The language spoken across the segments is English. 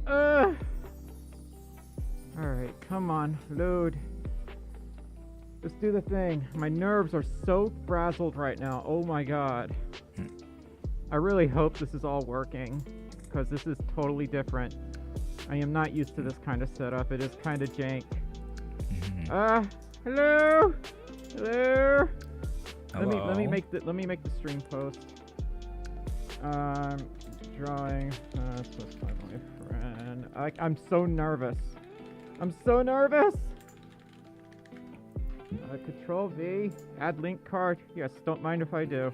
Alright, come on, load. Let's do the thing. My nerves are so frazzled right now. Oh my god. I really hope this is all working, because this is totally different. I am not used to this kind of setup. It is kind of jank. Hello? Hello? Hello? Let me make the stream post. Drawing. Let's find my friend. I'm so nervous. I'm so nervous. Control V. Add link card. Yes, don't mind if I do.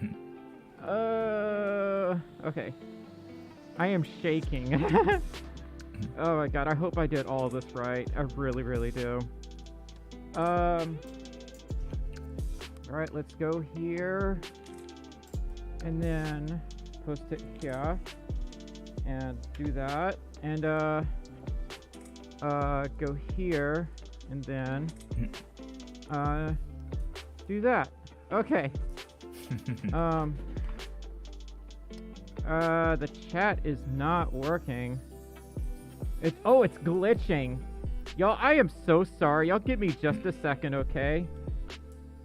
Okay. I am shaking. Oh my god, I hope I did all of this right. I really, really do. Alright, let's go here. And then post it here. And do that. And go here. And then do that. Okay. The chat is not working. It's glitching. Y'all, I am so sorry. Y'all give me just a second, okay?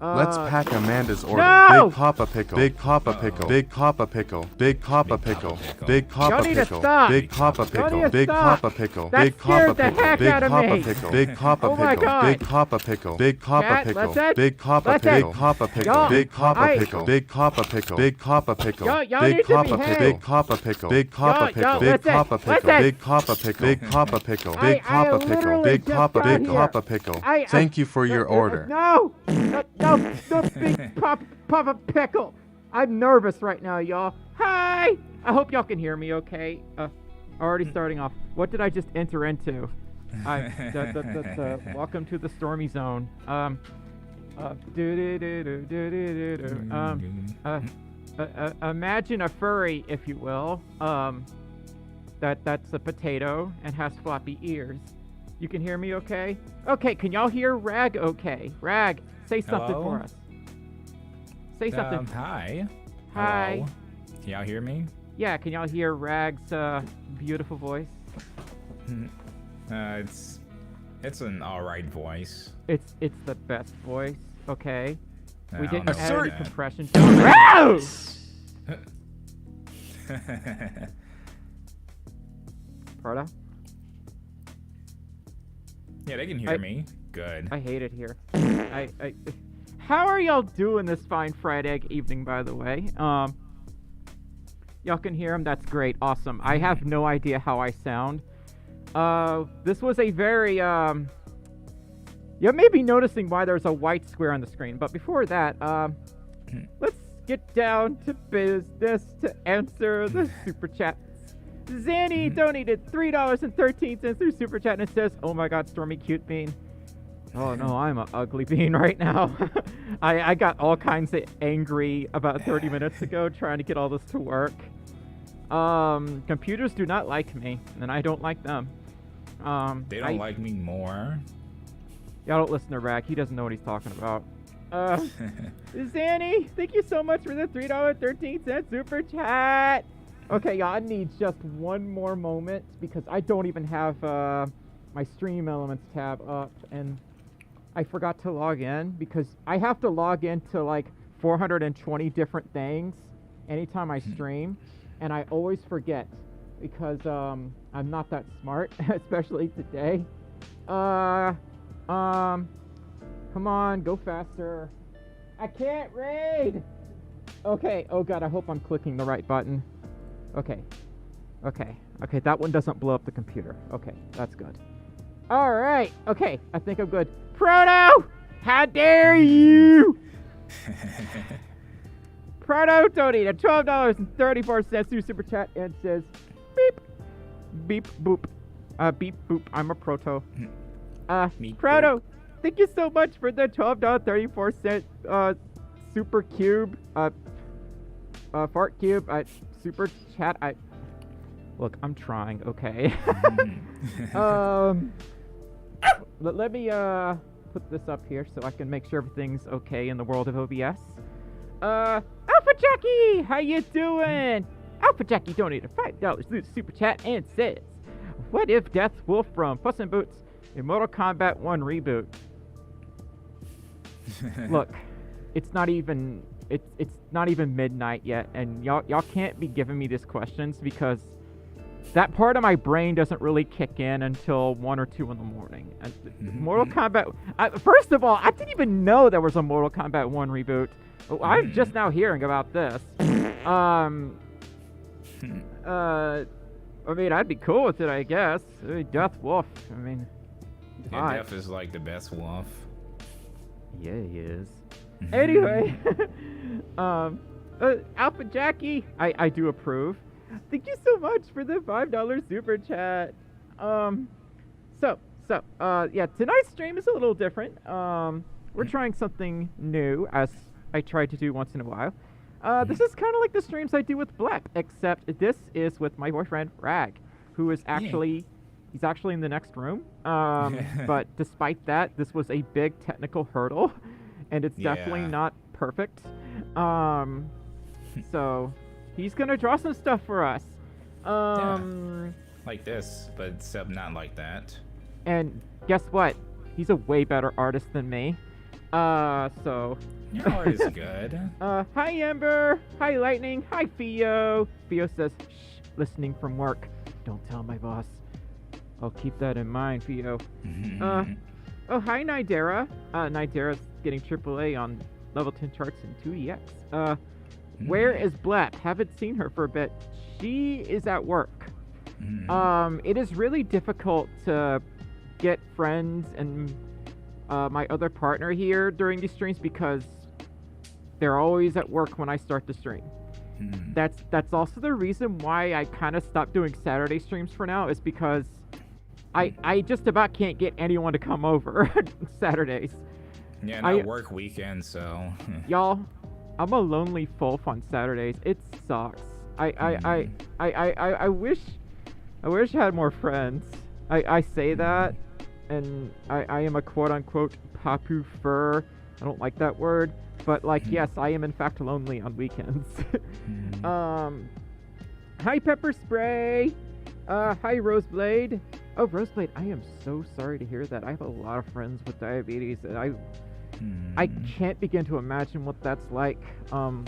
Let's pack Amanda's order. No! Big Papa Pickle. Big Papa Pickle. Big Papa Pickle. Big Papa Pickle. Big Papa Y'all need to Pickle. stop. Big Papa Y'all need Pickle. to Big stop. Papa Pickle. That Big Papa scared the Pickle. heck Big out of Papa me. Pickle. Big Papa Oh my Pickle. God. Big Papa Pickle. Big Papa Chat, Pickle. listen. Big Papa Listen. Pickle. Big Papa Pickle. Y'all, Big Papa I- Pickle. Big Papa Pickle. Big Papa Pickle. Y'all Big need to Papa behave. Pickle. Big Papa Pickle. Big Papa Y'all, Pickle. Big listen, Papa Pickle. listen. Big Papa Pickle. Big Papa Pickle. I Big Papa Pickle. literally Big just Papa. got Big here. Papa Pickle. I- Thank you for your order. No, big Papa Pickle. I'm nervous right now, y'all. Hi! I hope y'all can hear me okay. Already starting off. What did I just enter into? Welcome to the Stormi zone. Imagine a furry, if you will. That's a potato and has floppy ears. You can hear me okay? Okay, can y'all hear Rag okay? Rag, say something Hello? for us. Say something. Hi. Hi. Hello. Can y'all hear me? Yeah, can y'all hear Rag's beautiful voice? It's an alright voice. It's the best voice, okay? I We don't didn't know add any that. compression. Wow! Proto? Yeah, they can hear me. Good. I hate it here. How are y'all doing this fine Friday evening, by the way? Y'all can hear him? That's great. Awesome. I have no idea how I sound. This was a very, you may be noticing why there's a white square on the screen, but before that, let's get down to business to answer the super chats. Zanny donated $3.13 through super chat and it says, "Oh my god, Stormy cute bean." Oh no, I'm an ugly bean right now. I got all kinds of angry about 30 minutes ago trying to get all this to work. Computers do not like me, and I don't like them. They don't like me more. Y'all don't listen to Rack. He doesn't know what he's talking about. Zanny, thank you so much for the $3.13 super chat. Okay, y'all, I need just one more moment because I don't even have my Stream Elements tab up, and I forgot to log in because I have to log into like 420 different things anytime I stream, and I always forget because I'm not that smart, especially today. Come on, go faster. I can't read. Okay, oh god, I hope I'm clicking the right button. Okay, that one doesn't blow up the computer. Okay, that's good. Alright, okay, I think I'm good. Proto! How dare you! Proto donated $12.34 through super chat and says, beep, beep, boop. Beep, boop, I'm a proto. Proto, thank you so much for the $12.34 super cube, fart cube, super chat. Look, I'm trying, okay? Let me put this up here so I can make sure everything's okay in the world of OBS. Alpha Jackie, how you doing? Alpha Jackie donated $5 through the super chat and says, What if Death Wolf from Puss in Boots in Mortal Kombat 1 reboot? Look, it's not even midnight yet, and y'all can't be giving me these questions because that part of my brain doesn't really kick in until 1 or 2 in the morning. And Mortal Kombat. First of all, I didn't even know there was a Mortal Kombat 1 reboot. I'm just now hearing about this. I mean, I'd be cool with it, I guess. Death Wolf. I mean, yeah, Death is like the best wolf. Yeah, he is. Anyway, Alpha Jackie, I do approve. Thank you so much for the $5 super chat. Yeah, tonight's stream is a little different. We're trying something new, as I try to do once in a while. This is kind of like the streams I do with Bleck, except this is with my boyfriend Rag, who is actually he's actually in the next room. But despite that, this was a big technical hurdle, and it's definitely not perfect. So he's gonna draw some stuff for us. Like this, but except not like that. And guess what? He's a way better artist than me. So. Your art is good. Hi Ember. Hi Lightning. Hi Theo. Theo says, shh, listening from work. Don't tell my boss. I'll keep that in mind, Theo. Oh, hi Nidera. Nidera's getting AAA on level 10 charts in 2EX. Where is Black? Haven't seen her for a bit. She is at work. It is really difficult to get friends and my other partner here during these streams because they're always at work when I start the stream. That's also the reason why I kind of stopped doing Saturday streams for now, is because I just about can't get anyone to come over Saturdays. Yeah, not work weekend, so y'all, I'm a lonely Folf on Saturdays. It sucks. I wish I had more friends. I say that, and I am a quote-unquote papu fur. I don't like that word, but like, yes, I am in fact lonely on weekends. Hi Pepper Spray. Hi Roseblade. Oh, Roseblade, I am so sorry to hear that. I have a lot of friends with diabetes, and I can't begin to imagine what that's like. I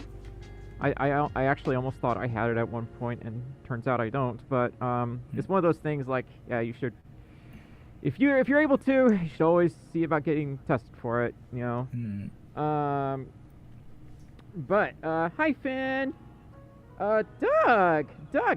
actually almost thought I had it at one point, and turns out I don't. But it's one of those things like, yeah, you should, if you're able to, you should always see about getting tested for it, you know. But hi Finn. Doug,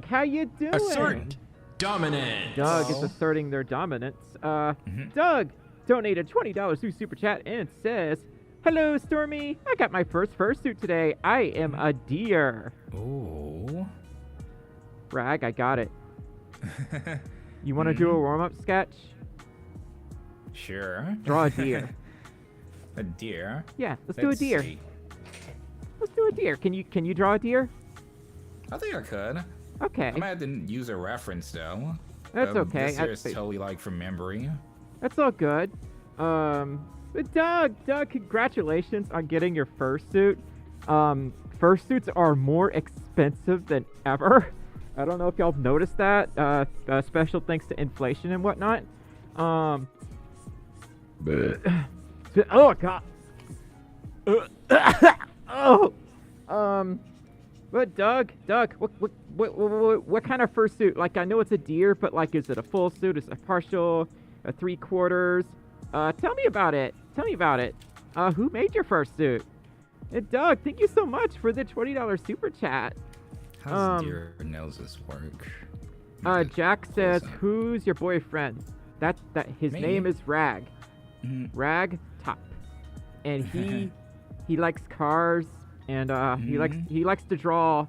how you doing? Assert dominance. Doug is asserting their dominance. Doug donated $20 through Super Chat and says, hello, Stormi. I got my first fursuit today. I am a deer. Ooh. Rag, I got it. You want to do a warm-up sketch? Sure. Draw a deer. A deer? Yeah, let's do a deer. See. Let's do a deer. Can you draw a deer? I think I could. Okay. I might have to use a reference though. That's okay. This here is totally like from memory. That's all good. But Doug, congratulations on getting your fursuit. Fursuits are more expensive than ever. I don't know if y'all have noticed that. Special thanks to inflation and whatnot. Oh god. But Doug, what kind of fursuit? Like, I know it's a deer, but like, is it a full suit? Is it a partial? A 3/4? Tell me about it. Who made your fursuit? And Doug, thank you so much for the $20 super chat. How's deer noses work? Jack says, who's your boyfriend? His name is Rag. Rag Top. And he likes cars, and he likes to draw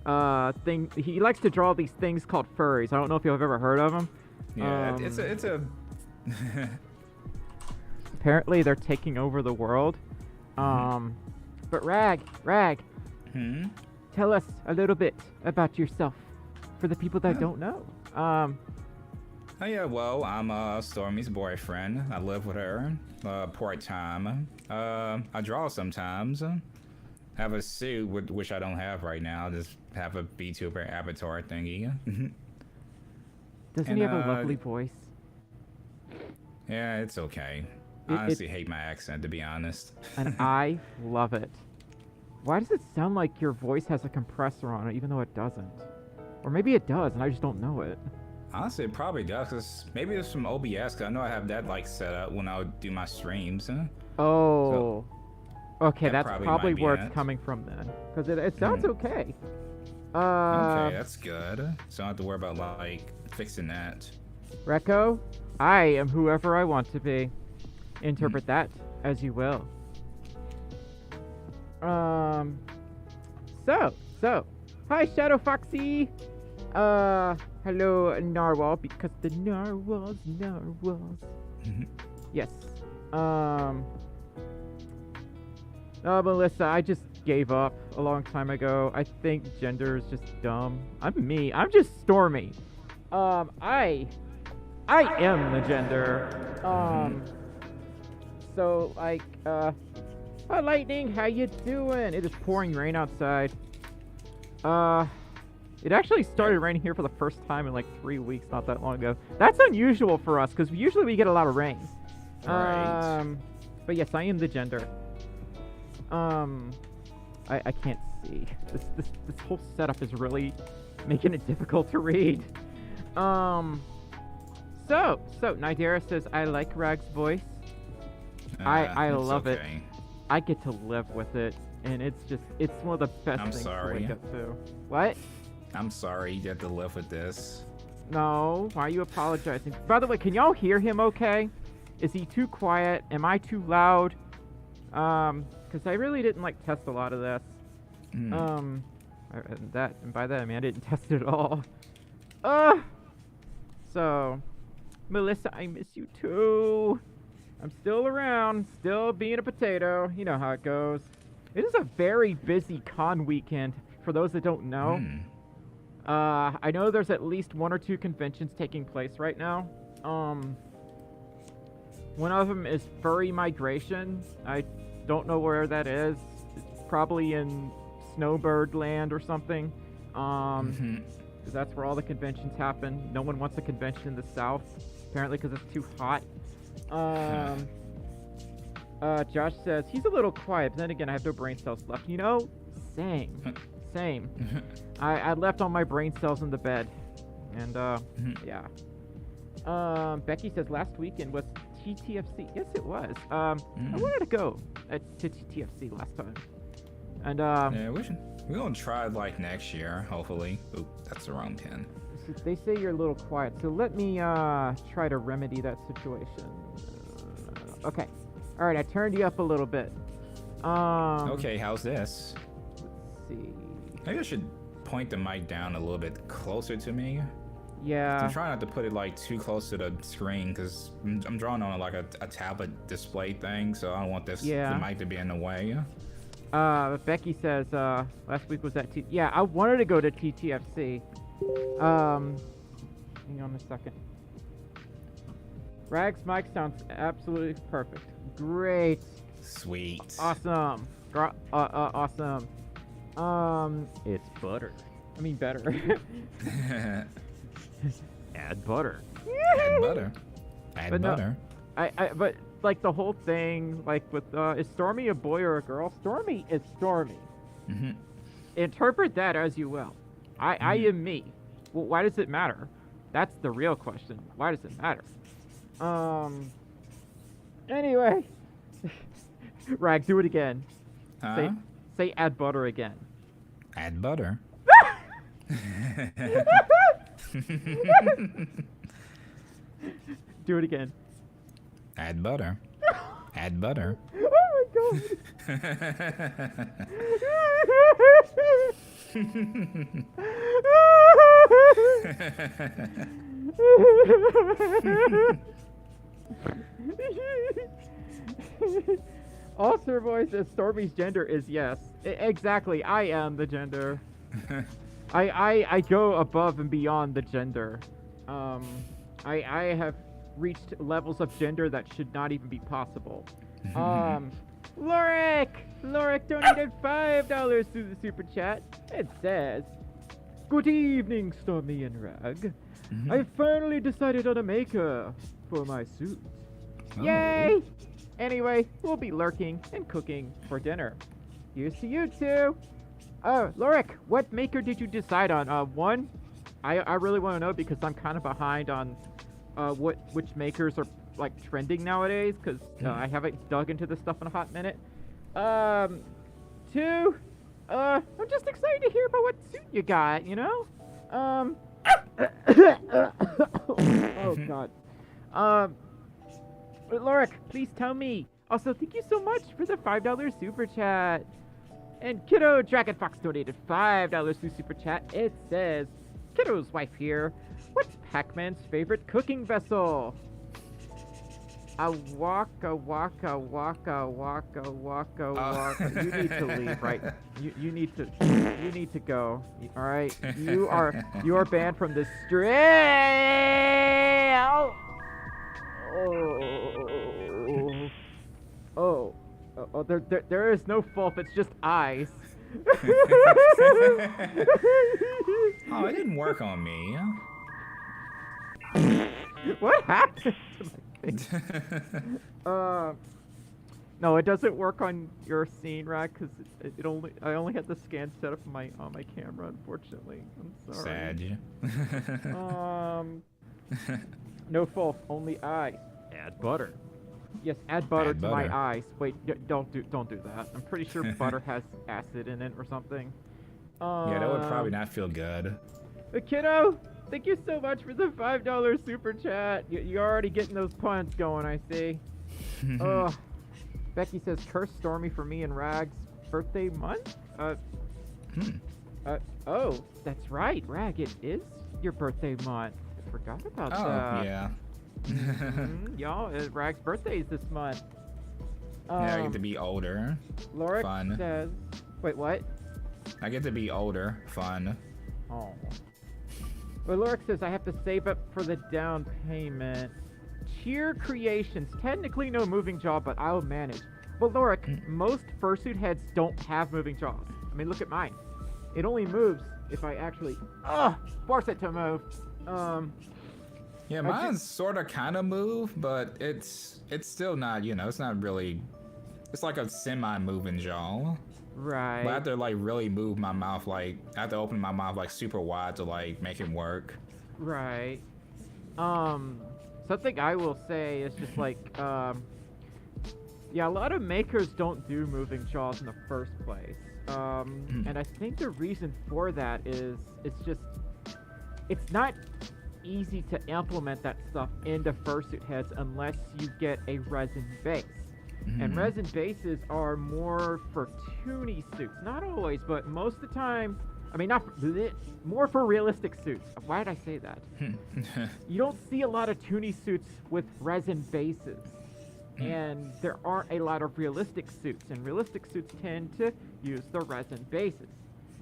he likes to draw these things called furries. I don't know if you've ever heard of them. Yeah, it's a apparently they're taking over the world. But Rag, tell us a little bit about yourself for the people that don't know. Oh yeah, well, I'm Stormi's boyfriend. I live with her part-time. I draw sometimes. Have a suit, which I don't have right now. Just have a VTuber avatar thingy. Doesn't he have a lovely voice? Yeah, it's okay. I honestly hate my accent, to be honest. And I love it. Why does it sound like your voice has a compressor on it, even though it doesn't? Or maybe it does, and I just don't know it. Honestly, it probably does, because maybe it's from OBS, because I know I have that, like, set up when I would do my streams. Oh. So, okay, that's probably where it's it. coming from then. Because it sounds okay. Okay, that's good. So I don't have to worry about, like, fixing that. Recco, I am whoever I want to be. Interpret that as you will. So. Hi, Shadow Foxy. Hello, Narwhal, because the narwhals. Yes. Melissa, I just gave up a long time ago. I think gender is just dumb. I'm me. I'm just Stormy. I am the gender. So, like, hi, Lightning, how you doing? It is pouring rain outside. It actually started raining here for the first time in like 3 weeks, not that long ago. That's unusual for us, because usually we get a lot of rain. Right. But yes, I am the gender. I can't see. This whole setup is really making it difficult to read. So Nidera says, I like Rag's voice. I love it. I get to live with it, and it's one of the best things to wake up to. What? I'm sorry you have to live with this. No, why are you apologizing? By the way, can y'all hear him okay? Is he too quiet? Am I too loud? Because I really didn't like test a lot of this. And by that I mean I didn't test it at all. So, Melissa, I miss you too. I'm still around, still being a potato. You know how it goes. It is a very busy con weekend, for those that don't know. I know there's at least 1 or 2 conventions taking place right now. One of them is Furry Migration. I don't know where that is. It's probably in Snowbird Land or something. 'Cause that's where all the conventions happen. No one wants a convention in the South, apparently because it's too hot. Josh says, he's a little quiet, but then again, I have no brain cells left. You know, same. I left all my brain cells in the bed. And, yeah. Becky says, last weekend was TTFC. Yes, it was. I wanted to go to TTFC last time. And, yeah, we're gonna try, like, next year, hopefully. Oop, that's the wrong pin. They say you're a little quiet, so let me, try to remedy that situation. Okay. Alright, I turned you up a little bit. Okay, how's this? Let's see. Maybe I should point the mic down a little bit closer to me. Yeah. I'm trying not to put it like too close to the screen because I'm drawing on like a tablet display thing, so I don't want the mic to be in the way. Becky says last week was at yeah, I wanted to go to TTFC. Hang on a second. Rag's mic sounds absolutely perfect. Great. Sweet. Awesome. Awesome. It's butter. I mean better. Add butter. Add butter. Add butter. But like the whole thing, like with is Stormy a boy or a girl? Stormy is Stormy. Interpret that as you will. I am me. Well, why does it matter? That's the real question. Why does it matter? Anyway. Rag, do it again. Say add butter again. Add butter. Do it again. Add butter. Add butter. Oh my god. Also, voice says Stormy's gender is yes. Exactly, I am the gender. I go above and beyond the gender. I have reached levels of gender that should not even be possible. Lorik donated $5 through the super chat. It says, "Good evening, Stormy and Rag. I finally decided on a maker for my suit. Oh. Yay! Anyway, we'll be lurking and cooking for dinner. Here's to you two. Lorik, what maker did you decide on? One, I really want to know because I'm kind of behind on which makers are like trending nowadays because I haven't dug into this stuff in a hot minute. Two, I'm just excited to hear about what suit you got, you know? Oh god. But Lorik, please tell me. Also, thank you so much for the $5 super chat. And Kiddo Dragon Fox donated $5 to super chat. It says, Kiddo's wife here. What's Pac-Man's favorite cooking vessel? A waka waka waka waka waka waka. You need to leave, right? You need to go. All right. You are banned from the stream. Oh, there is no Folf, it's just eyes. Oh, it didn't work on me. What happened to my face? No, it doesn't work on your scene, Rack, because I only had the scan set up on my camera, unfortunately. I'm sorry. Sad. No Folf, only eyes. Add butter. Yes, add butter to my eyes. Wait, don't do that. I'm pretty sure butter has acid in it or something. Yeah, that would probably not feel good. But kiddo, thank you so much for the $5 super chat. You're already getting those puns going, I see. Becky says, curse Stormi for me and Rag's birthday month? Oh, that's right, Rag, it is your birthday month. I forgot about that. Oh, yeah. Y'all, Rag's birthday is this month. Yeah, I get to be older. Lorik Fun. says, wait, what? I get to be older. Fun. Oh. Well, Lorik says I have to save up for the down payment. Cheer Creations. Technically no moving jaw, but I'll manage. Well, Lorik, most fursuit heads don't have moving jaws. I mean, look at mine. It only moves if I actually force it to move. Yeah, mine's sort of kind of move, but it's still not, you know, it's not really, it's like a semi-moving jaw. Right. But I have to like really move my mouth, like I have to open my mouth like super wide to like make it work. Right. Something I will say is just like, yeah, a lot of makers don't do moving jaws in the first place. And I think the reason for that is it's not easy to implement that stuff into fursuit heads unless you get a resin base. And resin bases are more for toony suits. Not always, but most of the time. I mean, more for realistic suits. Why did I say that? You don't see a lot of toony suits with resin bases. And there aren't a lot of realistic suits. And realistic suits tend to use the resin bases.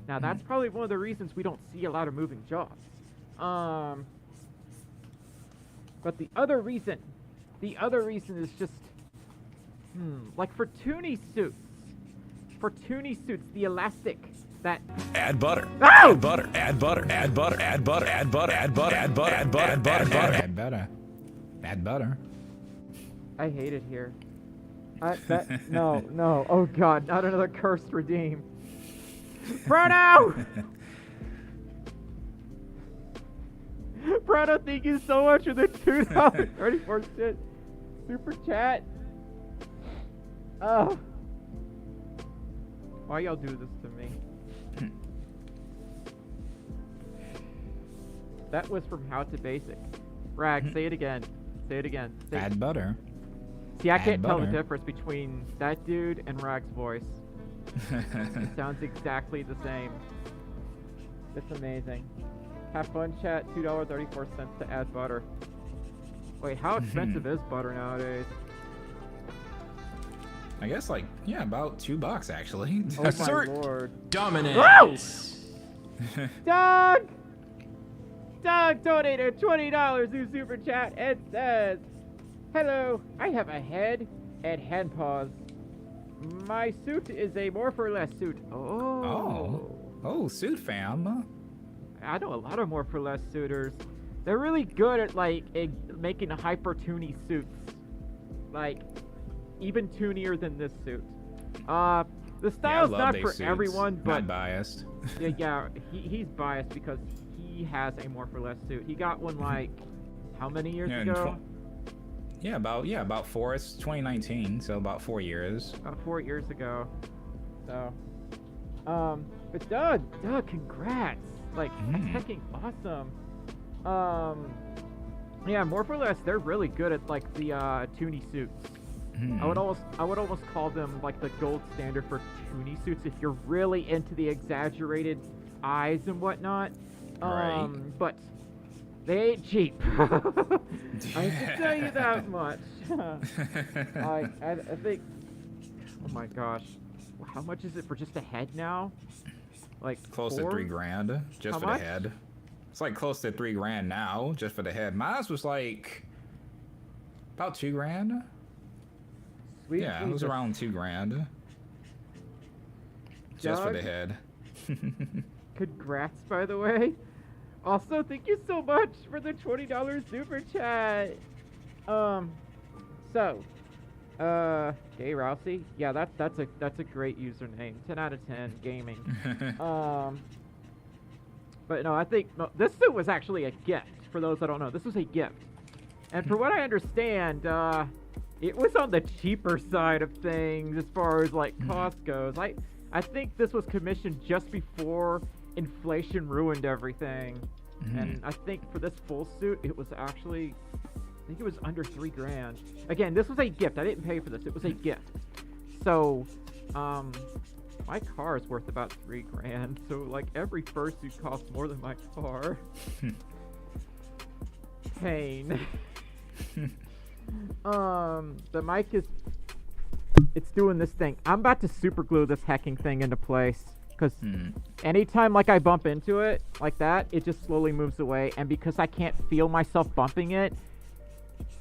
Now, that's probably one of the reasons we don't see a lot of moving jaws. But the other reason is just, like for toony suits, the elastic that Add butter. Oh! Add butter. Add butter. Add butter. Add butter. Add butter. Add butter. Add butter. Add butter. Add butter. Add butter. Add butter. I hate it here. No. Oh god, not another cursed redeem. Bruno! Bruno, thank you so much for the $2.34 super chat. Oh. Why y'all do this to me? That was from How to Basic. Rag, say it again. Say it again. Add butter. See, I can't tell the butter. difference between that dude and Rag's voice. It sounds exactly the same. It's amazing. Have fun, chat. $2.34 to add butter. Wait, how expensive is butter nowadays? I guess like, yeah, about $2 actually. Oh my Assert lord. dominance. Doug! Doug donated $20 to super chat and says, hello, I have a head and hand paws. My suit is a more for less suit. Oh, suit fam. I know a lot of more for less suitors. they're really good at like making hyper toony suits, like even toonier than this suit. The style's not for everyone, but not biased. yeah, he's biased because he has a more for less suit. He got one like how many years ago? About 4. It's 2019, so about 4 years. About 4 years ago. So, but Doug, congrats! Like that's fucking awesome. Yeah, more for less. They're really good at like the toony suits. I would almost call them like the gold standard for toony suits if you're really into the exaggerated eyes and whatnot. Right. But they ain't cheap. I can tell you that much. I think. Oh my gosh, how much is it for just a head now? Like close to $3,000 just for the head. It's like close to $3,000 now just for the head. Mine was like about $2,000. Sweet yeah, Jesus. it was around $2,000 just for the head. Congrats, by the way. Also, thank you so much for the $20 super chat. Gay Rousey. Yeah, that's a great username. 10 out of 10 gaming. But no, I think this suit was actually a gift. For those that don't know, this was a gift, and for what I understand, it was on the cheaper side of things as far as like cost goes. I think this was commissioned just before inflation ruined everything, and I think for this full suit, it was actually, I think it was under $3,000. Again, this was a gift. I didn't pay for this. It was a gift. So, my car is worth about $3,000. So, like, every fursuit costs more than my car. Pain. The mic is, it's doing this thing. I'm about to super glue this hacking thing into place. Because anytime like I bump into it like that, it just slowly moves away. And because I can't feel myself bumping it,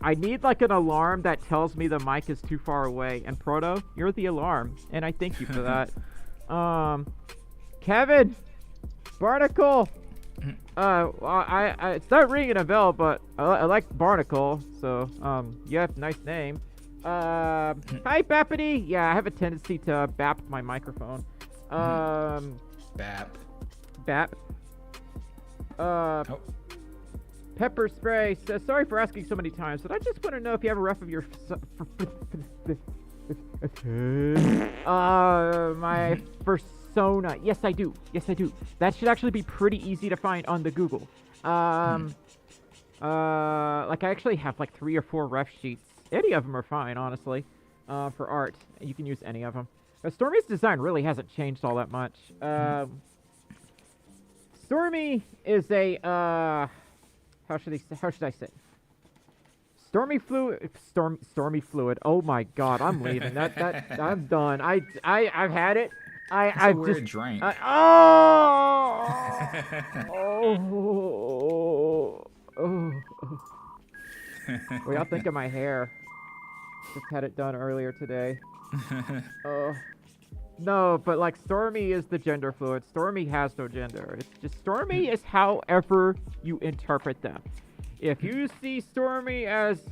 I need like an alarm that tells me the mic is too far away. And Proto, you're the alarm, and I thank you for that. Kevin, Barnacle. Well, it's not ringing a bell, but I like Barnacle, so you have a nice name. Hi, Bappity. Yeah, I have a tendency to bap my microphone. Bap. Pepper Spray says, sorry for asking so many times, but I just want to know if you have a ref of your my Fursona. Yes, I do. That should actually be pretty easy to find on the Google. Like I actually have like 3 or 4 ref sheets. Any of them are fine, honestly. For art, you can use any of them. Stormi's design really hasn't changed all that much. Stormi is a how should I say? Stormi fluid. Oh my God, I'm leaving. That I'm done. I've had it. I've weird just drink. What y'all think of my hair? Just had it done earlier today. No, but like Stormi is the gender fluid. Stormi has no gender. It's just Stormi is however you interpret them. If you see Stormi as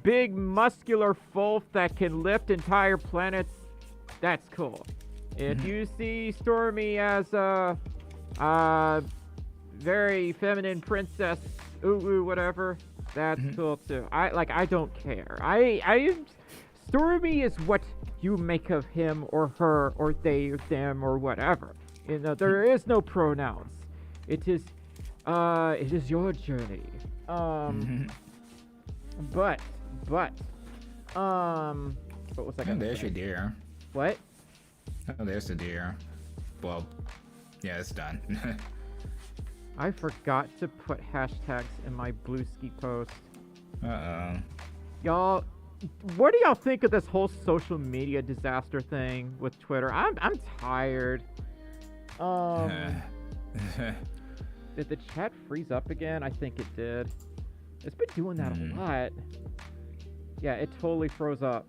big muscular Folf that can lift entire planets, that's cool. If you see Stormi as a very feminine princess, whatever, that's cool too. I don't care. Stormi is what you make of him or her or they or them or whatever. You know, there is no pronouns. It is your journey. But what was I gonna say? There's your deer. What? Oh, there's the deer. Well, yeah, it's done. I forgot to put hashtags in my Blueski post. Y'all, what do y'all think of this whole social media disaster thing with Twitter? I'm tired. Did the chat freeze up again? I think it did. It's been doing that a lot. Yeah, it totally froze up.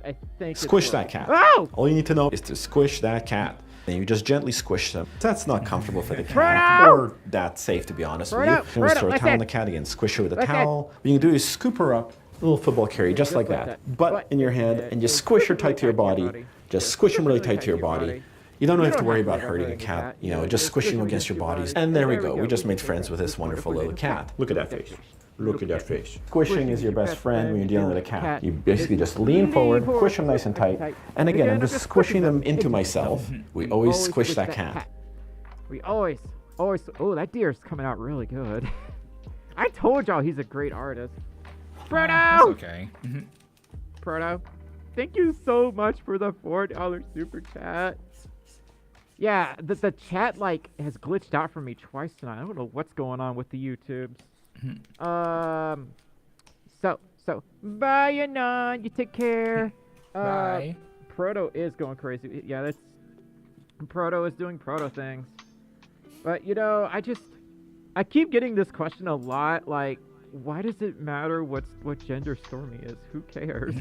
I think Squish that cat. Oh! All you need to know is to squish that cat. And you just gently squish them. That's not comfortable for the cat, or that safe, to be honest with you. You just throw a towel on the cat again, squish her with a towel. What you can do is scoop her up, a little football carry, just like that. Butt in your hand, and just squish her tight to your body. Just squish them really tight to your body. You don't have to worry about hurting a cat, you know, just squishing them against your bodies. And there we go. We just made friends with this wonderful little cat. Look at that face. Look at that face. Squishing is your best friend when you're dealing with a cat. You basically just lean forward, squish them nice and tight. And again, I'm just squishing them into myself. We always squish that cat. We always. Oh, that deer's coming out really good. I told y'all he's a great artist. Proto! That's okay. Proto, thank you so much for the $4 super chat. Yeah, the chat, like, has glitched out for me twice tonight. I don't know what's going on with the YouTubes. So, bye, Anon. You take care. Bye. Proto is going crazy. Yeah, that's... Proto is doing Proto things. But, you know, I keep getting this question a lot, like, why does it matter what gender Stormi is? Who cares?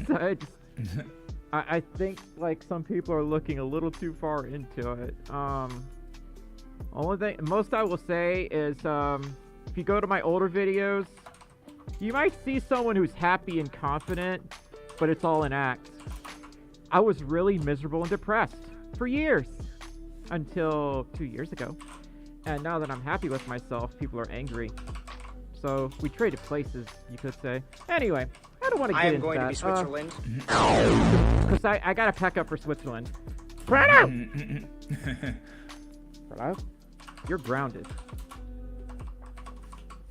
I think, like, some people are looking a little too far into it. Most I will say is, if you go to my older videos, you might see someone who's happy and confident, but it's all an act. I was really miserable and depressed for years, until 2 years ago. And now that I'm happy with myself, people are angry. So we traded places, you could say. Anyway, I don't want to get into that. I am going to be Switzerland. Because I gotta pack up for Switzerland. Proto! Proto? You're grounded.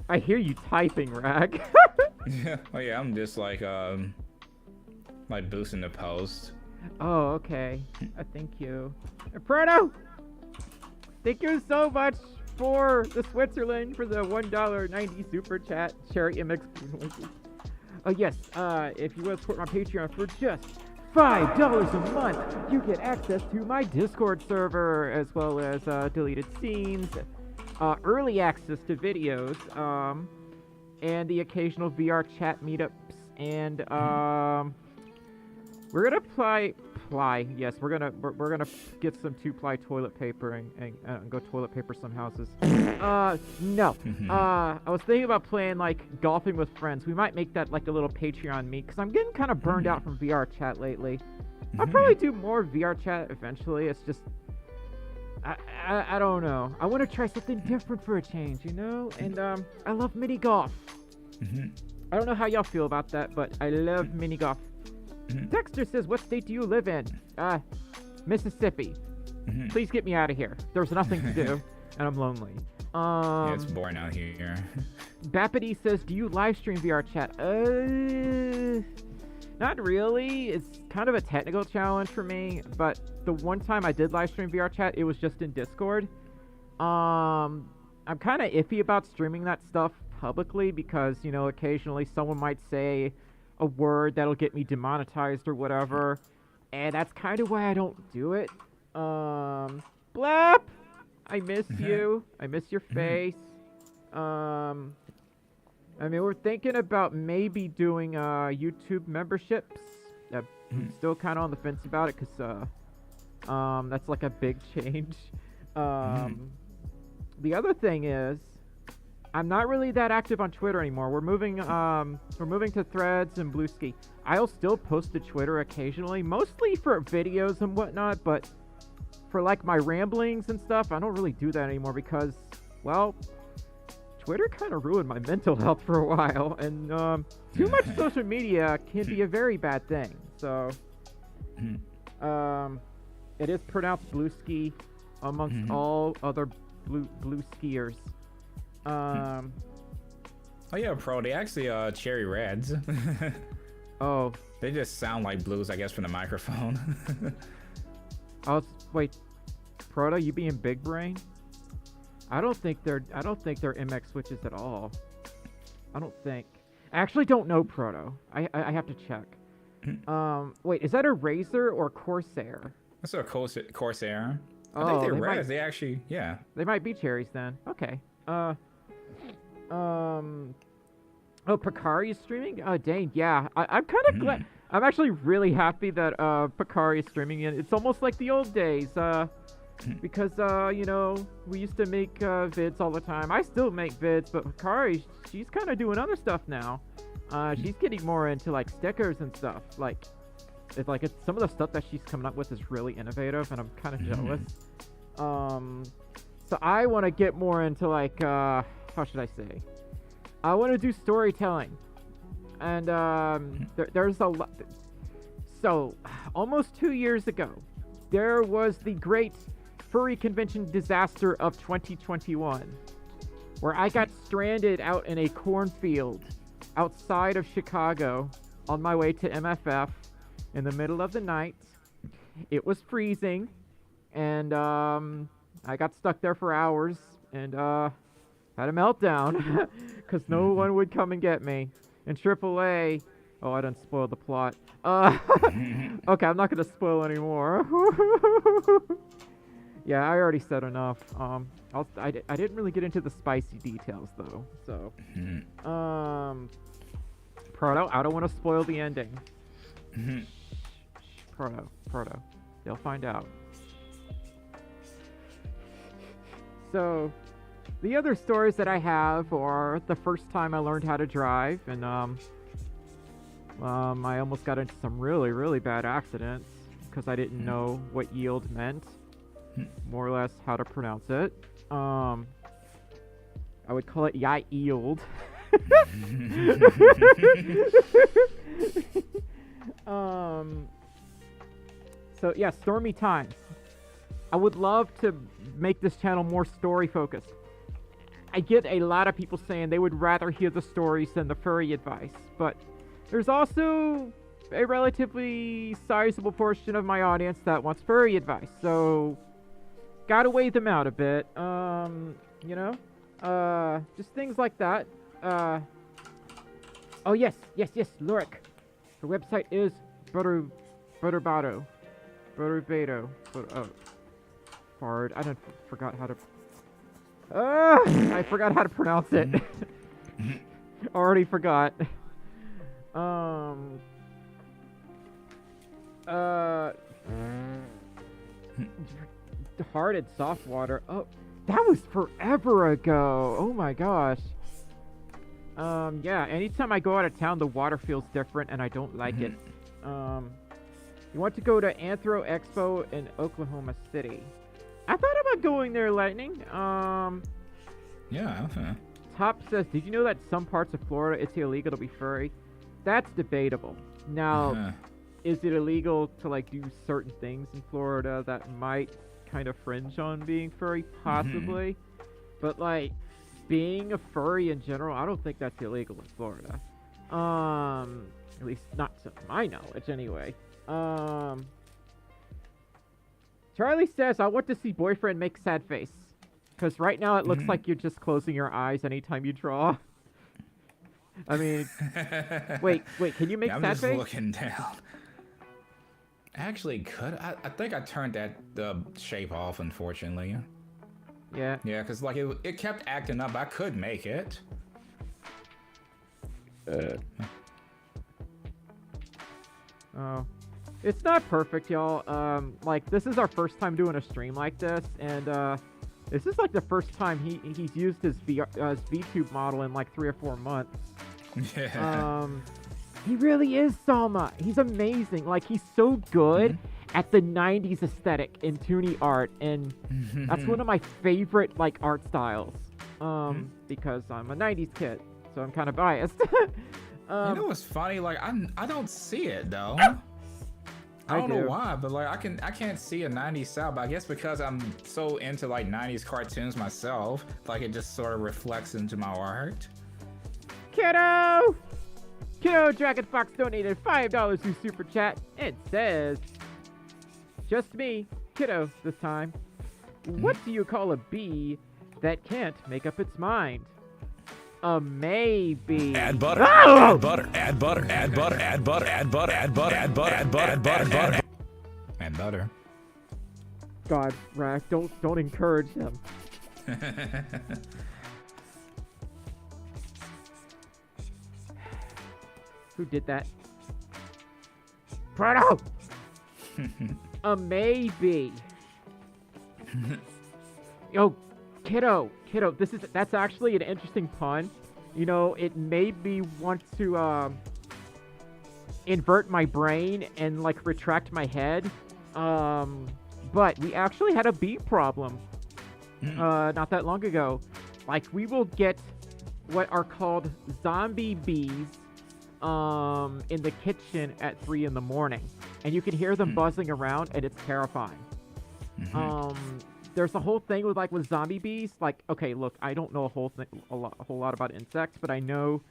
I hear you typing, Rag. Oh yeah, I'm just like boosting the post. Oh, okay. Thank you. Proto! Thank you so much for the Switzerland for the $1.90 super chat. Cherry MX. Oh yes, if you want to support my Patreon for just $5 a month, you get access to my Discord server, as well as deleted scenes, early access to videos, and the occasional VR chat meetups, and we're gonna Yes, we're gonna get some 2-ply toilet paper and go toilet paper some houses. No. I was thinking about playing, like, golfing with friends. We might make that like a little Patreon meet, because I'm getting kind of burned out from VR chat lately. I'll probably do more VR chat eventually. It's just I don't know. I want to try something different for a change, you know? And I love mini golf. I don't know how y'all feel about that, but I love mini golf. Dexter says, what state do you live in? Mississippi. Please get me out of here. There's nothing to do, and I'm lonely. Yeah, it's boring out here. Bappity says, do you live stream VR chat? Not really. It's kind of a technical challenge for me, but the one time I did live stream VR chat, it was just in Discord. I'm kind of iffy about streaming that stuff publicly because, you know, occasionally someone might say a word that'll get me demonetized or whatever, and that's kind of why I don't do it. Blap! I miss you. I miss your face. I mean, we're thinking about maybe doing YouTube memberships. I'm still kind of on the fence about it because that's like a big change. The other thing is, I'm not really that active on Twitter anymore. We're moving to Threads and Bluesky. I'll still post to Twitter occasionally, mostly for videos and whatnot, but for like my ramblings and stuff, I don't really do that anymore because, well, Twitter kind of ruined my mental health for a while, and too much social media can be a very bad thing. So, it is pronounced Bluesky amongst all other blue skiers. Oh yeah, Pro, they actually cherry reds. Oh. They just sound like blues, I guess, from the microphone. Wait, Proto, you being big brain? I don't think they're MX switches at all. I don't think. I actually don't know, Proto. I have to check. Wait, is that a Razor or Corsair? That's a Corsair. I Oh, think they're they reds. might- They actually, yeah. They might be cherries then. Okay. Oh, Picari is streaming? Oh, dang, yeah. I'm kind of glad. I'm actually really happy that Picari is streaming, and it's almost like the old days. because you know, we used to make vids all the time. I still make vids, but Hikari, she's kind of doing other stuff now. She's getting more into like stickers and stuff. Like, it's some of the stuff that she's coming up with is really innovative, and I'm kind of jealous. So I want to get more into like how should I say? I want to do storytelling, and there's a lot. So almost 2 years ago, there was the great furry convention disaster of 2021, where I got stranded out in a cornfield outside of Chicago on my way to MFF in the middle of the night. It was freezing, and I got stuck there for hours and had a meltdown because no one would come and get me. And AAA, oh, I done spoiled the plot. Okay, I'm not gonna spoil anymore. Yeah, I already said enough. I didn't really get into the spicy details though. So, Proto, I don't want to spoil the ending. Proto, they'll find out. So, the other stories that I have are the first time I learned how to drive, and I almost got into some really bad accidents because I didn't know what yield meant, more or less how to pronounce it. I would call it yield. So yeah, Stormy times. I would love to make this channel more story focused. I get a lot of people saying they would rather hear the stories than the furry advice, but there's also a relatively sizable portion of my audience that wants furry advice, so gotta weigh them out a bit. You know, just things like that. Oh yes, Luric. Her website is Butterbato. Oh, Fard. I forgot how to. I forgot how to pronounce it. Already forgot. Hearted soft water. Oh, that was forever ago. Oh my gosh. Yeah, anytime I go out of town, the water feels different, and I don't like it. You want to go to Anthro Expo in Oklahoma City. I thought about going there, Lightning. Yeah. Top says, did you know that some parts of Florida it's illegal to be furry? That's debatable. Now, is it illegal to like do certain things in Florida that might kind of fringe on being furry? Possibly. But like, being a furry in general, I don't think that's illegal in Florida. At least not to my knowledge, anyway. Charlie says, I want to see boyfriend make sad face. Because right now it looks like you're just closing your eyes anytime you draw. I mean, wait, can you make sad face? I'm just looking down. Actually, could I think I turned that shape off, unfortunately. Yeah. Yeah, because like it kept acting up. I could make it. Oh. It's not perfect, y'all. Like, this is our first time doing a stream like this, and this is like the first time he's used his VTube model in like 3 or 4 months. Yeah. He really is Salma. He's amazing. Like, he's so good at the 90s aesthetic in Toonie art, and that's one of my favorite like art styles. Because I'm a 90s kid, so I'm kind of biased. You know what's funny? Like, I don't see it though. I don't know why, but like I can't see a 90s style, but I guess because I'm so into like 90s cartoons myself, like it just sort of reflects into my art. Kiddo Dragon Fox donated $5 to Super Chat. It says, just me, Kiddo, this time. What do you call a bee that can't make up its mind? A maybe. Add butter. Add butter. Add butter. Add butter. Add butter. Add butter. Add butter. Add butter. Add butter. Add butter. And butter. God, Rack, don't encourage him. Who did that? Proto! A maybe. Yo, kiddo, that's actually an interesting pun. You know, it made me want to invert my brain and like retract my head. But we actually had a bee problem not that long ago. Like, we will get what are called zombie bees in the kitchen at 3 in the morning, and you can hear them buzzing around, and it's terrifying. There's a whole thing with zombie bees. Like, okay, look, I don't know a whole lot about insects, but I know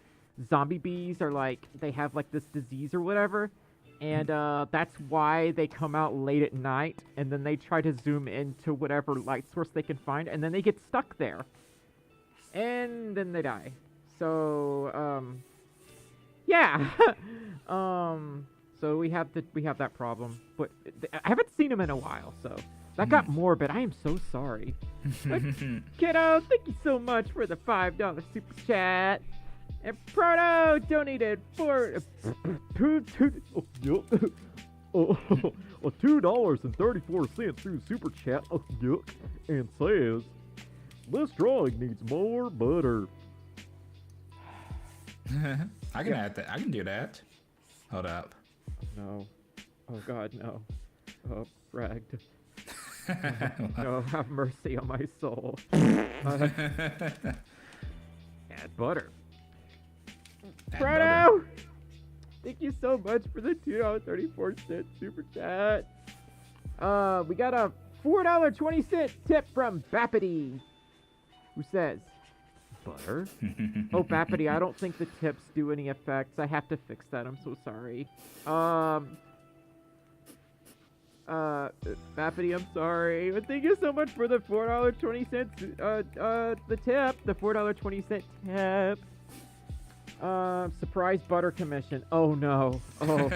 zombie bees are like, they have like this disease or whatever, and that's why they come out late at night, and then they try to zoom into whatever light source they can find, and then they get stuck there, and then they die. So yeah. So we have that problem, but I haven't seen him in a while, so that got morbid. I am so sorry. But, kiddo, thank you so much for the $5 super chat. And Proto donated for $2.34 through super chat. And says, this drawing needs more butter. I can add that. I can do that. Hold up. No. Oh God, no. Oh, fragged. No, have mercy on my soul. Add butter. Proto! Thank you so much for the $2.34 super chat. We got a $4.20 tip from Bappity, who says, butter? Oh, Bappity, I don't think the tips do any effects. I have to fix that. I'm so sorry. Bappity, I'm sorry. But thank you so much for the $4.20, the tip. The $4.20 tip. Surprise butter commission. Oh, no. Oh.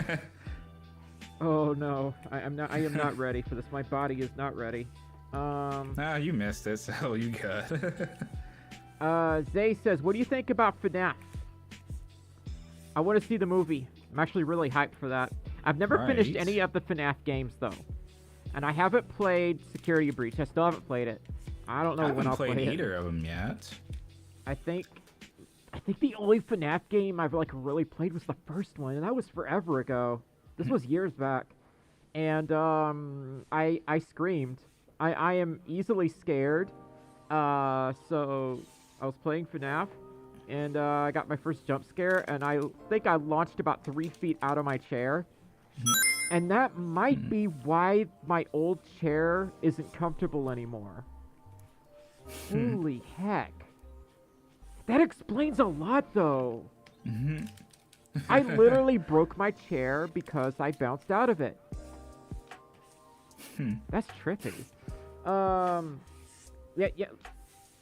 Oh, no. I am not ready for this. My body is not ready. You missed it, so you good. Zay says, what do you think about FNAF? I want to see the movie. I'm actually really hyped for that. I've never finished any of the FNAF games, though. And I haven't played Security Breach. I still haven't played it. I don't know when I'll play it. I haven't played either of them yet. I think the only FNAF game I've like really played was the first one, and that was forever ago. This was years back. And I screamed. I am easily scared. So I was playing FNAF, and I got my first jump scare, and I think I launched about 3 feet out of my chair. And that might be why my old chair isn't comfortable anymore. Holy heck. That explains a lot, though. I literally broke my chair because I bounced out of it. That's trippy. Yeah.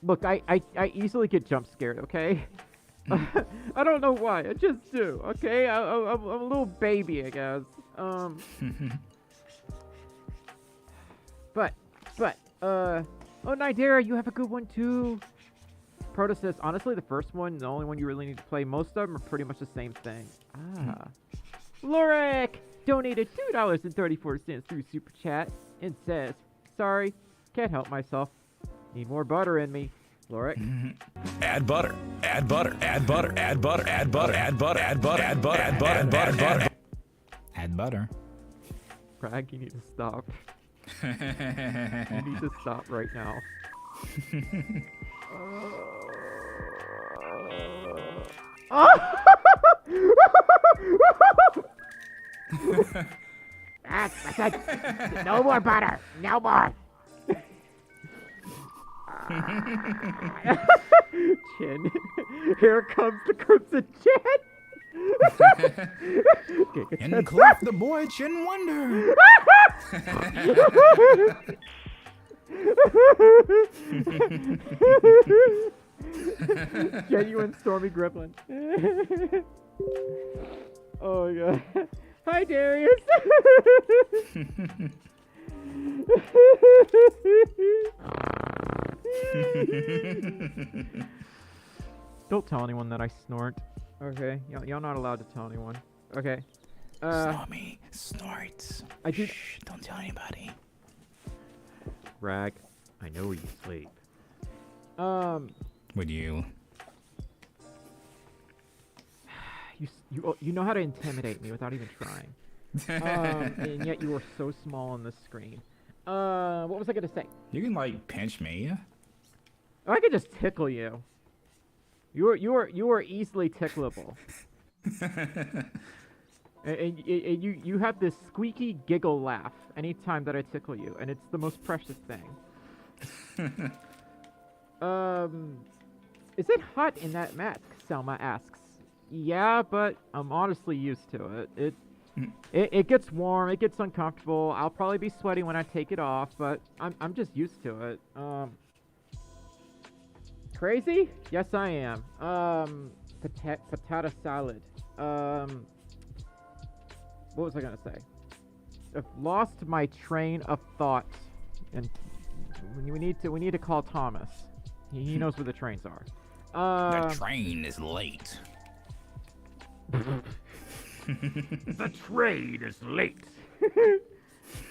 Look, I easily get jump scared, okay? I don't know why. I just do, okay? I'm a little baby, I guess. But, oh, Nidera, you have a good one, too. Proto says, honestly, the first one, the only one you really need to play. Most of them are pretty much the same thing. Loric donated $2.34 through Super Chat and says, sorry, can't help myself. Need more butter in me. Loric. Add butter. Add butter. Add butter. Add butter. Add butter. Add butter. Add butter. Add butter. Add butter. Add butter. Add butter. Add butter. Crag, you need to stop. You need to stop right now. That's it. No more butter. No more. Chin. Here comes the crimson chin. And clap the boy Chin Wonder. Genuine Stormi Gremlin. Oh yeah. Hi Darius. Don't tell anyone that I snort. Okay, y'all not allowed to tell anyone. Okay. Stormi snorts. I did. Shh, don't tell anybody. Rag. I know you sleep. Would you? You know how to intimidate me without even trying. And yet you are so small on the screen. What was I gonna say? You can like pinch me. Oh, I could just tickle you. You are easily tickleable. and you have this squeaky giggle laugh anytime that I tickle you, and it's the most precious thing. Is it hot in that mask? Selma asks. Yeah, but I'm honestly used to it. It gets warm, it gets uncomfortable. I'll probably be sweaty when I take it off, but I'm just used to it. Crazy? Yes, I am. Patata salad. What was I gonna say? I've lost my train of thought, and we need to call Thomas. He knows where the trains are. The train is late. The train is late.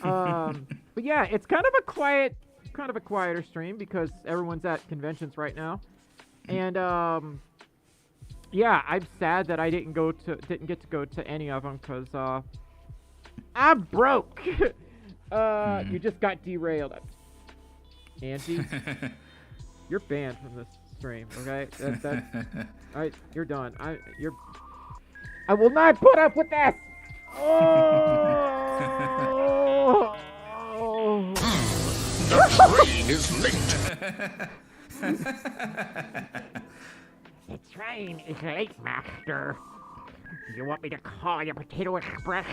But yeah, it's kind of a quieter stream because everyone's at conventions right now, and yeah, I'm sad that I didn't get to go to any of them because I'm broke. You just got derailed. Angie, you're banned from this stream. Okay, alright, you're done. I will not put up with this. Oh! The train is late. The train is late, master. You want me to call you Potato Express?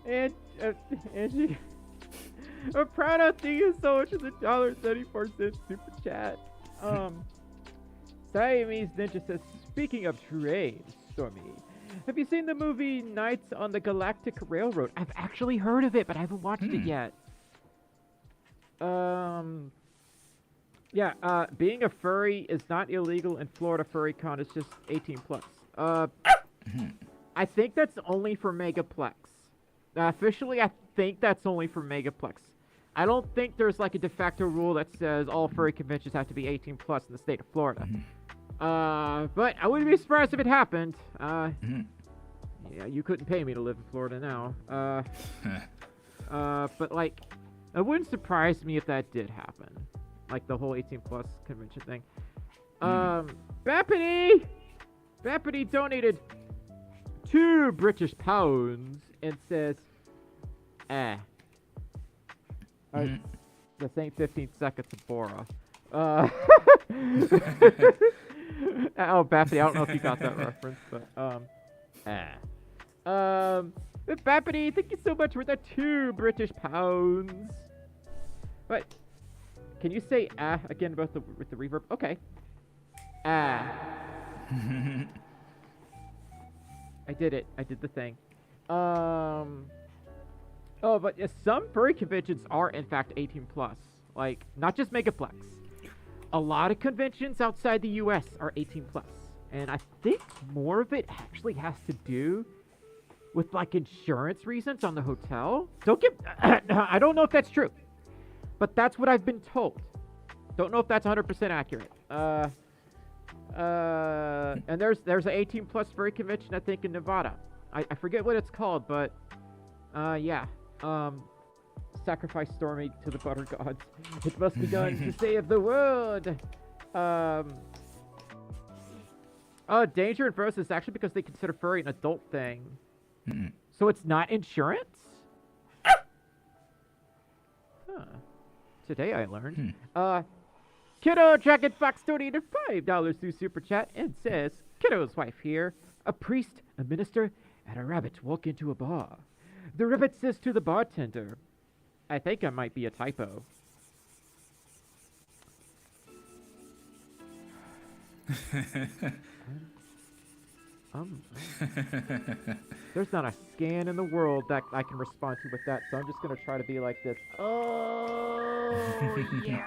And Angie, I'm proud of you so much for the $1.34 super chat. Siamese Ninja says, speaking of trains, Stormi, have you seen the movie Nights on the Galactic Railroad? I've actually heard of it, but I haven't watched it yet. Yeah, being a furry is not illegal in Florida. FurryCon is just 18 plus. I think that's only for Megaplex. Officially, I think that's only for Megaplex. I don't think there's like a de facto rule that says all furry conventions have to be 18 plus in the state of Florida. But I wouldn't be surprised if it happened. Yeah, you couldn't pay me to live in Florida now. But like, it wouldn't surprise me if that did happen. Like the whole 18 plus convention thing. Bappity donated 2 British pounds and says, this ain't 15 seconds of Bora. Oh, Bappity, I don't know if you got that reference, but, Bappity, thank you so much for the 2 British pounds. But, can you say, again with the reverb? Okay. I did it. I did the thing. Oh, but some furry conventions are, in fact, 18 plus. Like, not just Megaplex. A lot of conventions outside the U.S. are 18 plus. And I think more of it actually has to do with, like, insurance reasons on the hotel. I don't know if that's true. But that's what I've been told. Don't know if that's 100% accurate. And there's an 18 plus furry convention, I think, in Nevada. I forget what it's called, but yeah. Sacrifice Stormi to the butter gods. It must be done to save the world. Oh, danger and frozen is actually because they consider furry an adult thing. So it's not insurance? Huh. Today I learned. Kiddo Dragon Fox donated $5 through Super Chat and says, Kiddo's wife here. A priest, a minister, and a rabbit walk into a bar. The rabbit says to the bartender, I think I might be a typo. There's not a scan in the world that I can respond to with that, so I'm just going to try to be like this. Oh, yeah.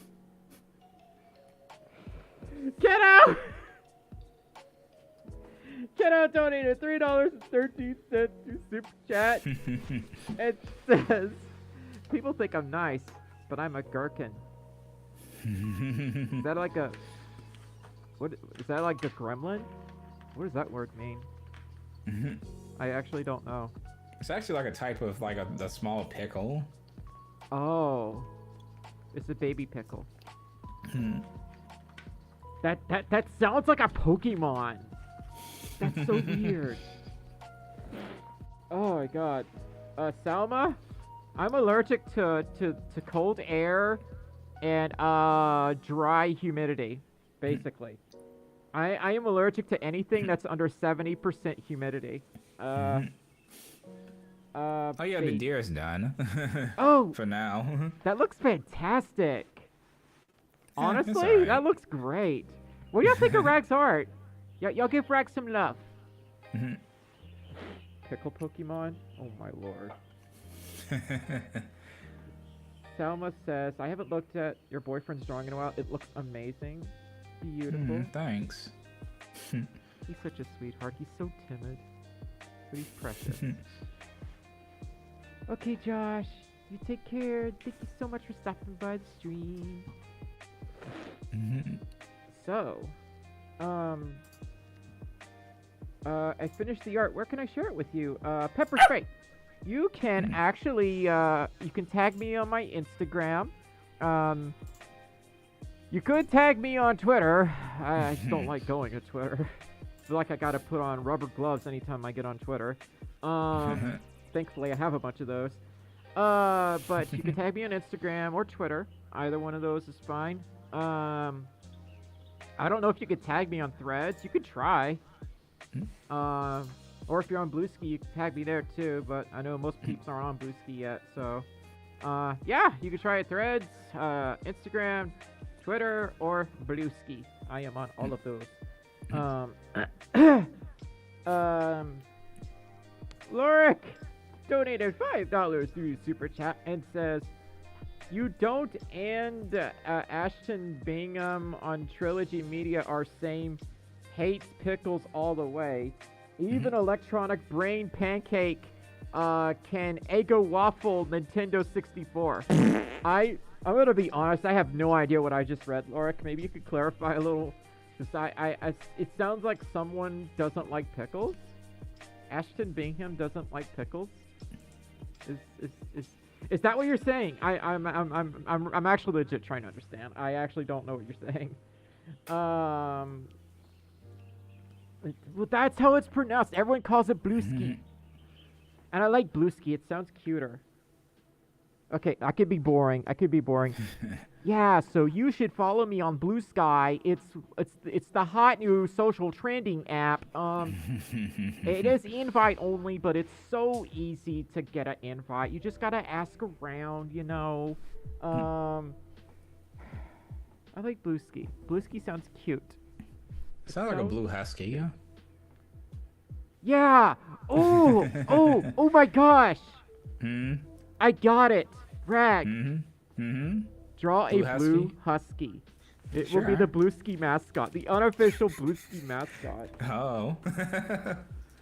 Get out! Get out donated $3.13 to Super Chat. It says, people think I'm nice, but I'm a gherkin. Is that like a... What is that, like a gremlin? What does that word mean? I actually don't know. It's actually like a type of like the small pickle. Oh, it's a baby pickle. That sounds like a Pokemon. That's so weird. Oh my god. Salma, I'm allergic to cold air and dry humidity, basically. I am allergic to anything that's under 70% humidity. Oh yeah, the deer is done. Oh, for now. That looks fantastic. Honestly, alright. that looks great. What do y'all think of Rag's art? Y'all give Rag some love. Pickle Pokemon? Oh my lord. Selma says, I haven't looked at your boyfriend's drawing in a while. It looks amazing. Beautiful. Thanks. He's such a sweetheart. He's so timid. But he's precious. Okay, Josh. You take care. Thank you so much for stopping by the stream. So, I finished the art. Where can I share it with you? Pepper spray. You can actually, you can tag me on my Instagram. You could tag me on Twitter. I just don't like going to Twitter. I feel like I gotta put on rubber gloves anytime I get on Twitter. Thankfully, I have a bunch of those. But you can tag me on Instagram or Twitter. Either one of those is fine. I don't know if you could tag me on Threads. You could try. Or if you're on Bluesky, you can tag me there too. But I know most peeps aren't on Bluesky yet. So, yeah, you can try it. Threads, Instagram, Twitter, or Bluesky. I am on all of those. Lorik donated $5 through Super Chat and says, you don't and Ashton Bingham on Trilogy Media are same. Hates pickles all the way. Even Electronic Brain Pancake can Eggo Waffle Nintendo 64. I'm gonna be honest, I have no idea what I just read, Lorik. Maybe you could clarify a little. Cause it sounds like someone doesn't like pickles. Ashton Bingham doesn't like pickles. Is that what you're saying? I'm actually legit trying to understand. I actually don't know what you're saying. Well, that's how it's pronounced. Everyone calls it Bluesky. And I like Bluesky. It sounds cuter. Okay, I could be boring. Yeah, so you should follow me on Blue Sky. It's the hot new social trending app. It is invite only, but it's so easy to get an invite. You just gotta ask around, you know. I like Bluesky. Bluesky sounds cute. Sounds like a blue husky. Yeah. Oh my gosh. I got it. Rag. Draw Blue a blue husky. It will be the Bluesky mascot, the unofficial Bluesky mascot. Oh.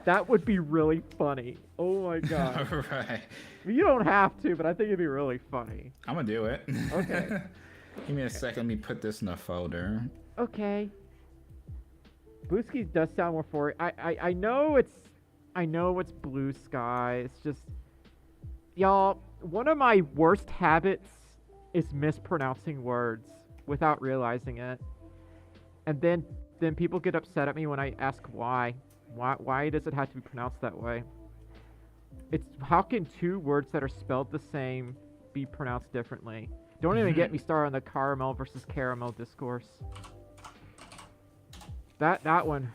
That would be really funny. Oh my god. Right. You don't have to, but I think it'd be really funny. I'm gonna do it. Okay. Give me a second. Let me put this in a folder. Okay. Bluesky does sound more for it. I know it's Blue Sky. It's just, y'all, one of my worst habits is mispronouncing words without realizing it. And then people get upset at me when I ask why. Why does it have to be pronounced that way? It's, how can two words that are spelled the same be pronounced differently? Don't even get me started on the caramel versus caramel discourse. That one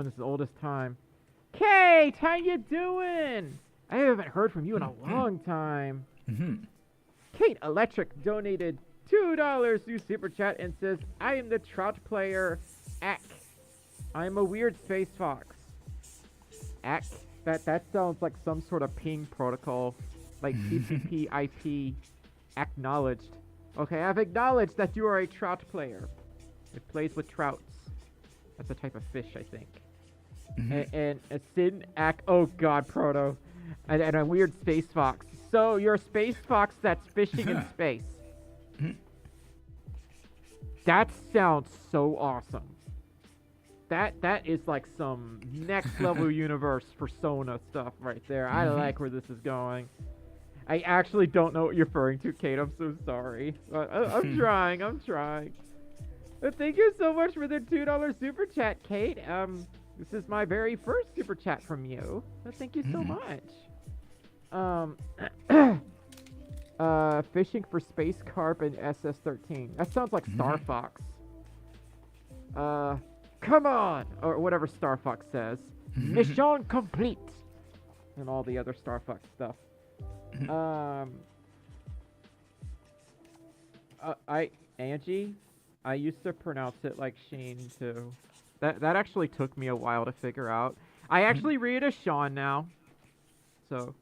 is the oldest time. Kate, how you doing? I haven't heard from you in a long time. Kate Electric donated $2 through Super Chat and says, I am the trout player, Ack. I'm a weird space fox. Ack? That sounds like some sort of ping protocol. Like TCP IP acknowledged. Okay, I've acknowledged that you are a trout player. It plays with trouts. That's a type of fish, I think. And a Sin Ack. Oh God, Proto. And a weird space fox. So you're a space fox that's fishing in space. That sounds so awesome. That is like some next level universe Fursona stuff right there. I like where this is going. I actually don't know what you're referring to, Kate. I'm so sorry. I'm trying. I'm trying. But thank you so much for the $2 super chat, Kate. This is my very first super chat from you. So thank you so much. Fishing for space carp and SS-13. That sounds like Star Fox. Come on, or whatever Star Fox says. Mission complete, and all the other Star Fox stuff. Angie, I used to pronounce it like Sheen too. That actually took me a while to figure out. I actually read as Sean now, so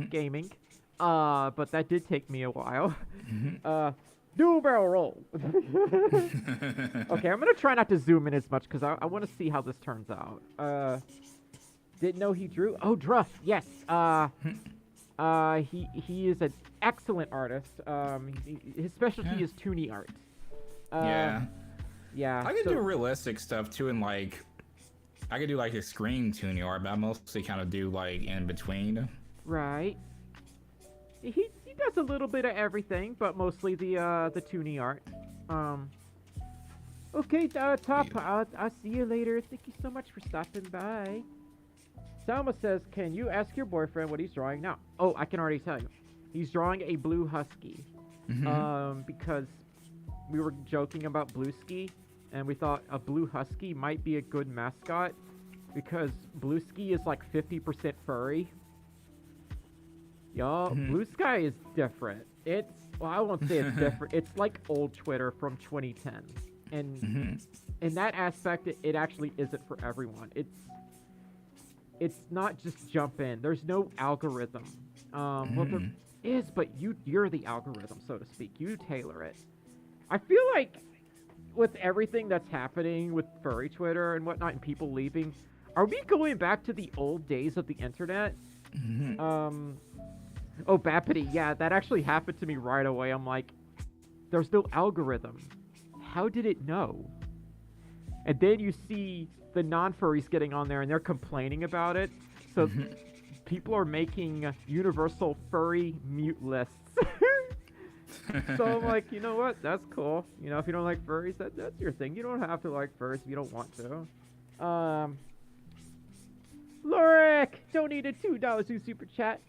gaming. But that did take me a while. Do barrel roll. Okay, I'm gonna try not to zoom in as much because I want to see how this turns out. Didn't know he drew. Oh, Druff, yes. He is an excellent artist. His specialty is toony art. Yeah. I can do realistic stuff too, and like, I could do like a screen toony art, but I mostly kind of do like in between. Right. He does a little bit of everything, but mostly the toony art. Okay, Top, I'll see you later. Thank you so much for stopping by. Salma says, can you ask your boyfriend what he's drawing now? Oh, I can already tell you. He's drawing a blue husky. Because we were joking about Blueski, and we thought a blue husky might be a good mascot, because Blueski is like 50% furry. Y'all, Blue Sky is different. It's, well, I won't say it's different. It's like old Twitter from 2010. And in that aspect, it actually isn't for everyone. It's not just jump in. There's no algorithm. Well, there is, but you're the algorithm, so to speak. You tailor it. I feel like with everything that's happening with furry Twitter and whatnot and people leaving, are we going back to the old days of the internet? Oh, Bappity, yeah, that actually happened to me right away. I'm like, there's no algorithm. How did it know? And then you see the non-furries getting on there and they're complaining about it. So people are making universal furry mute lists. So I'm like, you know what? That's cool. You know, if you don't like furries, that's your thing. You don't have to like furries if you don't want to. Lorik donated $2 to super chat.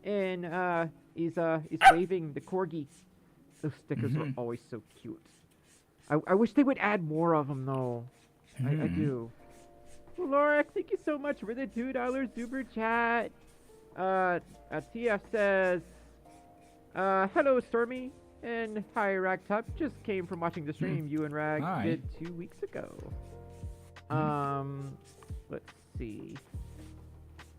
And he's waving the corgi. Those stickers are always so cute. I wish they would add more of them though. I do. Well, Lorik, thank you so much for the $2 super chat. TF says, hello Stormi and hi Ragtop. Just came from watching the stream you and Rag did 2 weeks ago. Let's see.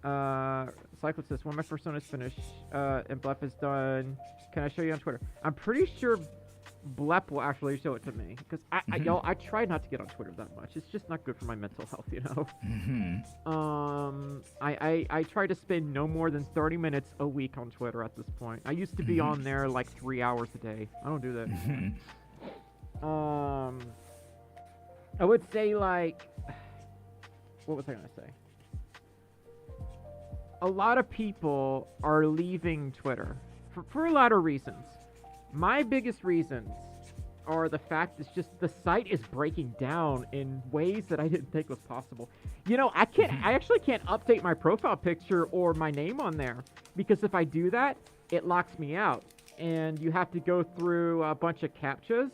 Cyclist says, when my Fursona's finished, and Blep is done, can I show you on Twitter? I'm pretty sure Blep will actually show it to me, because I try not to get on Twitter that much. It's just not good for my mental health, you know? I try to spend no more than 30 minutes a week on Twitter at this point. I used to be on there like 3 hours a day. I don't do that. I would say like, what was I gonna say? A lot of people are leaving Twitter for a lot of reasons. My biggest reasons are the fact it's just the site is breaking down in ways that I didn't think was possible. You know, I actually can't update my profile picture or my name on there, because if I do that, it locks me out. And you have to go through a bunch of CAPTCHAs.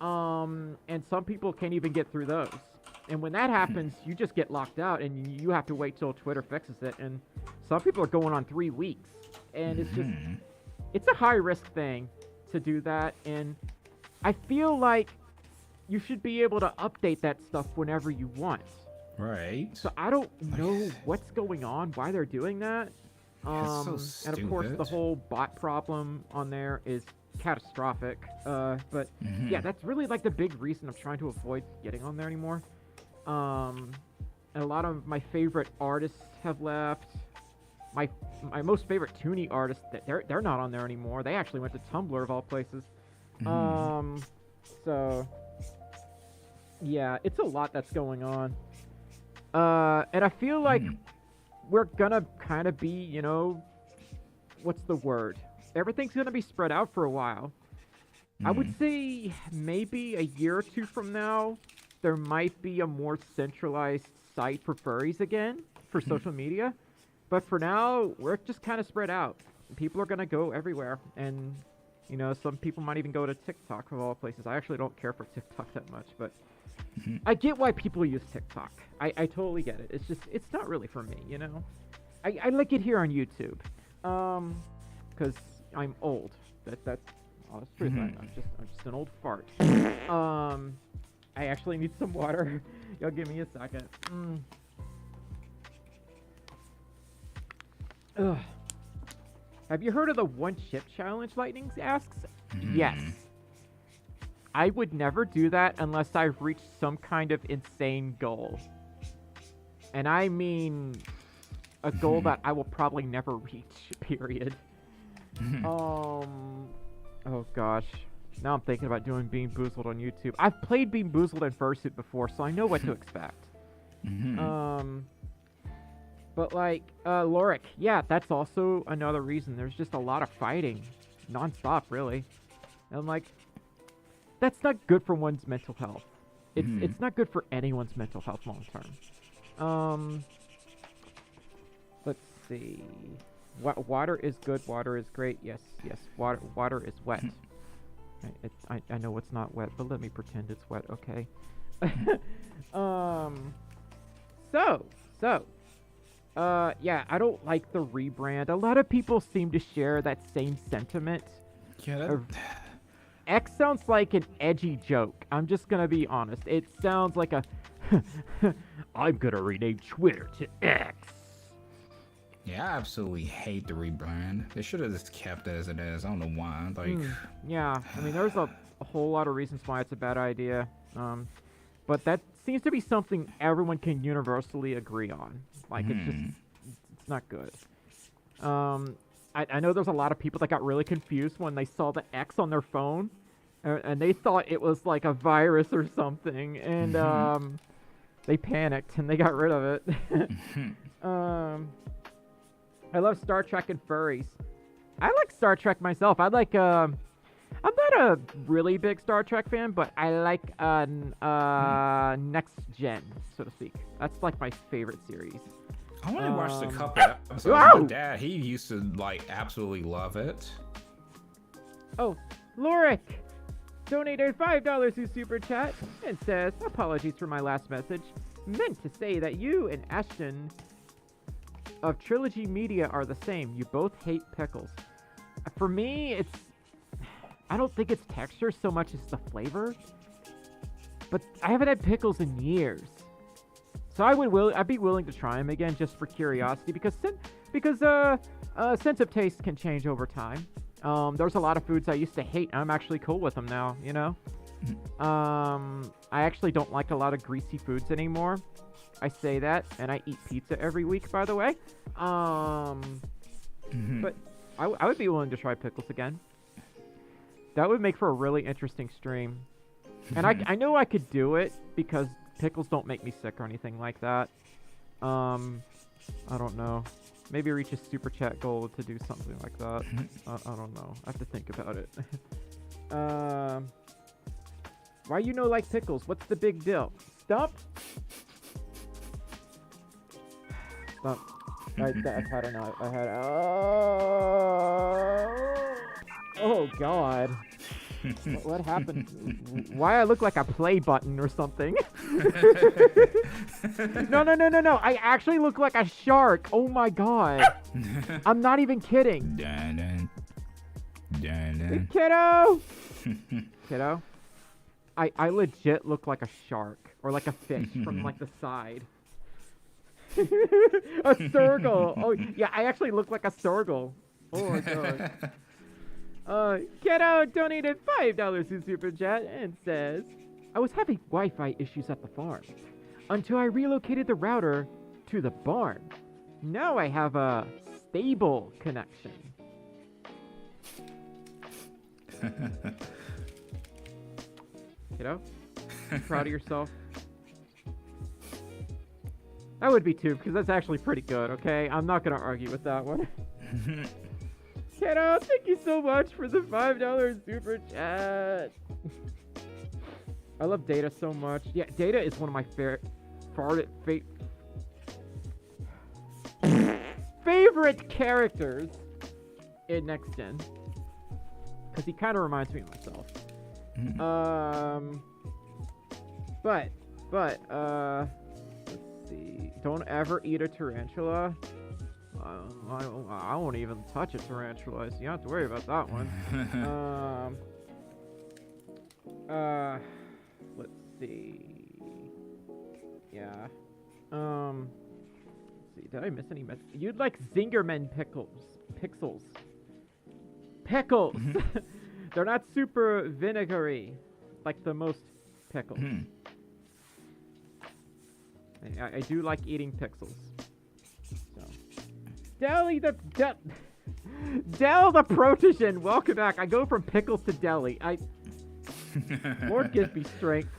And some people can't even get through those. And when that happens, you just get locked out and you have to wait till Twitter fixes it. And some people are going on 3 weeks. And it's just, it's a high risk thing to do that. And I feel like you should be able to update that stuff whenever you want. Right. So I don't know what's going on, why they're doing that. It's so stupid. And of course, the whole bot problem on there is catastrophic. But yeah, that's really like the big reason I'm trying to avoid getting on there anymore. And a lot of my favorite artists have left. My most favorite Toonie artists, they're not on there anymore. They actually went to Tumblr of all places. So yeah, it's a lot that's going on. And I feel like we're gonna kind of be, you know, what's the word? Everything's gonna be spread out for a while. I would say maybe a year or two from now, there might be a more centralized site for furries again for social media. But for now, we're just kind of spread out. People are gonna go everywhere, and you know, some people might even go to TikTok of all places. I actually don't care for TikTok that much, but I get why people use TikTok. I totally get it. It's just, it's not really for me, you know? I like it here on YouTube. Because I'm old. That's honest truth. I'm just an old fart. I actually need some water. Y'all give me a second. Ugh. Have you heard of the one chip challenge, Lightning asks? Yes. I would never do that unless I reached some kind of insane goal. And I mean a goal that I will probably never reach, period. Oh gosh. Now I'm thinking about doing Bean Boozled on YouTube. I've played Bean Boozled and Fursuit before, so I know what to expect. But like, Lorik, yeah, that's also another reason. There's just a lot of fighting. Non-stop, really. And like, that's not good for one's mental health. It's not good for anyone's mental health long term. Let's see. Water is good. Water is great. Yes. Water is wet. I know it's not wet, but let me pretend it's wet. Okay. Yeah, I don't like the rebrand. A lot of people seem to share that same sentiment. Yeah. X sounds like an edgy joke. I'm just gonna be honest. It sounds like a I'm gonna rename Twitter to X. Yeah, I absolutely hate the rebrand. They should have just kept it as it is. I don't know why. Like, yeah, I mean, there's a whole lot of reasons why it's a bad idea. But that seems to be something everyone can universally agree on. Like, it's not good. I know there's a lot of people that got really confused when they saw the X on their phone, and they thought it was like a virus or something, and they panicked and they got rid of it. I love Star Trek and furries. I like Star Trek myself. I like I'm not a really big Star Trek fan, but I like Next Gen, so to speak. That's like my favorite series. I only watched a couple episodes. My dad, he used to like absolutely love it. Oh, Lorik donated $5 to Super Chat and says, apologies for my last message. Meant to say that you and Ashton of Trilogy Media are the same. You both hate pickles. For me, I don't think it's texture so much as the flavor. But I haven't had pickles in years. So I'd be willing to try them again just for curiosity because sense of taste can change over time. There's a lot of foods I used to hate. I'm actually cool with them now, you know? I actually don't like a lot of greasy foods anymore. I say that, and I eat pizza every week, by the way. But I would be willing to try pickles again. That would make for a really interesting stream. And I know I could do it because pickles don't make me sick or anything like that. I don't know. Maybe reach a super chat goal to do something like that. I don't know. I have to think about it. Why you no like pickles? What's the big deal? Stop. Stop. I don't know. I had. Oh God. What happened? Why I look like a play button or something? No. I actually look like a shark. Oh my God. I'm not even kidding. Kiddo. Kiddo. I legit look like a shark or like a fish from like the side. A Sturgle. Oh yeah, I actually look like a Sturgle. Oh my God. Kiddo donated $5 in Super Chat and says, I was having Wi-Fi issues at the farm until I relocated the router to the barn. Now I have a stable connection. Kiddo, you proud of yourself? I would be too, because that's actually pretty good, okay? I'm not going to argue with that one. Kiddo, thank you so much for the $5 Super Chat. I love Data so much. Yeah, Data is one of my favorite characters in Next Gen. Because he kind of reminds me of myself. But, let's see. Don't ever eat a tarantula. I won't even touch a tarantula, so you don't have to worry about that one. Let's see. Yeah. Let's see. Did I miss any You'd like Zingerman pixels. Pickles! They're not super vinegary, like the most pickles. I do like eating pixels. So. Deli the Del the Protogen, welcome back. I go from pickles to deli. Lord gives me strength.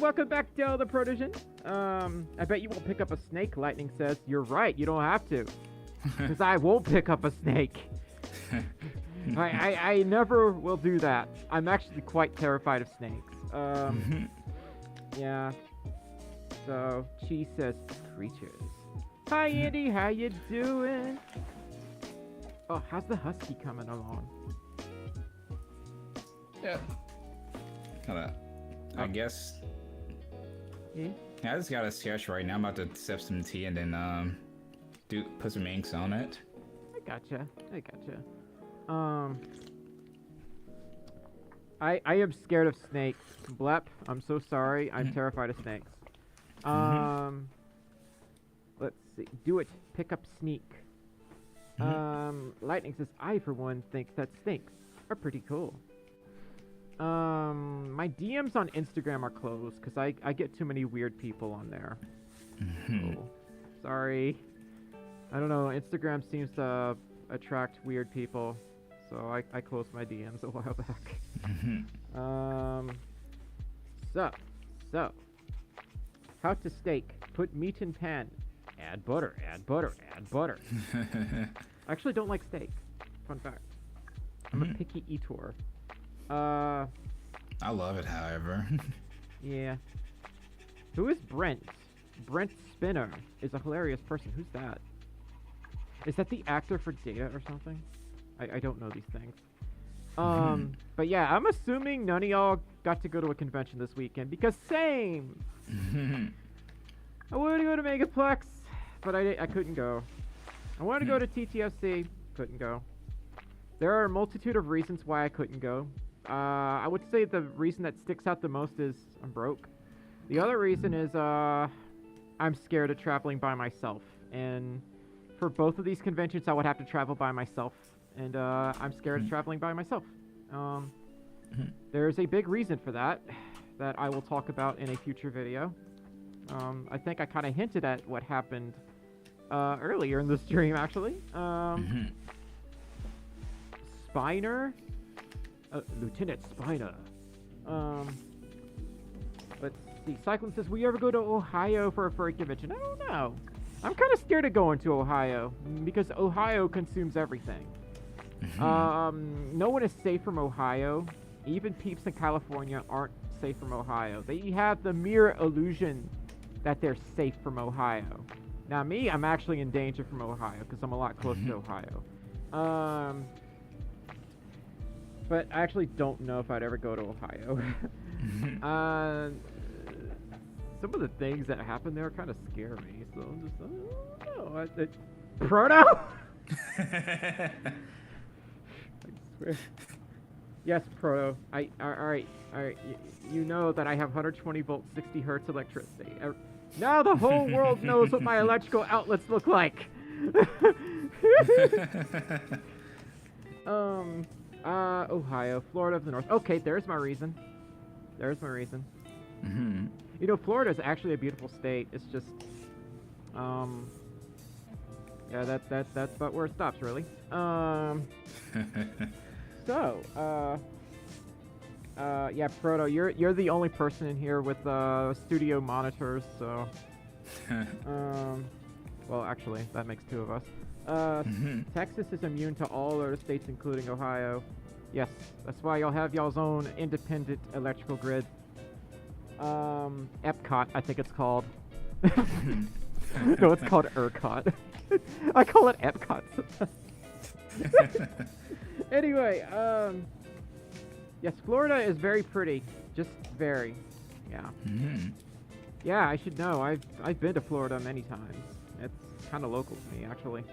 Welcome back, Del the Protogen. I bet you won't pick up a snake, Lightning says. You're right, you don't have to. Because I won't pick up a snake. I never will do that. I'm actually quite terrified of snakes. Yeah. So, she says creatures. Hi, Andy. How you doing? Oh, how's the husky coming along? Yeah. Kinda. I guess. Yeah? I just got a sketch right now. I'm about to sip some tea and then put some inks on it. I gotcha. I am scared of snakes. Blep, I'm so sorry. I'm terrified of snakes. Let's see. Do it. Pick up sneak. Lightning says, I for one think that snakes are pretty cool. My DMs on Instagram are closed because I get too many weird people on there. So, sorry. I don't know. Instagram seems to attract weird people. So I closed my DMs a while back. So. How to steak. Put meat in pan. Add butter. I actually don't like steak. Fun fact. I'm a picky eater. I love it, however. Yeah. Who is Brent? Brent Spinner is a hilarious person. Who's that? Is that the actor for Data or something? I don't know these things. But yeah, I'm assuming none of y'all got to go to a convention this weekend because same. I wanted to go to Megaplex, but I couldn't go. I wanted to go to TTFC, couldn't go. There are a multitude of reasons why I couldn't go. I would say the reason that sticks out the most is I'm broke. The other reason is I'm scared of traveling by myself. And for both of these conventions, I would have to travel by myself. And I'm scared of traveling by myself. There's a big reason for that I will talk about in a future video. I think I kind of hinted at what happened earlier in the stream, actually. Spiner? Lieutenant Spiner. Let's see. Cyclone says, will you ever go to Ohio for a furry convention? I don't know. I'm kind of scared of going to Ohio because Ohio consumes everything. No one is safe from Ohio. Even peeps in California aren't safe from Ohio. They have the mere illusion that they're safe from Ohio. Now me, I'm actually in danger from Ohio because I'm a lot closer to Ohio. But I actually don't know if I'd ever go to Ohio. Some of the things that happen there kind of scare me, so I'm just, I don't know. Proto? I swear. Yes, Proto. Alright. You know that I have 120 volt, 60 hertz electricity. Now the whole world knows what my electrical outlets look like. Ohio, Florida of the North. Okay, there's my reason. There's my reason. Mm-hmm. You know, Florida is actually a beautiful state. It's just, yeah, that's about where it stops, really. So, yeah, Proto, you're the only person in here with studio monitors, so, well, actually, that makes 2 of us. Texas is immune to all other states, including Ohio. Yes, that's why y'all have y'all's own independent electrical grid. Epcot, I think it's called. No, it's called ERCOT. I call it Epcot. Anyway, yes, Florida is very pretty. Just very. Yeah. Yeah, I should know. I've been to Florida many times. It's kind of local to me, actually.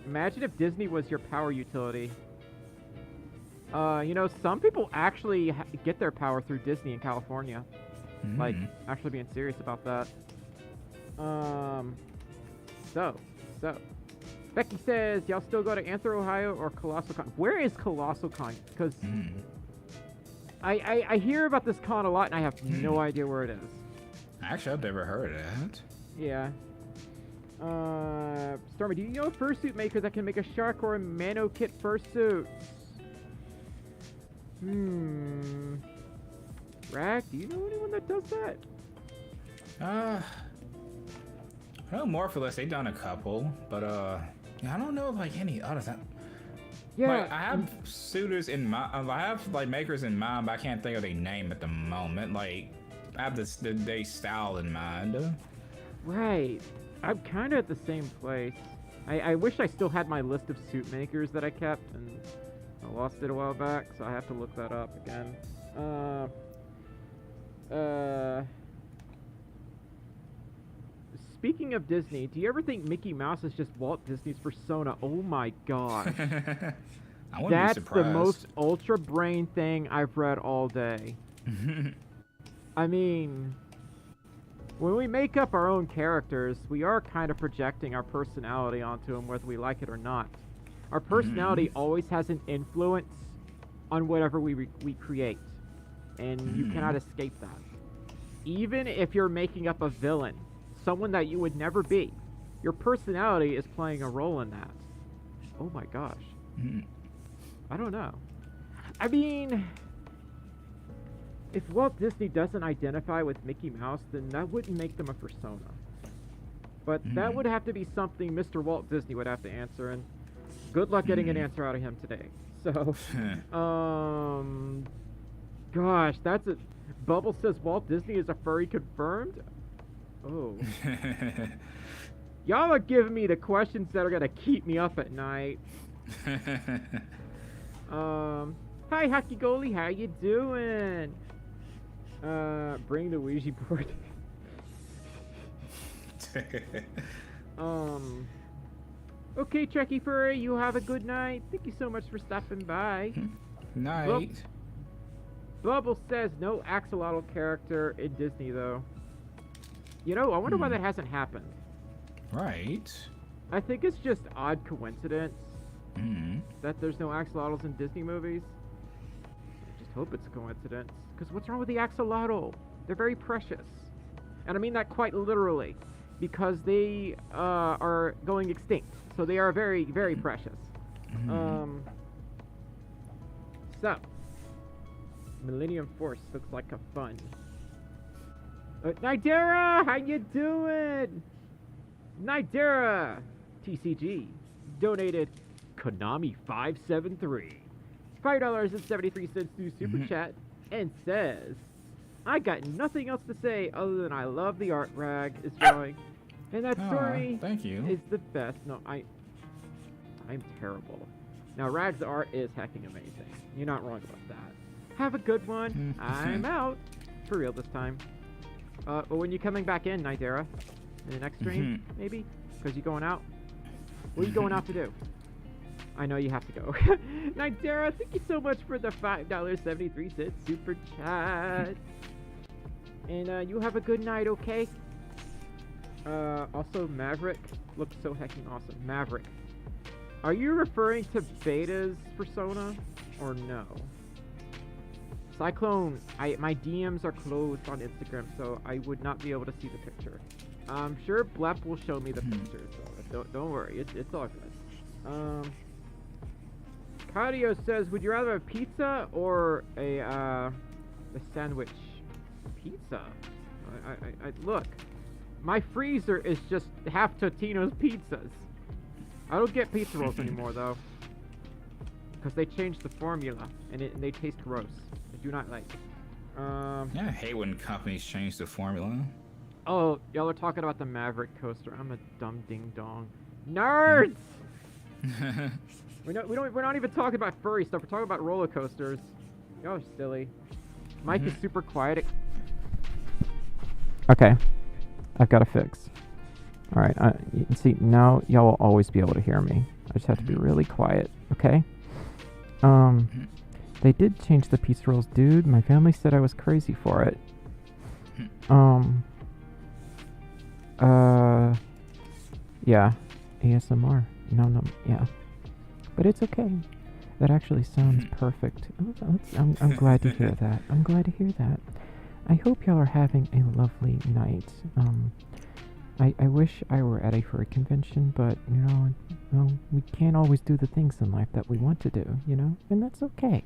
Imagine if Disney was your power utility. You know, some people actually get their power through Disney in California. Like, actually being serious about that. So. Becky says, y'all still go to Anthro, Ohio or Colossal Con? Where is Colossal Con? Because I hear about this con a lot and I have no idea where it is. Actually, I've never heard of that. Yeah. Stormy, do you know a fursuit maker that can make a shark or a Mano kit fursuit? Rag, do you know anyone that does that? I know Morpholus, they've done a couple, but yeah, I don't know like any others. Yeah, like, I have suitors in mind. I have like makers in mind, but I can't think of their name at the moment. Like, I have their style in mind. Right. I'm kind of at the same place. I wish I still had my list of suit makers that I kept, and I lost it a while back, so I have to look that up again. Speaking of Disney, do you ever think Mickey Mouse is just Walt Disney's persona? Oh my gosh. I wouldn't That's be surprised. the most ultra brain thing I've read all day. I mean, when we make up our own characters, we are kind of projecting our personality onto them, whether we like it or not. Our personality always has an influence on whatever we create, and you cannot escape that. Even if you're making up a villain, someone that you would never be, your personality is playing a role in that. Oh my gosh. I don't know. I mean, if Walt Disney doesn't identify with Mickey Mouse, then that wouldn't make them a persona. But that would have to be something Mr. Walt Disney would have to answer, and good luck getting an answer out of him today. So, gosh, that's it. Bubble says Walt Disney is a furry confirmed? Oh. Y'all are giving me the questions that are gonna keep me up at night. Hi Hockey Goalie, how you doing? Bring the Ouija board. Okay, Trekkie Furry, you have a good night. Thank you so much for stopping by. Night. Bubble says no axolotl character in Disney though. You know, I wonder why that hasn't happened. Right. I think it's just odd coincidence that there's no axolotls in Disney movies. I just hope it's a coincidence. Because what's wrong with the axolotl? They're very precious. And I mean that quite literally. Because they are going extinct. So they are very, very precious. So. Millennium Force looks like a fun. Nidera, how you doing? Nidera, TCG, donated Konami 573, $5.73 through Super Chat, and says, "I got nothing else to say other than I love the art Rag is drawing, and that story thank you. is the best." No, I'm terrible. Now Rag's art is hecking amazing. You're not wrong about that. Have a good one. I'm out for real this time. When you coming back in, Nidera? In the next stream, maybe? Because you going out? What are you going out to do? I know you have to go. Nidera, thank you so much for the $5.73 super chat. And you have a good night, okay? Also, Maverick looks so hecking awesome. Maverick. Are you referring to Beta's persona or no? Cyclone, my DMs are closed on Instagram, so I would not be able to see the picture. I'm sure Blep will show me the picture, so don't worry, it's all good. Cadio says, would you rather have pizza or a sandwich? Pizza? I look, my freezer is just half Totino's pizzas. I don't get pizza rolls anymore though, because they changed the formula and they taste gross. I do not like. Yeah, I hate when companies change the formula. Oh, y'all are talking about the Maverick coaster. I'm a dumb ding dong. Nerds! We're not even talking about furry stuff. We're talking about roller coasters. Y'all are silly. Mike is super quiet. Okay, I've got to fix. All right, you can see now y'all will always be able to hear me. I just have to be really quiet. Okay. They did change the pizza rolls, dude. My family said I was crazy for it. Yeah, ASMR. No, yeah. But it's okay. That actually sounds perfect. I'm glad to hear that. I'm glad to hear that. I hope y'all are having a lovely night. I wish I were at a furry convention, but, you know, well, we can't always do the things in life that we want to do, you know? And that's okay.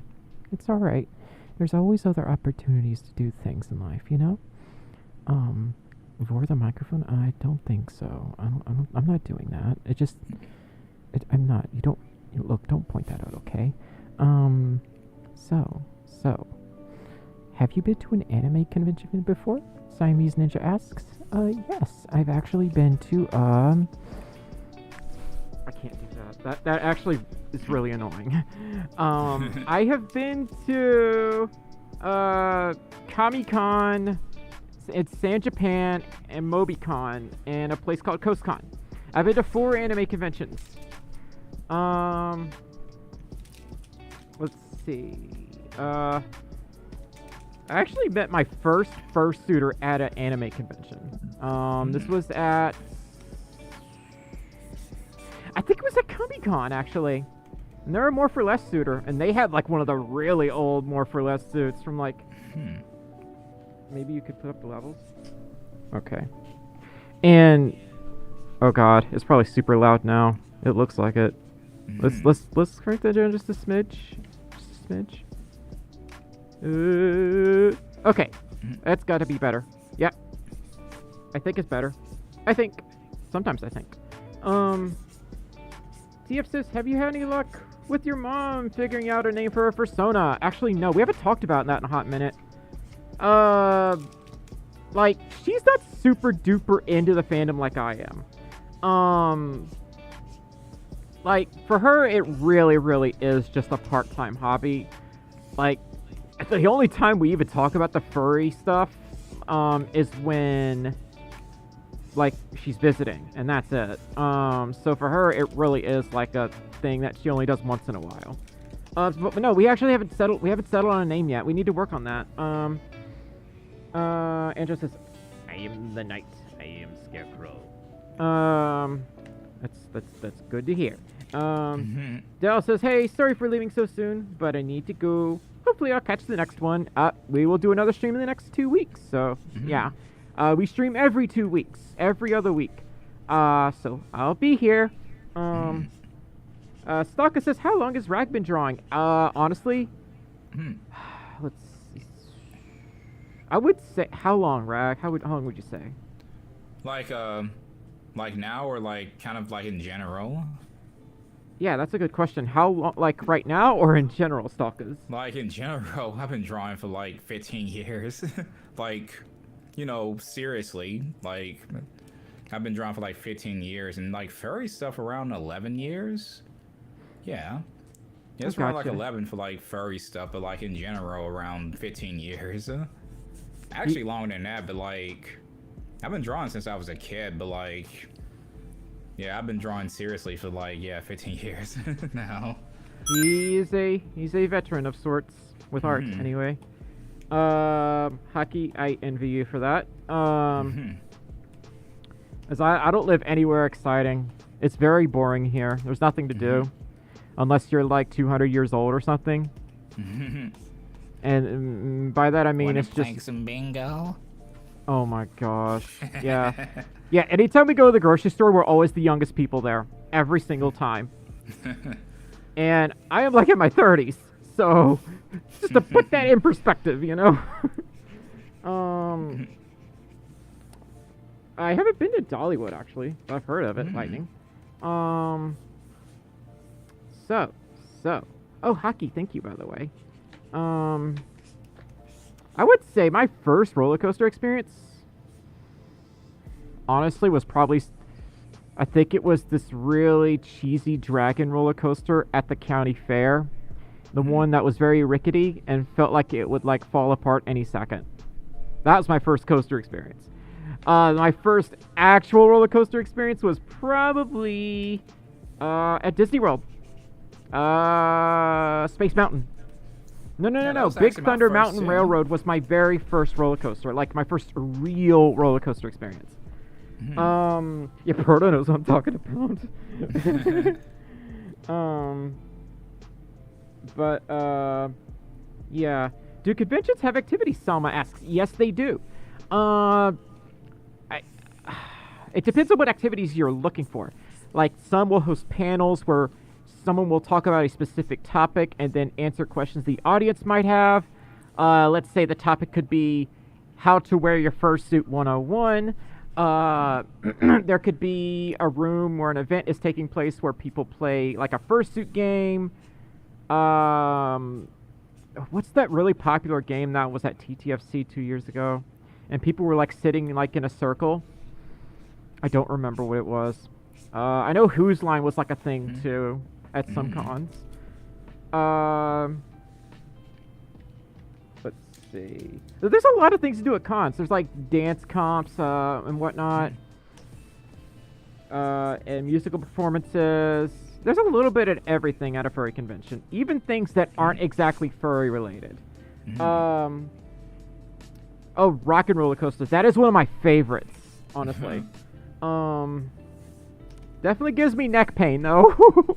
It's alright. There's always other opportunities to do things in life, you know? For the microphone, I don't think so. I'm not doing that. I'm not. Look, don't point that out, okay? So, have you been to an anime convention before? Siamese Ninja asks. Yes, I've actually been to, I can't do that. That actually is really annoying. I have been to, Comic-Con, it's San Japan, and MobiCon, and a place called CoastCon. I've been to 4 anime conventions. Let's see. I actually met my first fursuiter at an anime convention. This was at... I think it was at Comic-Con, actually. And they're a More for Less suitor, and they had, like, one of the really old More for Less suits from, like... Maybe you could put up the levels? Okay. And... Oh god, it's probably super loud now. It looks like it. Let's crank that down just a smidge. Just a smidge. Okay. That's gotta be better. Yep. I think it's better. I think. Sometimes I think. TF says, have you had any luck with your mom figuring out a name for a persona? Actually, no. We haven't talked about that in a hot minute. Like, she's not super duper into the fandom like I am. Like, for her, it really, really is just a part-time hobby. Like, the only time we even talk about the furry stuff, is when, like, she's visiting, and that's it. So for her, it really is, like, a thing that she only does once in a while. But no, we actually haven't settled on a name yet. We need to work on that. Andrew says, I am the knight. I am Scarecrow. That's good to hear. Dell says, hey, sorry for leaving so soon, but I need to go. Hopefully I'll catch the next one. We will do another stream in the next 2 weeks. So, yeah. We stream every 2 weeks. Every other week. So I'll be here. Stalker says, how long has Rag been drawing? Honestly, let's see. I would say, how long, Rag? How long would you say? Like now, or like kind of like in general? Yeah, that's a good question. How long, like right now or in general, Stalkers? Like in general, I've been drawing for like 15 years. Like, you know, seriously, like I've been drawing for like 15 years, and like furry stuff around 11 years. Yeah. Yeah, it's around like 11 for like furry stuff, but like in general around 15 years. Actually longer than that, but like I've been drawing since I was a kid, but like yeah, I've been drawing seriously for like 15 years now. He's a veteran of sorts with art anyway. Hockey, I envy you for that. As I don't live anywhere exciting It's very boring here. There's nothing to do. Unless you're like 200 years old or something. And by that I mean it's just... some bingo? Oh my gosh. Yeah. Yeah, anytime we go to the grocery store, we're always the youngest people there. Every single time. And I am like in my 30s. So, just to put that in perspective, you know? I haven't been to Dollywood, actually. But I've heard of it, Lightning. So. Oh, hockey, thank you, by the way. I would say my first roller coaster experience, honestly, was probably... I think it was this really cheesy dragon roller coaster at the county fair. The one that was very rickety and felt like it would, like, fall apart any second. That was my first coaster experience. My first actual roller coaster experience was probably at Disney World. Space Mountain. No. Big Thunder Mountain Railroad was my very first roller coaster. Like, my first real roller coaster experience. Yeah, Proto knows what I'm talking about. Yeah. Do conventions have activities, Salma asks. Yes, they do. It depends on what activities you're looking for. Like, some will host panels where someone will talk about a specific topic and then answer questions the audience might have. Let's say the topic could be how to wear your fursuit 101. There could be a room where an event is taking place where people play like a fursuit game. What's that really popular game that was at TTFC 2 years ago? And people were like sitting like in a circle. I don't remember what it was. I know Whose Line was like a thing too at some cons. Let's see. There's a lot of things to do at cons. There's like dance comps and whatnot. And musical performances. There's a little bit of everything at a furry convention. Even things that aren't exactly furry related. Oh, rock and roller coasters. That is one of my favorites, honestly. Definitely gives me neck pain, though.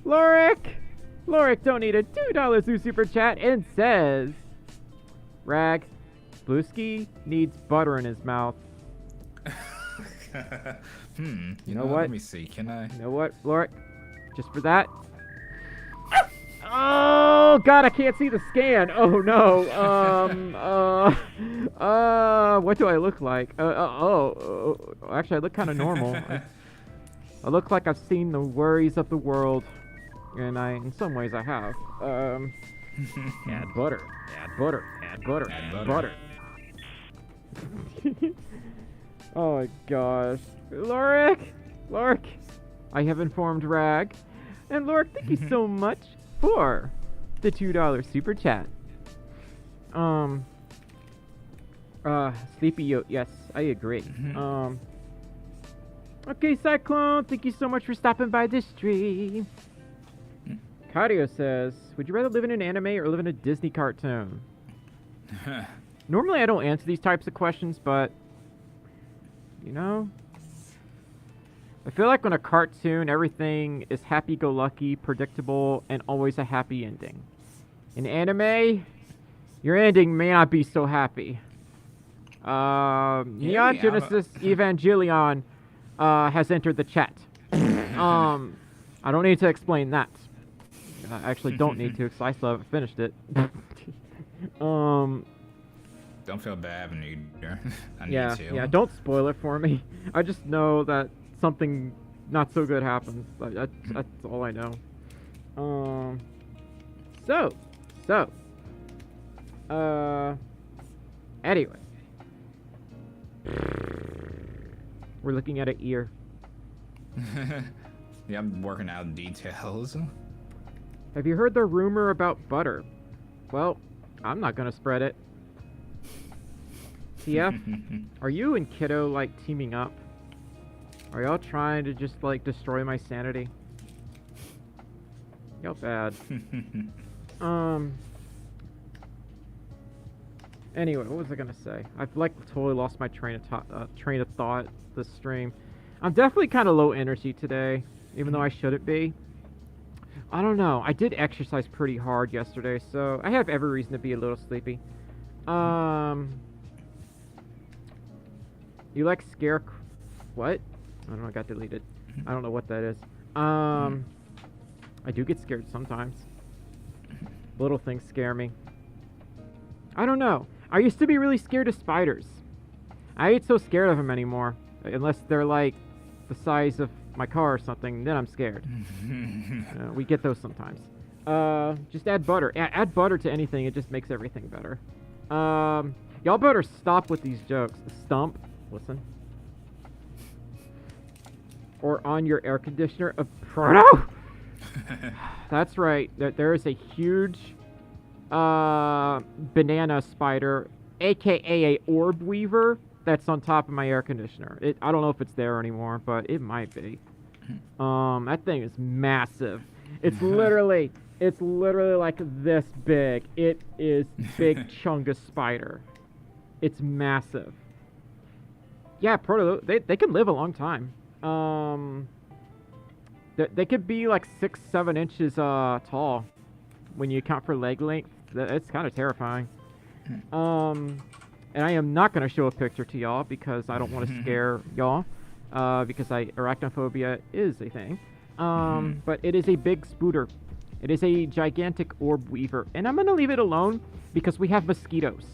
Lorik donated $2 through Super Chat and says, Rag, Bluesky needs butter in his mouth. You know what? Let me see. Can I? You know what, Lorik? Just for that. Oh God, I can't see the scan. Oh no. What do I look like? Actually, I look kind of normal. I look like I've seen the worries of the world, and in some ways, I have. Add butter. Add butter. Add butter. Add butter. Oh my gosh, Lorik, I have informed Rag, and Lorik, thank you so much for the $2 super chat. Sleepy Yote, yes, I agree. Okay, Cyclone, thank you so much for stopping by this stream. Cardio says, would you rather live in an anime or live in a Disney cartoon? Normally I don't answer these types of questions, but you know, I feel like when a cartoon, everything is happy-go-lucky, predictable, and always a happy ending. In anime, your ending may not be so happy. Neon Genesis Evangelion has entered the chat. I don't need to explain that. I actually don't need to, because I still haven't finished it. Don't feel bad, I need to. Yeah, don't spoil it for me. I just know that something not so good happens. That's all I know. Anyway. We're looking at an ear. Yeah, I'm working out details. Have you heard the rumor about butter? Well, I'm not gonna spread it. TF, are you and Kiddo, like, teaming up? Are y'all trying to just, like, destroy my sanity? Y'all bad. Anyway, what was I gonna say? I've, like, totally lost my train of thought this stream. I'm definitely kind of low energy today, even though I shouldn't be. I don't know. I did exercise pretty hard yesterday, so I have every reason to be a little sleepy. You like scare... What? I don't know, I got deleted. I don't know what that is. I do get scared sometimes. Little things scare me. I don't know. I used to be really scared of spiders. I ain't so scared of them anymore. Unless they're like the size of my car or something, then I'm scared. We get those sometimes. Just add butter. Add butter to anything, it just makes everything better. Y'all better stop with these jokes. Stump. Listen. Or on your air conditioner. Proto? That's right. There is a huge banana spider, aka a orb weaver, that's on top of my air conditioner. I don't know if it's there anymore, but it might be. That thing is massive. It's literally like this big. It is big chungus spider. It's massive. Yeah, Proto, they can live a long time. They could be like 6-7 inches tall when you account for leg length. It's kind of terrifying. And I am not going to show a picture to y'all because I don't want to scare y'all. Because arachnophobia is a thing. But it is a big spooter. It is a gigantic orb weaver. And I'm going to leave it alone because we have mosquitoes.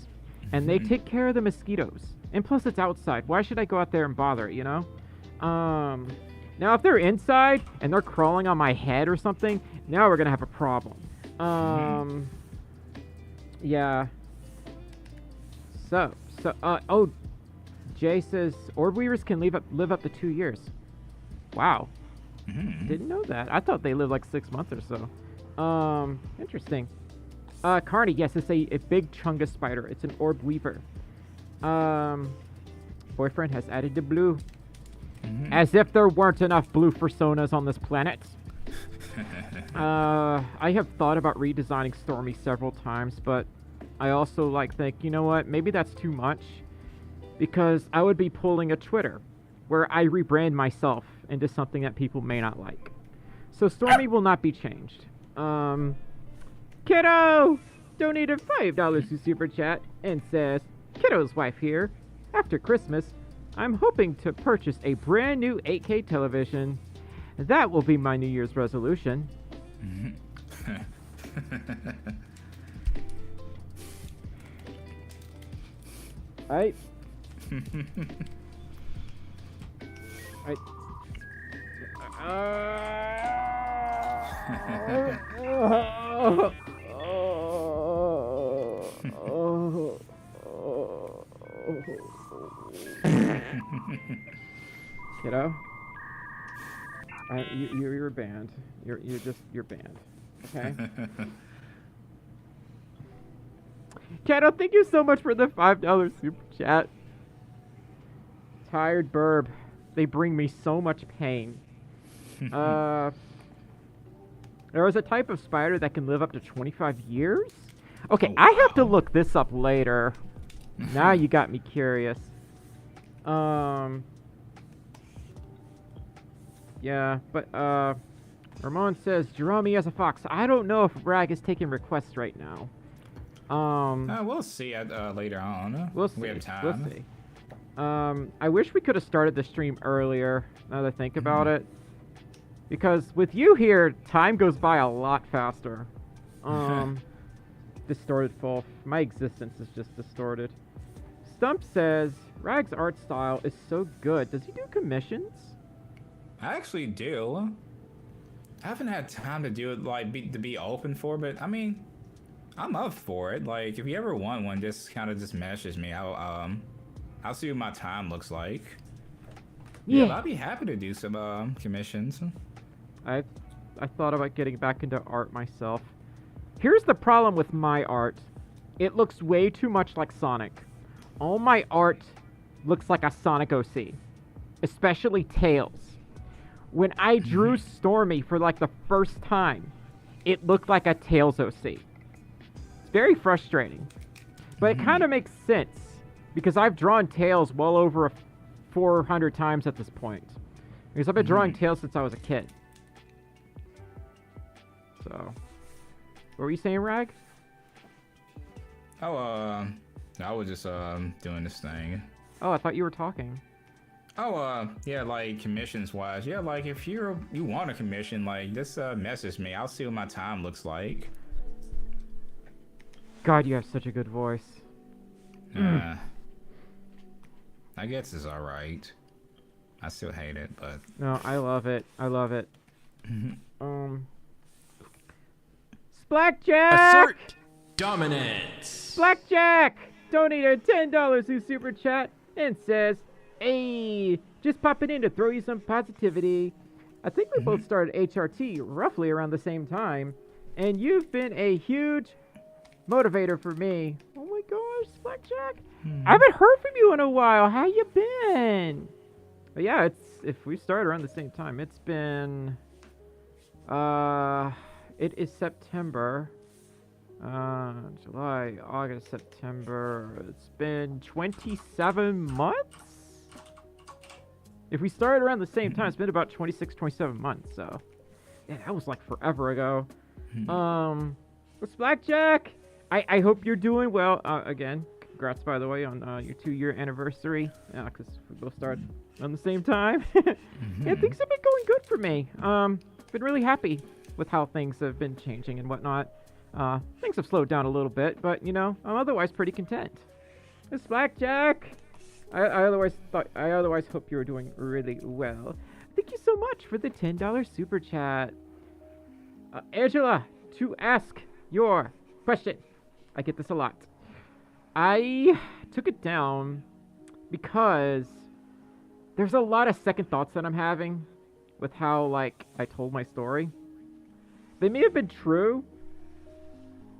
And they take care of the mosquitoes. And plus it's outside. Why should I go out there and bother it, you know? Now if they're inside and they're crawling on my head or something, now we're going to have a problem. Yeah. Oh, Jay says orb weavers can live up to 2 years. Wow. Didn't know that. I thought they lived like 6 months or so. Interesting. Carney, yes, it's a big chungus spider. It's an orb weaver. Boyfriend has added the blue. As if there weren't enough blue fursonas on this planet. I have thought about redesigning Stormi several times, but I also think, you know what, maybe that's too much. Because I would be pulling a Twitter, where I rebrand myself into something that people may not like. So Stormi will not be changed. Kiddo donated $5 to Super Chat and says, Kiddo's wife here. After Christmas, I'm hoping to purchase a brand new 8K television. That will be my New Year's resolution. I Kiddo, you're banned. You're banned. Okay. Kiddo, thank you so much for the $5 super chat. Tired burb. They bring me so much pain. There is a type of spider that can live up to 25 years? Okay, I have to look this up later. Now you got me curious. Yeah, but, Ramon says, Jerome has a fox. I don't know if Rag is taking requests right now. We'll see it later on. We'll see. We have time. We'll see. I wish we could have started the stream earlier, now that I think about it. Because with you here, time goes by a lot faster. Distorted Folf. My existence is just distorted. Stump says, Rag's art style is so good. Does he do commissions? I actually do. I haven't had time to do it, to be open for, but I mean, I'm up for it. Like, if you ever want one, just message me. I'll see what my time looks like. Yeah, I'd be happy to do some commissions. I thought about getting back into art myself. Here's the problem with my art. It looks way too much like Sonic. All my art looks like a Sonic OC. Especially Tails. When I drew Stormi for the first time, it looked like a Tails OC. It's very frustrating. But it kind of makes sense. Because I've drawn Tails well over 400 times at this point. Because I've been drawing tails since I was a kid. So, what were you saying, Rag? Oh, I was just doing this thing. Oh, I thought you were talking. Oh, yeah, like commissions wise, yeah, like if you want a commission, like just message me. I'll see what my time looks like. God, you have such a good voice. I guess it's all right. I still hate it, but no, I love it. I love it. Blackjack! Assert dominance. Blackjack donated $10 to Super Chat and says, "Hey, just popping in to throw you some positivity. I think we both started HRT roughly around the same time, and you've been a huge motivator for me." Oh my gosh, Blackjack! I haven't heard from you in a while. How you been? But yeah, if we started around the same time, it's been it is September. July, August, September. It's been 27 months? If we started around the same time, it's been about 26, 27 months, so. Yeah, that was like forever ago. What's Blackjack? I hope you're doing well. Again, congrats, by the way, on your 2-year anniversary. Yeah, because we both started on the same time. Yeah, things have been going good for me. Been really happy with how things have been changing and whatnot. Things have slowed down a little bit, but, you know, I'm otherwise pretty content. It's Blackjack. I otherwise hope you're doing really well. Thank you so much for the $10 super chat. Angela, to ask your question. I get this a lot. I took it down because there's a lot of second thoughts that I'm having with how, like, I told my story. They may have been true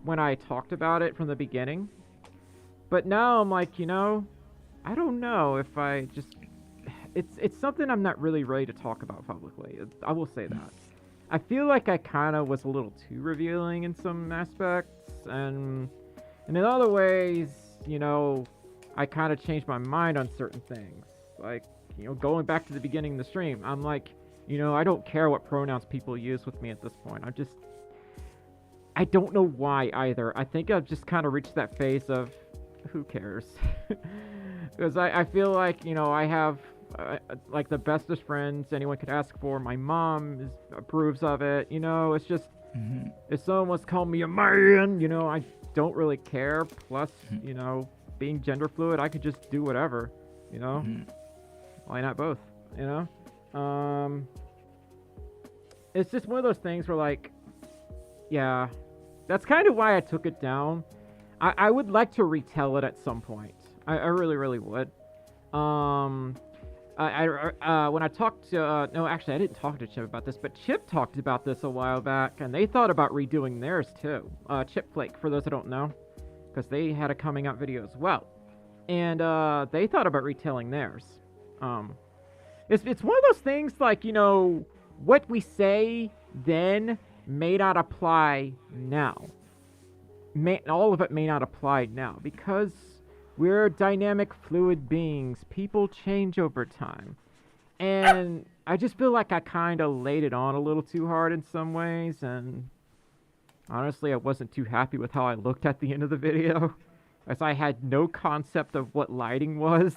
when I talked about it from the beginning, but now I'm like, you know, I don't know if I just... It's something I'm not really ready to talk about publicly. I will say that. I feel like I kind of was a little too revealing in some aspects, and in other ways, you know, I kind of changed my mind on certain things. Like, you know, going back to the beginning of the stream, I'm like, you know, I don't care what pronouns people use with me at this point. I don't know why either. I think I've just kind of reached that phase of, who cares? Because I feel like, you know, I have like the bestest friends anyone could ask for. My mom approves of it. You know, it's just, if someone wants to call me a man, you know, I don't really care. Plus, you know, being gender fluid, I could just do whatever, you know? Why not both, you know? It's just one of those things where, like, yeah, that's kind of why I took it down. I would like to retell it at some point. I really, really would. When I talked to, no, actually, I didn't talk to Chip about this, but Chip talked about this a while back, and they thought about redoing theirs too. Chip Flake, for those that don't know, because they had a coming out video as well, and they thought about retelling theirs. It's one of those things, like, you know, what we say then may not apply now. All of it may not apply now, because we're dynamic, fluid beings. People change over time. And I just feel like I kind of laid it on a little too hard in some ways, and honestly, I wasn't too happy with how I looked at the end of the video, as I had no concept of what lighting was.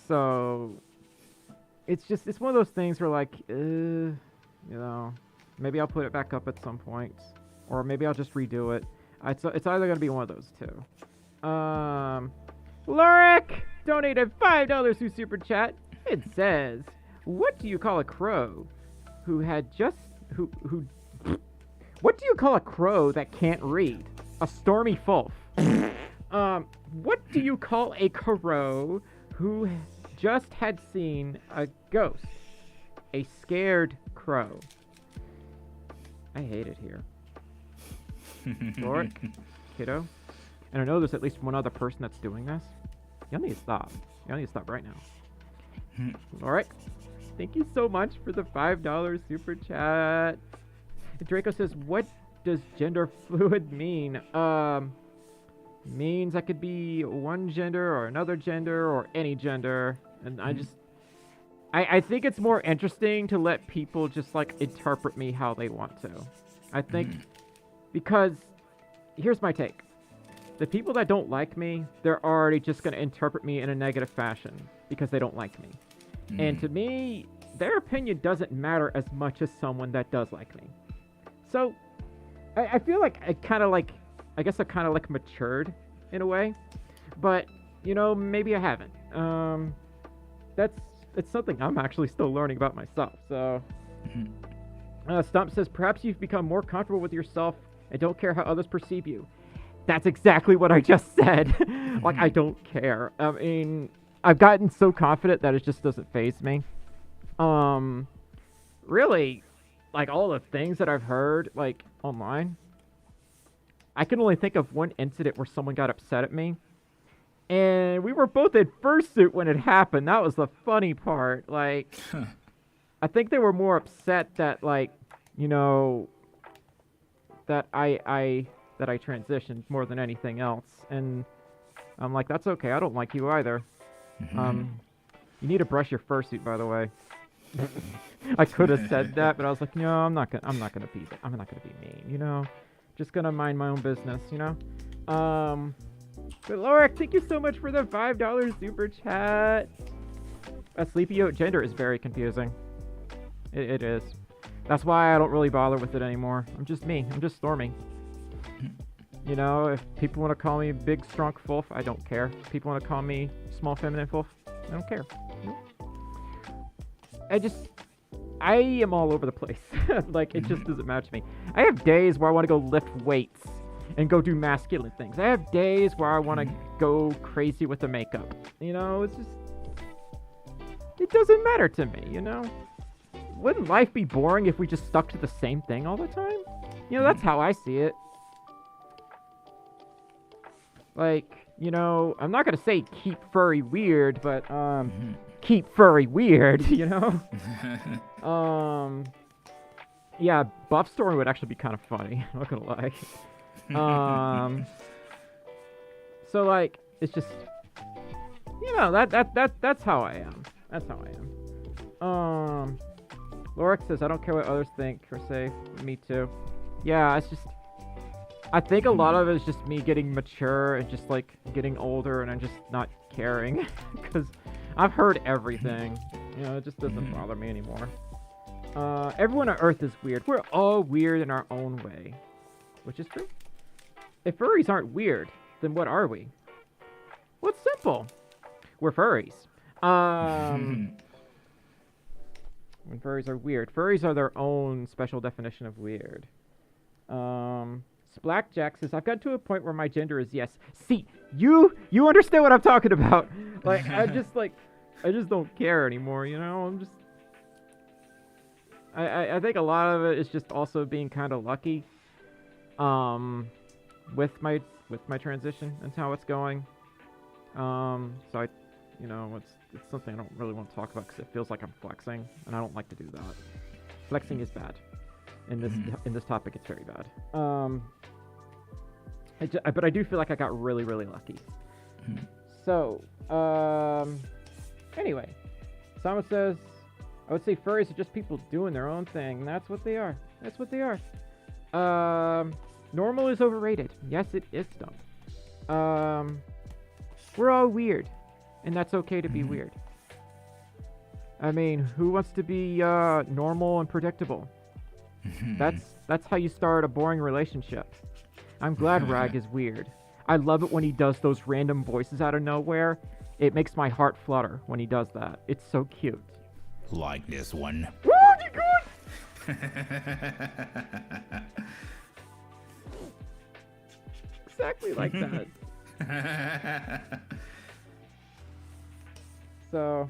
So, it's one of those things where, like, you know, maybe I'll put it back up at some point, or maybe I'll just redo it. It's either going to be one of those two. Loric donated $5 to Super Chat. It says, "What do you call a crow who what do you call a crow that can't read? A Stormi Folf." What do you call a crow who just had seen a ghost? A scared crow. I hate it here. Loric, kiddo. And I know there's at least one other person that's doing this. Y'all need to stop. Y'all need to stop right now. Alright. Thank you so much for the $5 super chat. Draco says, "What does gender fluid mean?" Means I could be one gender or another gender or any gender. And I think it's more interesting to let people just like interpret me how they want to. I think because here's my take. The people that don't like me, they're already just going to interpret me in a negative fashion because they don't like me. And to me, their opinion doesn't matter as much as someone that does like me. So I feel like I guess I kind of like matured in a way, but you know, maybe I haven't. It's something I'm actually still learning about myself. So Stump says, perhaps you've become more comfortable with yourself and don't care how others perceive you. That's exactly what I just said. Like, I don't care. I mean, I've gotten so confident that it just doesn't faze me. Really, like, all the things that I've heard, like, online, I can only think of one incident where someone got upset at me. And we were both in Fursuit when it happened. That was the funny part. Like, I think they were more upset that, like, you know, that I transitioned more than anything else. And I'm like, that's okay. I don't like you either. You need to brush your fursuit, by the way. I could have said that, but I was like, no, I'm not gonna be mean, you know? Just gonna mind my own business, you know? But Lorik, thank you so much for the $5 super chat. A sleepy oat gender is very confusing. It is. That's why I don't really bother with it anymore. I'm just me. I'm just Stormi. You know, if people want to call me big, strong Folf, I don't care. If people want to call me small, feminine Folf, I don't care. I am all over the place. Like, it just doesn't match me. I have days where I want to go lift weights and go do masculine things. I have days where I want to go crazy with the makeup. You know, it's just... It doesn't matter to me, you know? Wouldn't life be boring if we just stuck to the same thing all the time? You know, that's how I see it. Like, you know, I'm not gonna say keep furry weird, but, keep furry weird, you know? Yeah, buff Stormi would actually be kind of funny, I'm not gonna lie. So, like, it's just, you know, that's how I am. That's how I am. Lorik says, I don't care what others think or say. Me too. Yeah, it's just... I think a lot of it is just me getting mature and just, like, getting older and I'm just not caring. Because I've heard everything. You know, it just doesn't bother me anymore. Everyone on Earth is weird. We're all weird in our own way. Which is true. If furries aren't weird, then what are we? Well, it's simple. We're furries. When furries are weird. Furries are their own special definition of weird. Splackjack says, I've got to a point where my gender is yes. See, you understand what I'm talking about. Like, I just don't care anymore, you know? I'm just... I think a lot of it is just also being kind of lucky. With my transition and how it's going. So I... You know, it's something I don't really want to talk about because it feels like I'm flexing, and I don't like to do that. Flexing is bad. In this topic, it's very bad. But I do feel like I got really, really lucky. So, anyway, Simon says, I would say furries are just people doing their own thing. That's what they are. That's what they are. Normal is overrated. Yes, it is dumb. We're all weird. And that's okay to be weird. I mean, who wants to be normal and predictable? That's how you start a boring relationship. I'm glad Rag is weird. I love it when he does those random voices out of nowhere. It makes my heart flutter when he does that. It's so cute. Like this one. Oh, you good? Exactly like that. So,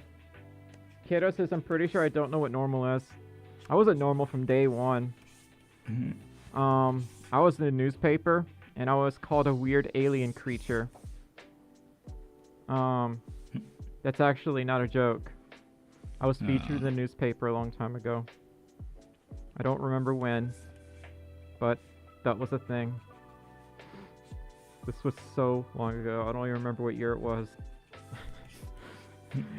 Kiddo says, I'm pretty sure I don't know what normal is. I wasn't normal from day one. I was in the newspaper, and I was called a weird alien creature. That's actually not a joke. I was featured in the newspaper a long time ago. I don't remember when, but that was a thing. This was so long ago. I don't even remember what year it was.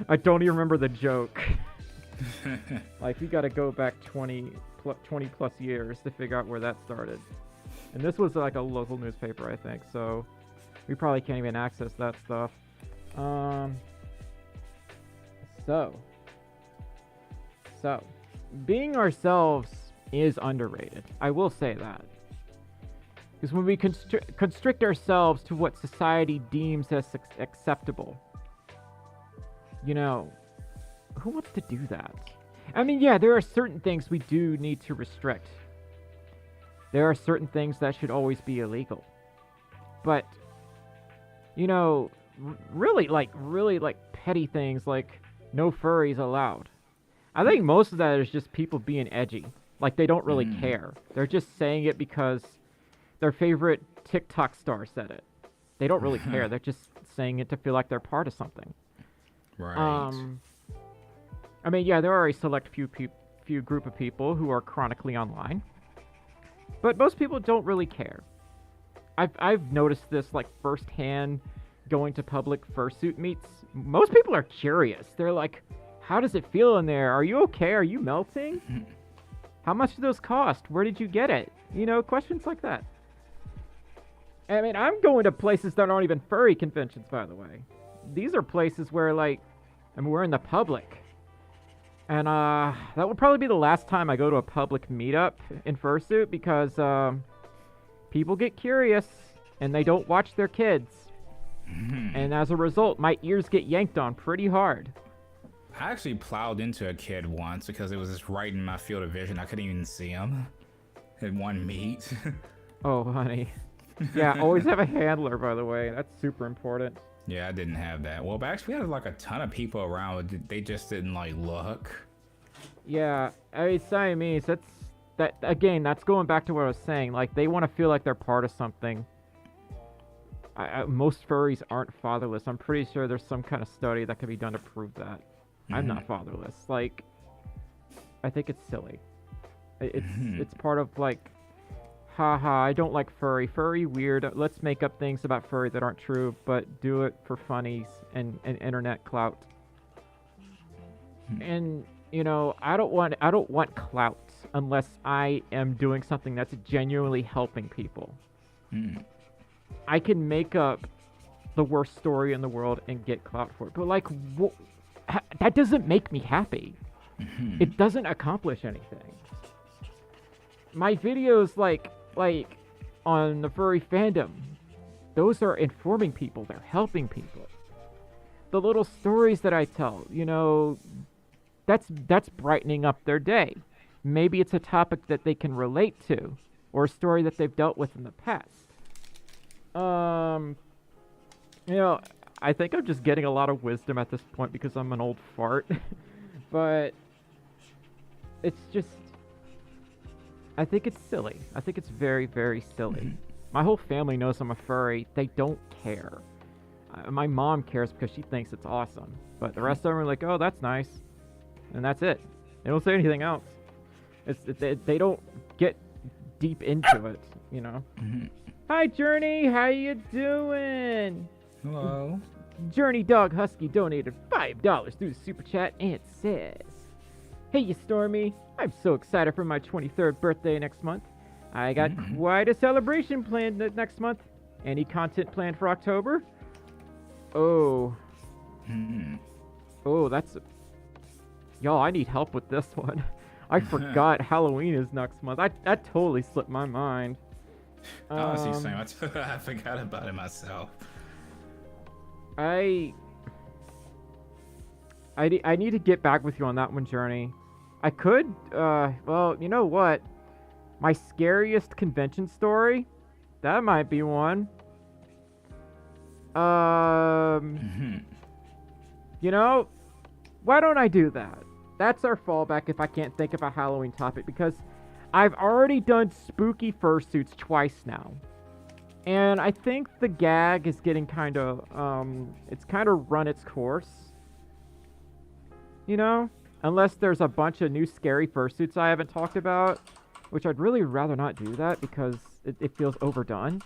I don't even remember the joke. Like, you gotta go back 20 plus years to figure out where that started. And this was like a local newspaper, I think, so we probably can't even access that stuff. So, being ourselves is underrated. I will say that. Because when we constrict ourselves to what society deems as acceptable, you know, who wants to do that? I mean, yeah, there are certain things we do need to restrict. There are certain things that should always be illegal. But, you know, really petty things like no furries allowed. I think most of that is just people being edgy. Like, they don't really care. They're just saying it because their favorite TikTok star said it. They don't really care. They're just saying it to feel like they're part of something. Right. I mean, yeah, there are a select few group of people who are chronically online. But most people don't really care. I've noticed this, like, firsthand going to public fursuit meets. Most people are curious. They're like, how does it feel in there? Are you okay? Are you melting? How much do those cost? Where did you get it? You know, questions like that. I mean, I'm going to places that aren't even furry conventions, by the way. These are places where, like, I mean, we're in the public. And that would probably be the last time I go to a public meetup in fursuit because people get curious and they don't watch their kids. And as a result, my ears get yanked on pretty hard. I actually plowed into a kid once because it was just right in my field of vision. I couldn't even see him in one meet. Oh, honey. Yeah, always have a handler, by the way. That's super important. Yeah, I didn't have that. Well, but actually we had like a ton of people around. They just didn't like look. Yeah, I mean, Siamese, that's going back to what I was saying. Like, they want to feel like they're part of something. Most furries aren't fatherless. I'm pretty sure there's some kind of study that can be done to prove that. I'm not fatherless. Like, I think it's silly. It's part of, like, haha, I don't like furry. Furry, weird. Let's make up things about furry that aren't true, but do it for funnies and internet clout. And, you know, I don't want clout unless I am doing something that's genuinely helping people. I can make up the worst story in the world and get clout for it, but, like, that doesn't make me happy. It doesn't accomplish anything. My videos, like on the furry fandom, those are informing people. They're helping people. The little stories that I tell, you know, that's brightening up their day. Maybe it's a topic that they can relate to, or a story that they've dealt with in the past. You know, I think I'm just getting a lot of wisdom at this point because I'm an old fart. But it's just, I think it's silly. I think it's very, very silly. My whole family knows I'm a furry. They don't care. My mom cares because she thinks it's awesome. But the rest of them are like, oh, that's nice. And that's it. They don't say anything else. They don't get deep into it, you know? Hi, Journey. How you doing? Hello. Journey Dog Husky donated $5 through the Super Chat and says, hey, you Stormy. I'm so excited for my 23rd birthday next month. I got quite a celebration planned next month. Any content planned for October? Oh. Oh, that's... Y'all, I need help with this one. I forgot Halloween is next month. That totally slipped my mind. Honestly, same. I forgot about it myself. I need to get back with you on that one, Journey. I could, well, you know what? My scariest convention story? That might be one. You know, why don't I do that? That's our fallback if I can't think of a Halloween topic, because I've already done spooky fursuits twice now. And I think the gag is getting kind of, it's kind of run its course. You know? Unless there's a bunch of new scary fursuits I haven't talked about, which I'd really rather not do that because it feels overdone.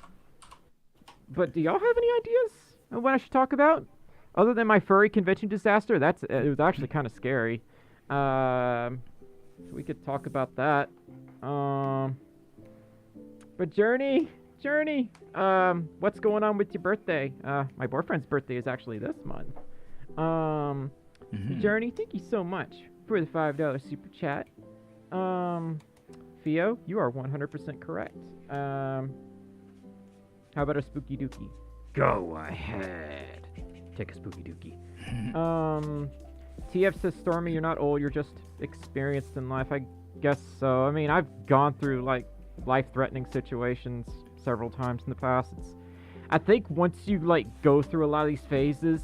But do y'all have any ideas of what I should talk about? Other than my furry convention disaster, it was actually kind of scary. So we could talk about that. But Journey, what's going on with your birthday? My boyfriend's birthday is actually this month. Journey, thank you so much for the $5 super chat. Theo, you are 100% correct. How about a spooky dookie? Go ahead. Take a spooky dookie. TF says, Stormi, you're not old, you're just experienced in life. I guess so. I mean, I've gone through, like, life-threatening situations several times in the past. I think once you, like, go through a lot of these phases,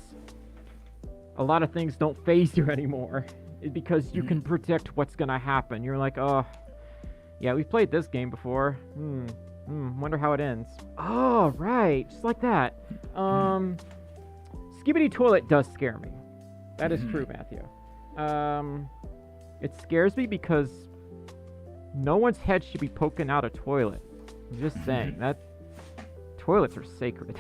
a lot of things don't phase you anymore. Because you can predict what's gonna happen. You're like, oh, yeah, we've played this game before. Wonder how it ends. Oh, right, just like that. Skibidi Toilet does scare me. That is true, Matthew. It scares me because no one's head should be poking out a toilet. I'm just saying, that toilets are sacred.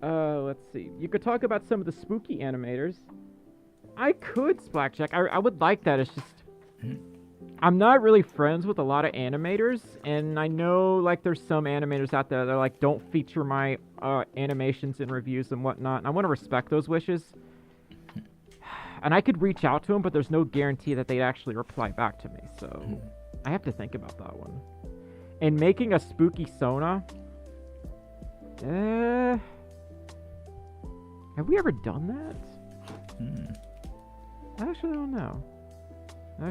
Let's see. You could talk about some of the spooky animators. I could, Splackjack. I would like that. It's just... I'm not really friends with a lot of animators, and I know, like, there's some animators out there that are like, don't feature my animations in reviews and whatnot, and I want to respect those wishes. And I could reach out to them, but there's no guarantee that they'd actually reply back to me, so I have to think about that one. And making a spooky Sona... have we ever done that? I actually don't know. I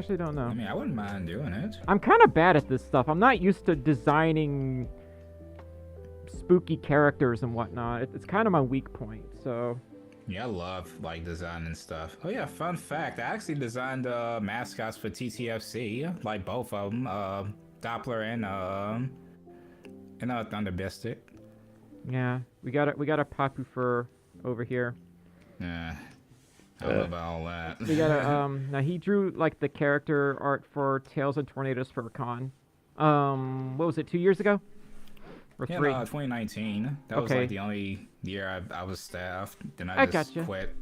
mean, I wouldn't mind doing it. I'm kind of bad at this stuff. I'm not used to designing spooky characters and whatnot. It's kind of my weak point, so... Yeah, I love, like, designing stuff. Oh, yeah, fun fact. I actually designed mascots for TTFC. Like, both of them. Doppler and Thunder Biscuit. Yeah, we got a Papu Fur over here. Yeah. I don't know about all that. We got a, now he drew, like, the character art for Tales of Tornadoes for Con. What was it, 2 years ago? Or 3? No, 2019. That was, like, the only year I was staffed. Then I just quit.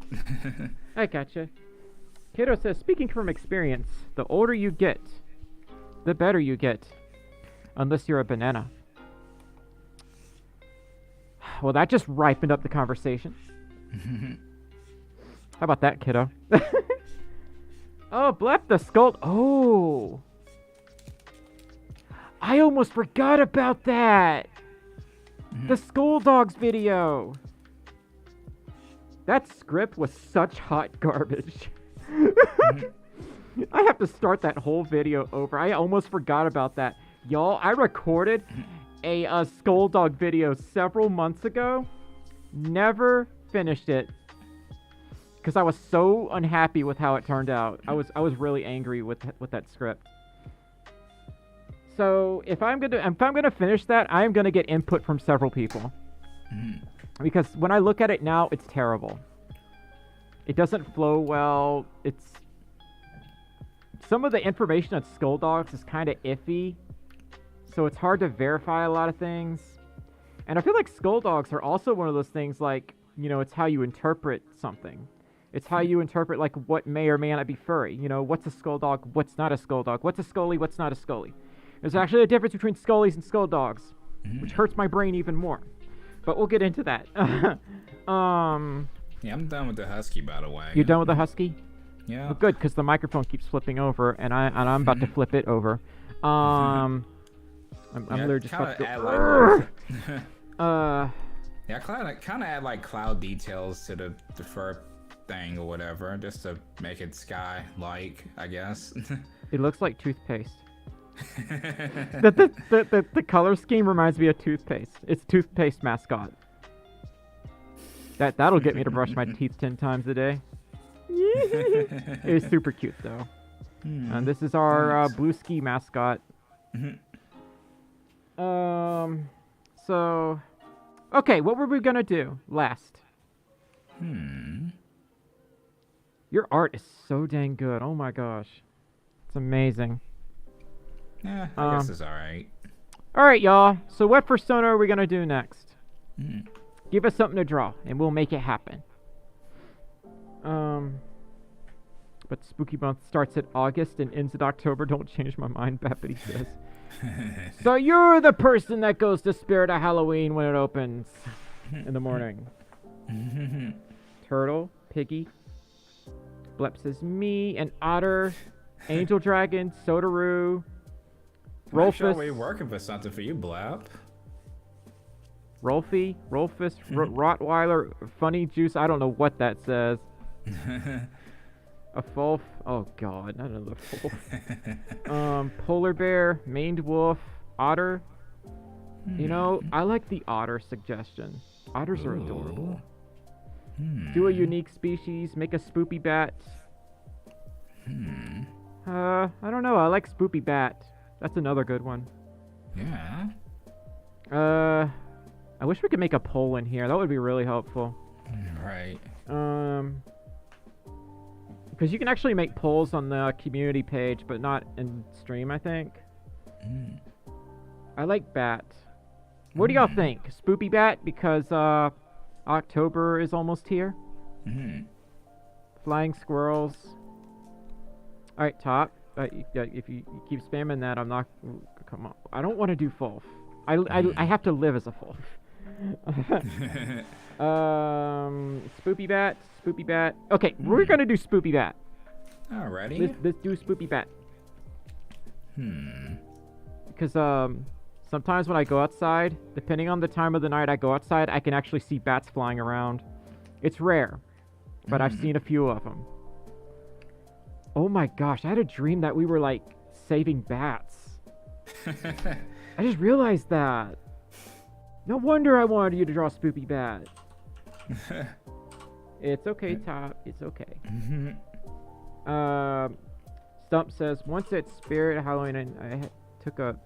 I gotcha. Kato says, speaking from experience, the older you get, the better you get. Unless you're a banana. Well, that just ripened up the conversation. How about that, kiddo? Oh, Blep the Skull. Oh. I almost forgot about that. The Skull Dogs video. That script was such hot garbage. I have to start that whole video over. I almost forgot about that. Y'all, I recorded a Skull Dog video several months ago. Never finished it. Because I was so unhappy with how it turned out. I was really angry with that script. So if I'm gonna finish that, I am gonna get input from several people. Because when I look at it now, it's terrible. It doesn't flow well. Some of the information on Skull Dogs is kind of iffy, so it's hard to verify a lot of things. And I feel like Skull Dogs are also one of those things, like, you know, it's how you interpret something. It's how you interpret, like, what may or may not be furry. You know, what's a skull dog, what's not a skull dog, what's a scully, what's not a scully. There's actually a difference between scullies and skull dogs, which hurts my brain even more. But we'll get into that. Yeah, I'm done with the husky, by the way. You're done with the husky? Yeah. Well, good, because the microphone keeps flipping over, and I'm about to flip it over. I'm literally just about to go... Yeah, I kind of add, like, cloud details to the fur thing or whatever, just to make it sky-like, I guess. It looks like toothpaste. The color scheme reminds me of toothpaste. It's toothpaste mascot. That'll get me to brush my teeth 10 times a day. It is super cute though. And this is our blue ski mascot. So, okay, what were we gonna do last? Your art is so dang good. Oh my gosh, it's amazing. Yeah, I guess it's alright. Alright, y'all. So what persona are we gonna do next? Give us something to draw, and we'll make it happen. But spooky month starts at August and ends at October. Don't change my mind, Bappity says. So you're the person that goes to Spirit of Halloween when it opens in the morning. Turtle, Piggy. Blep says me, and Otter, Angel Dragon, Sodaroo, Rolfus. We working for something for you, Blap. Rolfie, Rolfus, Rottweiler, Funny Juice. I don't know what that says. A Folf. Oh God, not another Folf. Polar Bear, Maned Wolf, Otter. You know, I like the Otter suggestion. Otters are adorable. Do a unique species. Make a spoopy bat. I don't know. I like spoopy bat. That's another good one. Yeah. I wish we could make a poll in here. That would be really helpful. Right. Because you can actually make polls on the community page, but not in stream, I think. I like bat. What do y'all think? Spoopy bat? Because October is almost here. Flying squirrels. Alright, Top. If you keep spamming that, I'm not... Come on. I don't want to do Folf. I have to live as a Folf. Spoopy bat. Spoopy bat. Okay, we're gonna do Spoopy bat. Alrighty. Let's do Spoopy bat. Because sometimes when I go outside, depending on the time of the night I go outside, I can actually see bats flying around. It's rare, but I've seen a few of them. Oh my gosh, I had a dream that we were like saving bats. I just realized that. No wonder I wanted you to draw Spoopy bat. It's okay, Top. It's okay. Stump says, once at Spirit Halloween, I took a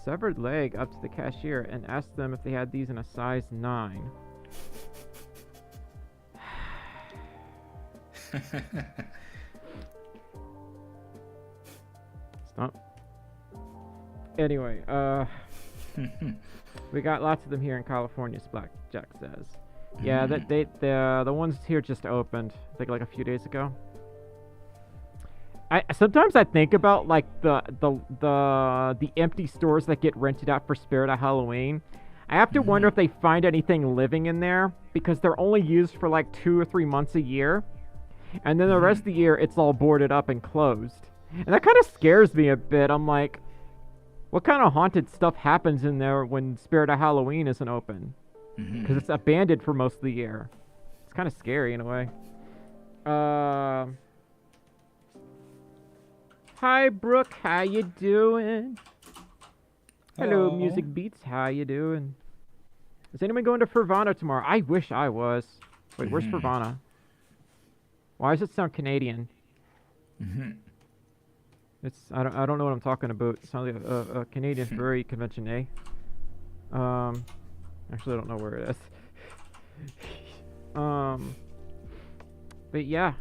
severed leg up to the cashier and asked them if they had these in a size 9. Stump. Anyway, we got lots of them here in California, Blackjack says. Yeah, the ones here just opened, I think like a few days ago. Sometimes I think about like the empty stores that get rented out for Spirit of Halloween. I have to wonder if they find anything living in there, because they're only used for like 2 or 3 months a year, and then the rest of the year it's all boarded up and closed. And that kind of scares me a bit. I'm like, what kind of haunted stuff happens in there when Spirit of Halloween isn't open? Because it's abandoned for most of the year. It's kind of scary in a way. Hi, Brooke. How you doing? Hello, Music Beats. How you doing? Is anyone going to Furvana tomorrow? I wish I was. Wait, where's Furvana? Why does it sound Canadian? It's I don't know what I'm talking about. It sounds like a Canadian furry convention, eh? Actually, I don't know where it is. But yeah,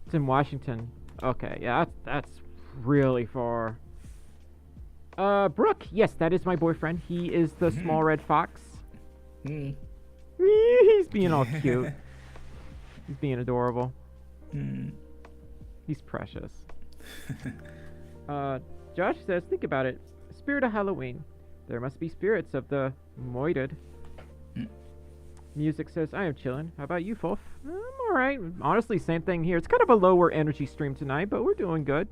it's in Washington. Okay, yeah, that's really far. Brooke, yes, that is my boyfriend. He is the small red fox. He's being all cute. He's being adorable. He's precious. Josh says, think about it. Spirit of Halloween. There must be spirits of the moited. Music says, I am chilling. How about you, Folf? I'm alright. Honestly, same thing here. It's kind of a lower energy stream tonight, but we're doing good.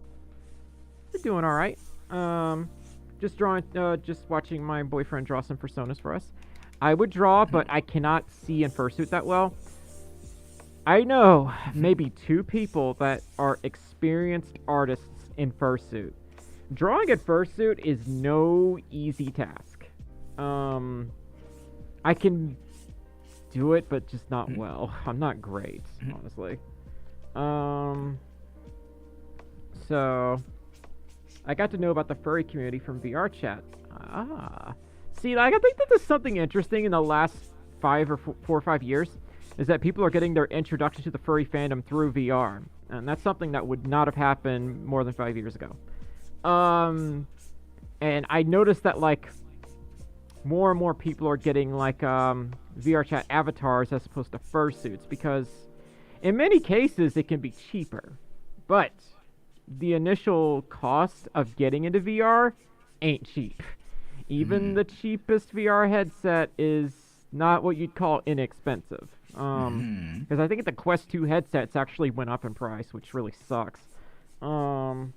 We're doing alright. Just watching my boyfriend draw some Fursonas for us. I would draw, but I cannot see in Fursuit that well. I know maybe 2 people that are experienced artists in Fursuit. Drawing at Fursuit is no easy task. I can do it, but just not well. I'm not great, honestly. So I got to know about the furry community from VR chat. See, like, I think that there's something interesting in the last 4 or 5 years, is that people are getting their introduction to the furry fandom through VR. And that's something that would not have happened more than 5 years ago. And I noticed that, like, more and more people are getting, like, VR chat avatars as opposed to fursuits, because In many cases, it can be cheaper, but the initial cost of getting into VR ain't cheap. Even the cheapest VR headset is not what you'd call inexpensive. Because I think the Quest 2 headsets actually went up in price, which really sucks. But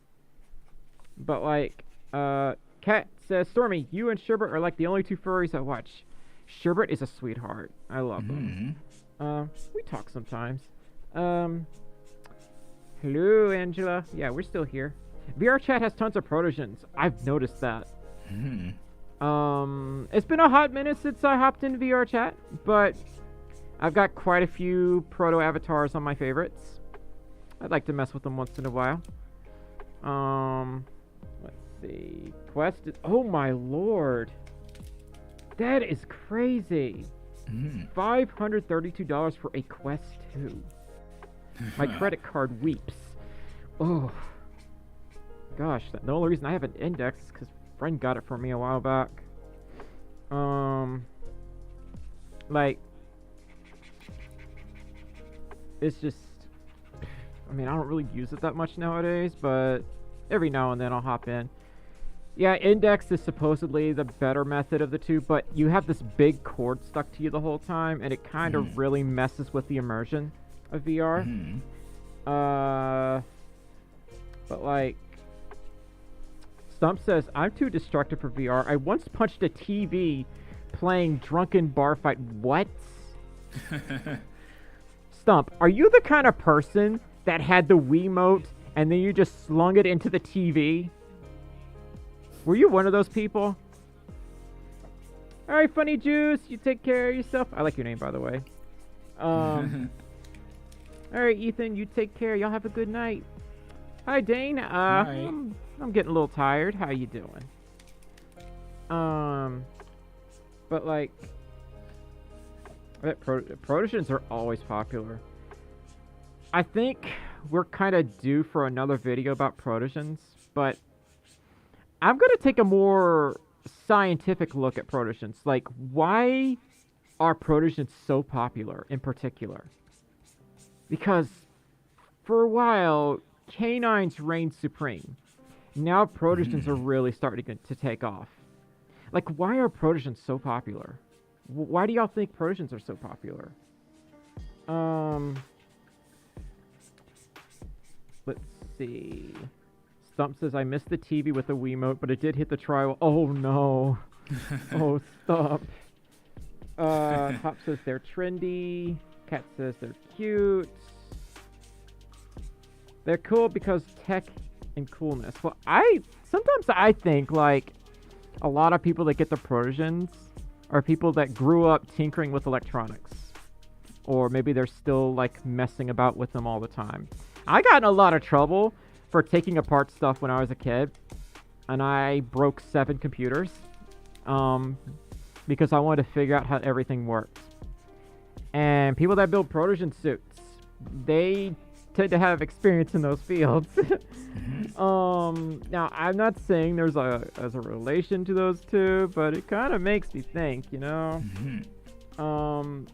like, Kat says, Stormi, you and Sherbert are like the only two furries I watch. Sherbert is a sweetheart. I love him. We talk sometimes. Hello, Angela. Yeah, we're still here. VR chat has tons of protogens. I've noticed that. It's been a hot minute since I hopped into VR chat, but I've got quite a few proto avatars on my favorites. I'd like to mess with them once in a while. Let's see. Quest is, oh my lord. That is crazy. $532 for a Quest 2. My credit card weeps. Oh. Gosh, the only reason I have an index is because a friend got it for me a while back. Like, it's just, I mean, I don't really use it that much nowadays, but every now and then I'll hop in. Yeah, index is supposedly the better method of the two, but you have this big cord stuck to you the whole time, and it kind of really messes with the immersion of VR. But like, Stump says, I'm too destructive for VR. I once punched a TV playing Drunken Bar Fight. What? Stump, are you the kind of person that had the Wiimote and then you just slung it into the TV? Were you one of those people? Alright, Funny Juice, you take care of yourself. I like your name, by the way. Alright, Ethan, you take care. Y'all have a good night. Hi, Dane. I'm getting a little tired. How you doing? But like, protogens are always popular. I think we're kind of due for another video about protogens, but I'm going to take a more scientific look at protogens. Like, why are protogens so popular in particular? Because for a while, canines reigned supreme. Now protogens are really starting to take off. Like, why are protogens so popular? Why do y'all think protogens are so popular? Let's see. Stump says, I missed the TV with the Wiimote, but it did hit the trial. Oh, no. Oh, Stump. Hop says they're trendy. Cat says they're cute. They're cool because tech and coolness. Well, sometimes I think, like, a lot of people that get the protogens are people that grew up tinkering with electronics. Or maybe they're still, like, messing about with them all the time. I got in a lot of trouble for taking apart stuff when I was a kid, and I broke 7 computers because I wanted to figure out how everything works. And people that build protogen suits, they tend to have experience in those fields. Now, I'm not saying there's a relation to those two, but it kind of makes me think, you know? And,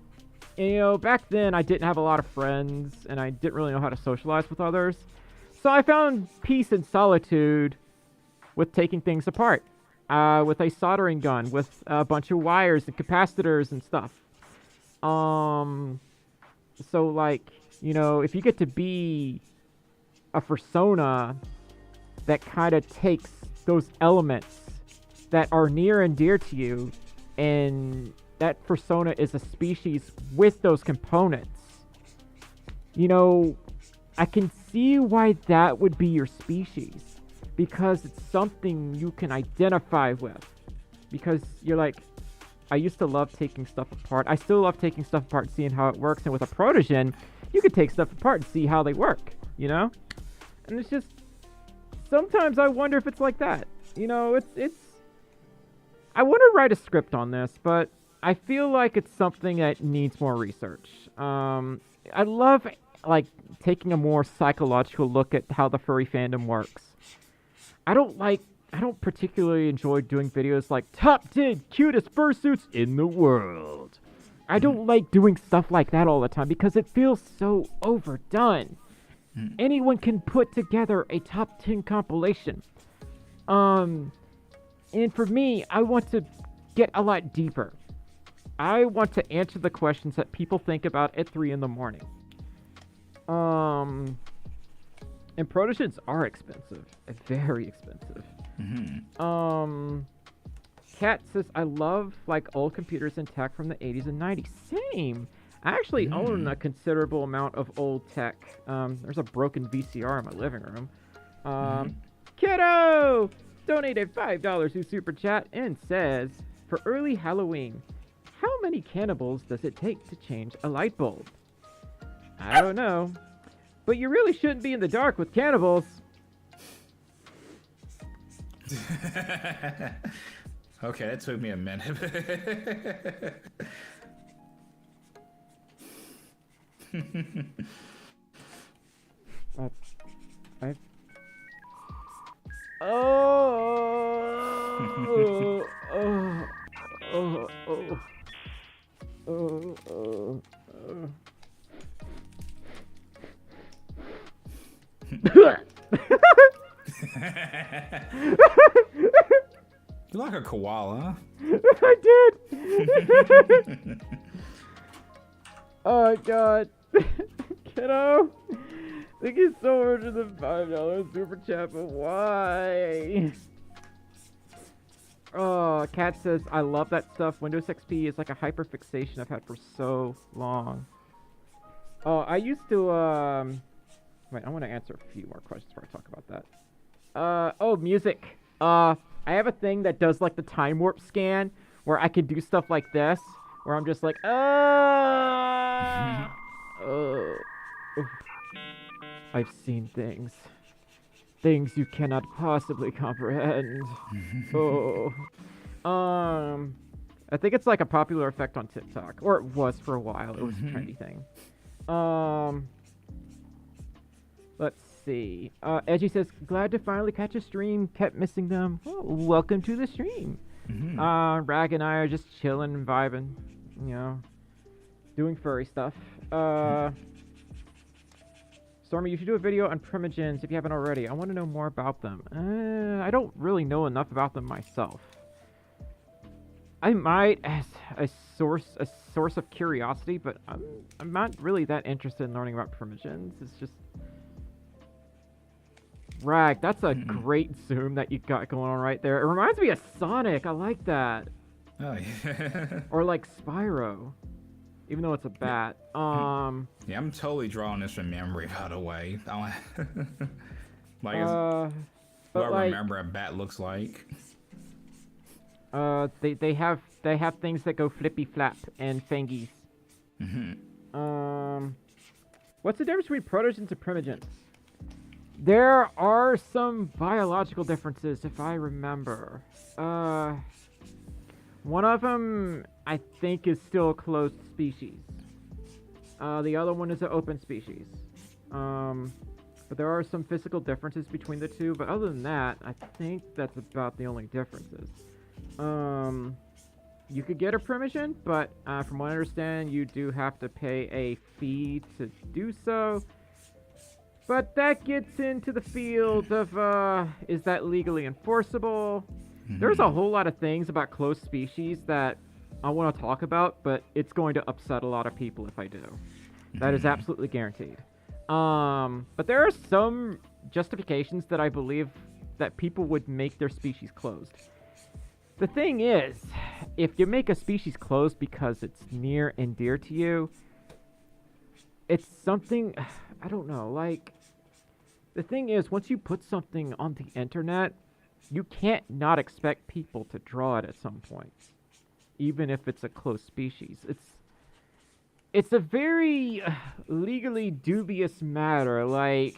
you know, back then I didn't have a lot of friends, and I didn't really know how to socialize with others. So I found peace and solitude with taking things apart, with a soldering gun, with a bunch of wires and capacitors and stuff. So, like, you know, if you get to be a fursona that kind of takes those elements that are near and dear to you, and that fursona is a species with those components, you know, I can see why that would be your species, because it's something you can identify with. Because you're like, I used to love taking stuff apart. I still love taking stuff apart and seeing how it works. And with a protogen, you can take stuff apart and see how they work, you know? And it's just, sometimes I wonder if it's like that. You know, it's I want to write a script on this, but I feel like it's something that needs more research. I love, like, taking a more psychological look at how the furry fandom works. I don't particularly enjoy doing videos like top 10 cutest fursuits in the world. I don't like doing stuff like that all the time because it feels so overdone. Anyone can put together a top 10 compilation. And for me, I want to get a lot deeper. I want to answer the questions that people think about at 3 in the morning. And protogens are expensive. Very expensive. Kat says, I love like old computers and tech from the 80s and 90s. Same. I actually own a considerable amount of old tech. There's a broken VCR in my living room. Kiddo donated $5 to Super Chat and says, for early Halloween, how many cannibals does it take to change a light bulb? I don't know. But you really shouldn't be in the dark with cannibals. Okay, that took me a minute. You like a koala? I did. Oh my god. Kiddo. Thank you so much for the $5 super chat, but why? Oh, Kat says, I love that stuff. Windows XP is like a hyperfixation I've had for so long. Oh, I used to, wait, I want to answer a few more questions before I talk about that. Oh, music. I have a thing that does like the time warp scan where I can do stuff like this, where I'm just like, I've seen things. Things you cannot possibly comprehend. I think it's like a popular effect on TikTok, or it was for a while. It was a trendy thing. Let's see. Edgy says, glad to finally catch a stream. Kept missing them. Oh, welcome to the stream. Rag and I are just chilling and vibing. You know, doing furry stuff. Stormi, you should do a video on primogens if you haven't already. I want to know more about them. I don't really know enough about them myself. I might as a source of curiosity, but I'm not really that interested in learning about primogens. It's just Rag, that's a great zoom that you got going on right there. It reminds me of Sonic. I like that. Oh yeah. Or like Spyro. Even though it's a bat. Yeah, I'm totally drawing this from memory, by the way. Like, but I like, remember a bat looks like. They have things that go flippy flap and fangies. What's the difference between protogens and primogens? There are some biological differences, if I remember. One of them, I think, is still a closed species. The other one is an open species. But there are some physical differences between the two. But other than that, I think that's about the only differences. You could get a primogen, but from what I understand, you do have to pay a fee to do so. But that gets into the field of, is that legally enforceable? There's a whole lot of things about closed species that I want to talk about, but it's going to upset a lot of people if I do. That is absolutely guaranteed. But there are some justifications that I believe that people would make their species closed. The thing is, if you make a species closed because it's near and dear to you, it's something, I don't know, like, the thing is, once you put something on the internet, you can't not expect people to draw it at some point, even if it's a closed species. It's a very legally dubious matter. Like,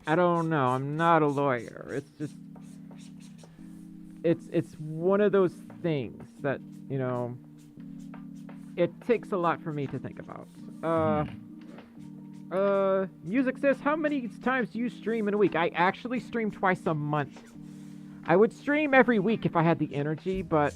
I don't know. I'm not a lawyer. It's just, it's one of those things that, you know, it takes a lot for me to think about. Music says, how many times do you stream in a week? I actually stream twice a month. I would stream every week if I had the energy, but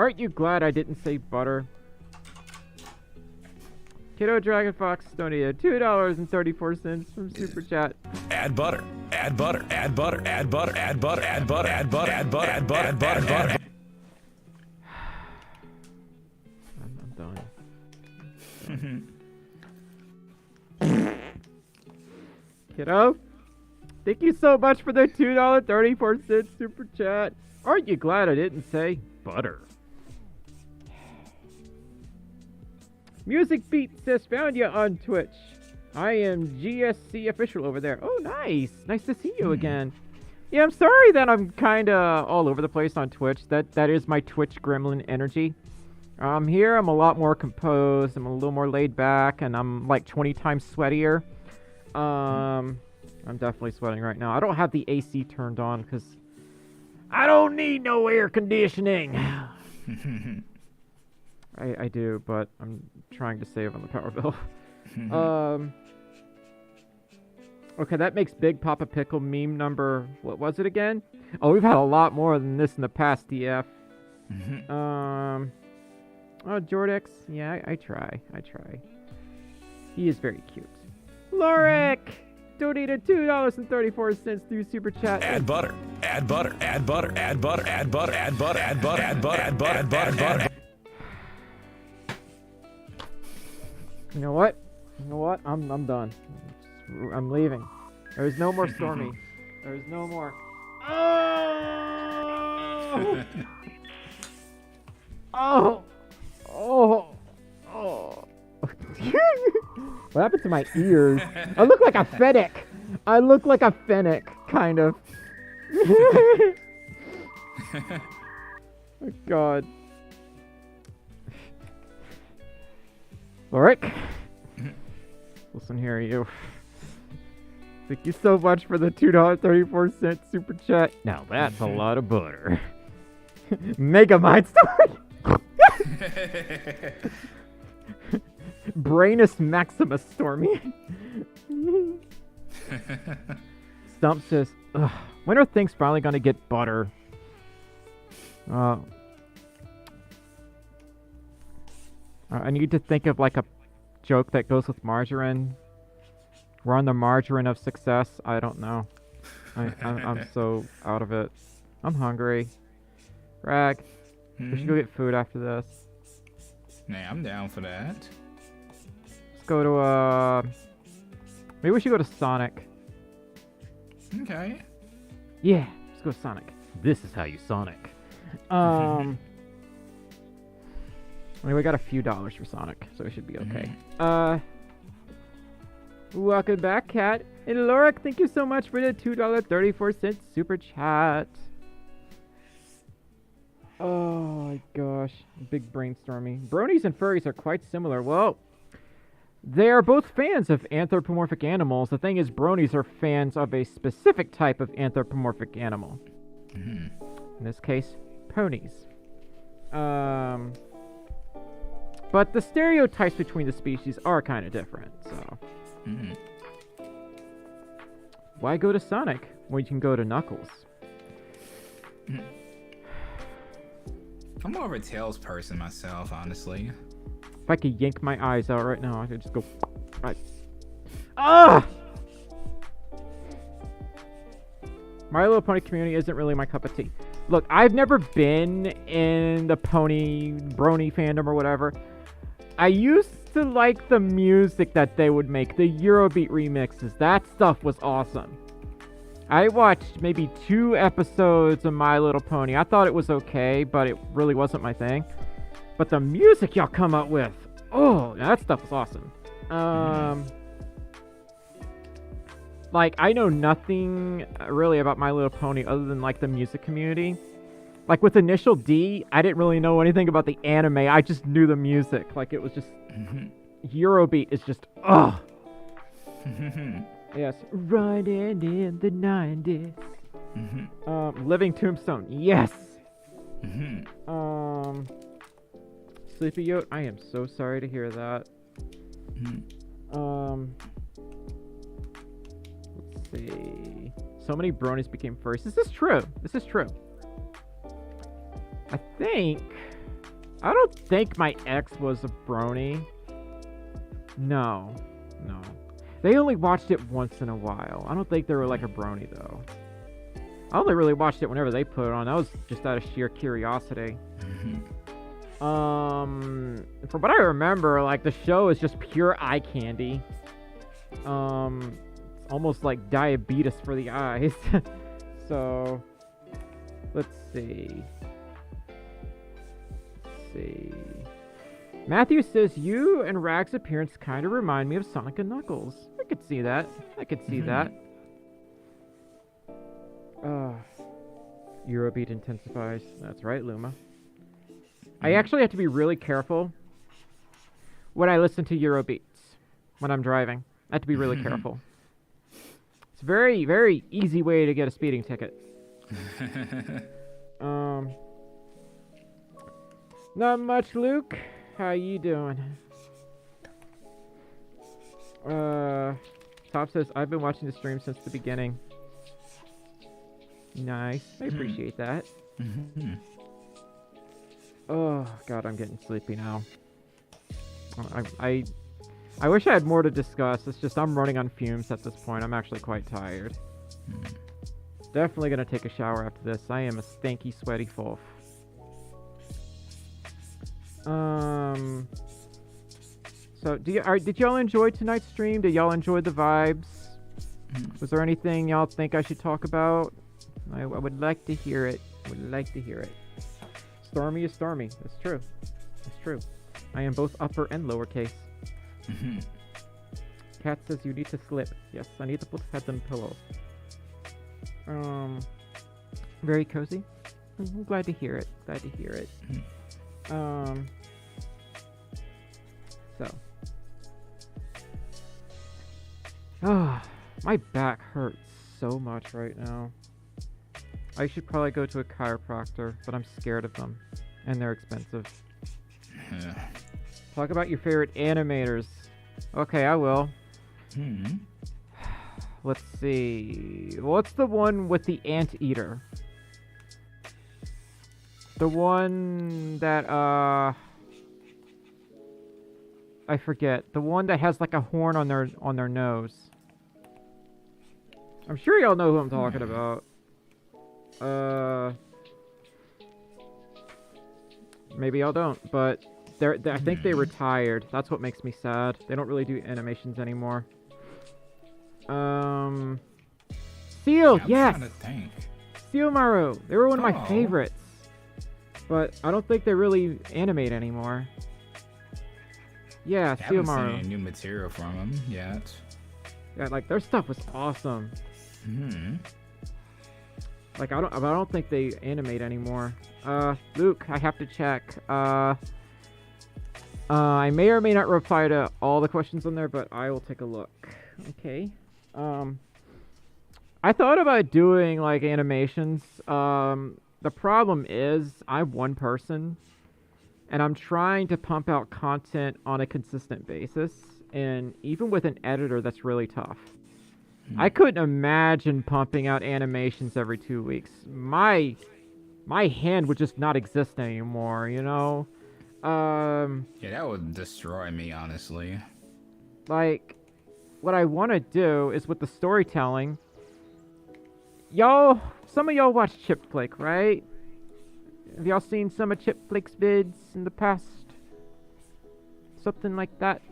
Aren't you glad I didn't say butter? Kiddo Dragon Fox donated $2.34 from Super Chat. Add butter. Add butter. Add butter. Add butter. Add butter. Add butter. Add butter. Add butter. Add butter. Add butter. Add butter. I'm done. Kiddo, thank you so much for the $2.34 Super Chat. Aren't you glad I didn't say butter? Music Beat says, found you on Twitch. I am GSC official over there. Oh, nice. Nice to see you again. Yeah, I'm sorry that I'm kind of all over the place on Twitch. That is my Twitch gremlin energy. Here I'm a lot more composed. I'm a little more laid back, and I'm like 20 times sweatier. I'm definitely sweating right now. I don't have the AC turned on because I don't need no air conditioning. I do, but I'm trying to save on the power bill. Okay, that makes Big Papa Pickle meme number, what was it again? Oh, we've had a lot more than this in the past, DF. Oh, Jordex, yeah, I try. He is very cute. Loric donated $2.34 through Super Chat. Add butter. Add butter. Add butter. Add butter. Add butter. Add butter. Add butter. Add butter. Add butter. Add butter. Add butter. You know what? I'm done. I'm leaving. There's no more Stormi. There's no more. Oh! Oh! Oh! Oh! What happened to my ears? I look like a fennec. Kind of. Oh, God. Loric? Listen here, you. Thank you so much for the $2.34 Super Chat. Now that's a lot of butter. Mega Mind Story! Brainus Maximus Stormy. Stump says, ugh, when are things finally gonna get butter? I need to think of like a joke that goes with margarine. We're on the margarine of success. I don't know. I'm so out of it. I'm hungry. Rag, we should go get food after this. Nah, I'm down for that. Let's go to maybe we should go to Sonic. Okay. Yeah, let's go to Sonic. This is how you Sonic. I mean, we got a few dollars for Sonic, so we should be okay. Welcome back, Cat. And Loric, thank you so much for the $2.34 Super Chat. Oh my gosh. Big brainstorming. Bronies and furries are quite similar. Well, they are both fans of anthropomorphic animals. The thing is, bronies are fans of a specific type of anthropomorphic animal. In this case, ponies. But the stereotypes between the species are kind of different, so... Why go to Sonic when you can go to Knuckles? I'm more of a Tails person myself, honestly. If I could yank my eyes out right now, I could just go... Right. Ah! My Little Pony community isn't really my cup of tea. Look, I've never been in the brony fandom or whatever. I used to like the music that they would make, the Eurobeat remixes. That stuff was awesome. I watched maybe 2 episodes of My Little Pony. I thought it was okay, but it really wasn't my thing. But the music y'all come up with, oh, that stuff was awesome. Like, I know nothing really about My Little Pony other than, like, the music community. Like, with Initial D, I didn't really know anything about the anime. I just knew the music. Like, it was just... Eurobeat is just... Ugh! Yes. Running in the 90s. Living Tombstone. Yes! Sleepy Yote, I am so sorry to hear that. Let's see. So many bronies became furries. This is true. I think I don't think my ex was a brony. No. They only watched it once in a while. I don't think they were like a brony though. I only really watched it whenever they put it on. That was just out of sheer curiosity. From what I remember, like the show is just pure eye candy. It's almost like diabetes for the eyes. So let's see. Matthew says you and Rag's appearance kind of remind me of Sonic and Knuckles. I could see that. Eurobeat intensifies. That's right, Luma. I actually have to be really careful when I listen to Eurobeats when I'm driving. I have to be really careful. It's a very, very easy way to get a speeding ticket. Not much, Luke. How you doing? Top says, I've been watching the stream since the beginning. Nice. I appreciate that. Oh, God, I'm getting sleepy now. I wish I had more to discuss. It's just I'm running on fumes at this point. I'm actually quite tired. Definitely going to take a shower after this. I am a stanky, sweaty Folf. So did y'all enjoy tonight's stream? Did y'all enjoy the vibes? Was there anything y'all think I should talk about? I would like to hear it. Stormy is Stormy. That's true. I am both upper and lowercase. Cat says you need to slip. Yes, I need to put head on pillow. Very cozy. I'm glad to hear it. My back hurts so much right now. I should probably go to a chiropractor, but I'm scared of them, and they're expensive. Talk about your favorite animators. Okay, I will. Let's see. What's the one with the anteater? The one that, I forget. The one that has like a horn on their nose. I'm sure y'all know who I'm talking about. Maybe y'all don't, but I think they retired. That's what makes me sad. They don't really do animations anymore. Seal, yes! Seal Maru. They were one of my favorites. But I don't think they really animate anymore. Yeah, Seal Maru. I haven't seen any new material from them yet. Yeah, like their stuff was awesome. Like I don't think they animate anymore. Luke, I have to check. I may or may not reply to all the questions on there, but I will take a look. Okay. I thought about doing like animations. The problem is I'm one person and I'm trying to pump out content on a consistent basis, and even with an editor that's really tough. I couldn't imagine pumping out animations every 2 weeks. My hand would just not exist anymore, you know? Yeah, that would destroy me, honestly. Like, what I want to do is with the storytelling, some of y'all watch Chip Flake, right? Have y'all seen some of Chip Flake's vids in the past? Something like that.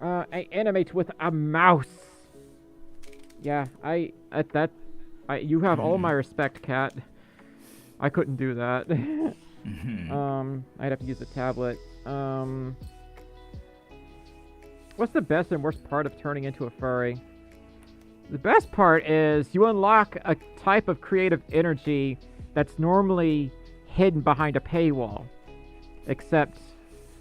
I animate with a mouse. Yeah, you have all my respect, Cat. I couldn't do that. I'd have to use a tablet. What's the best and worst part of turning into a furry? The best part is you unlock a type of creative energy that's normally hidden behind a paywall. Except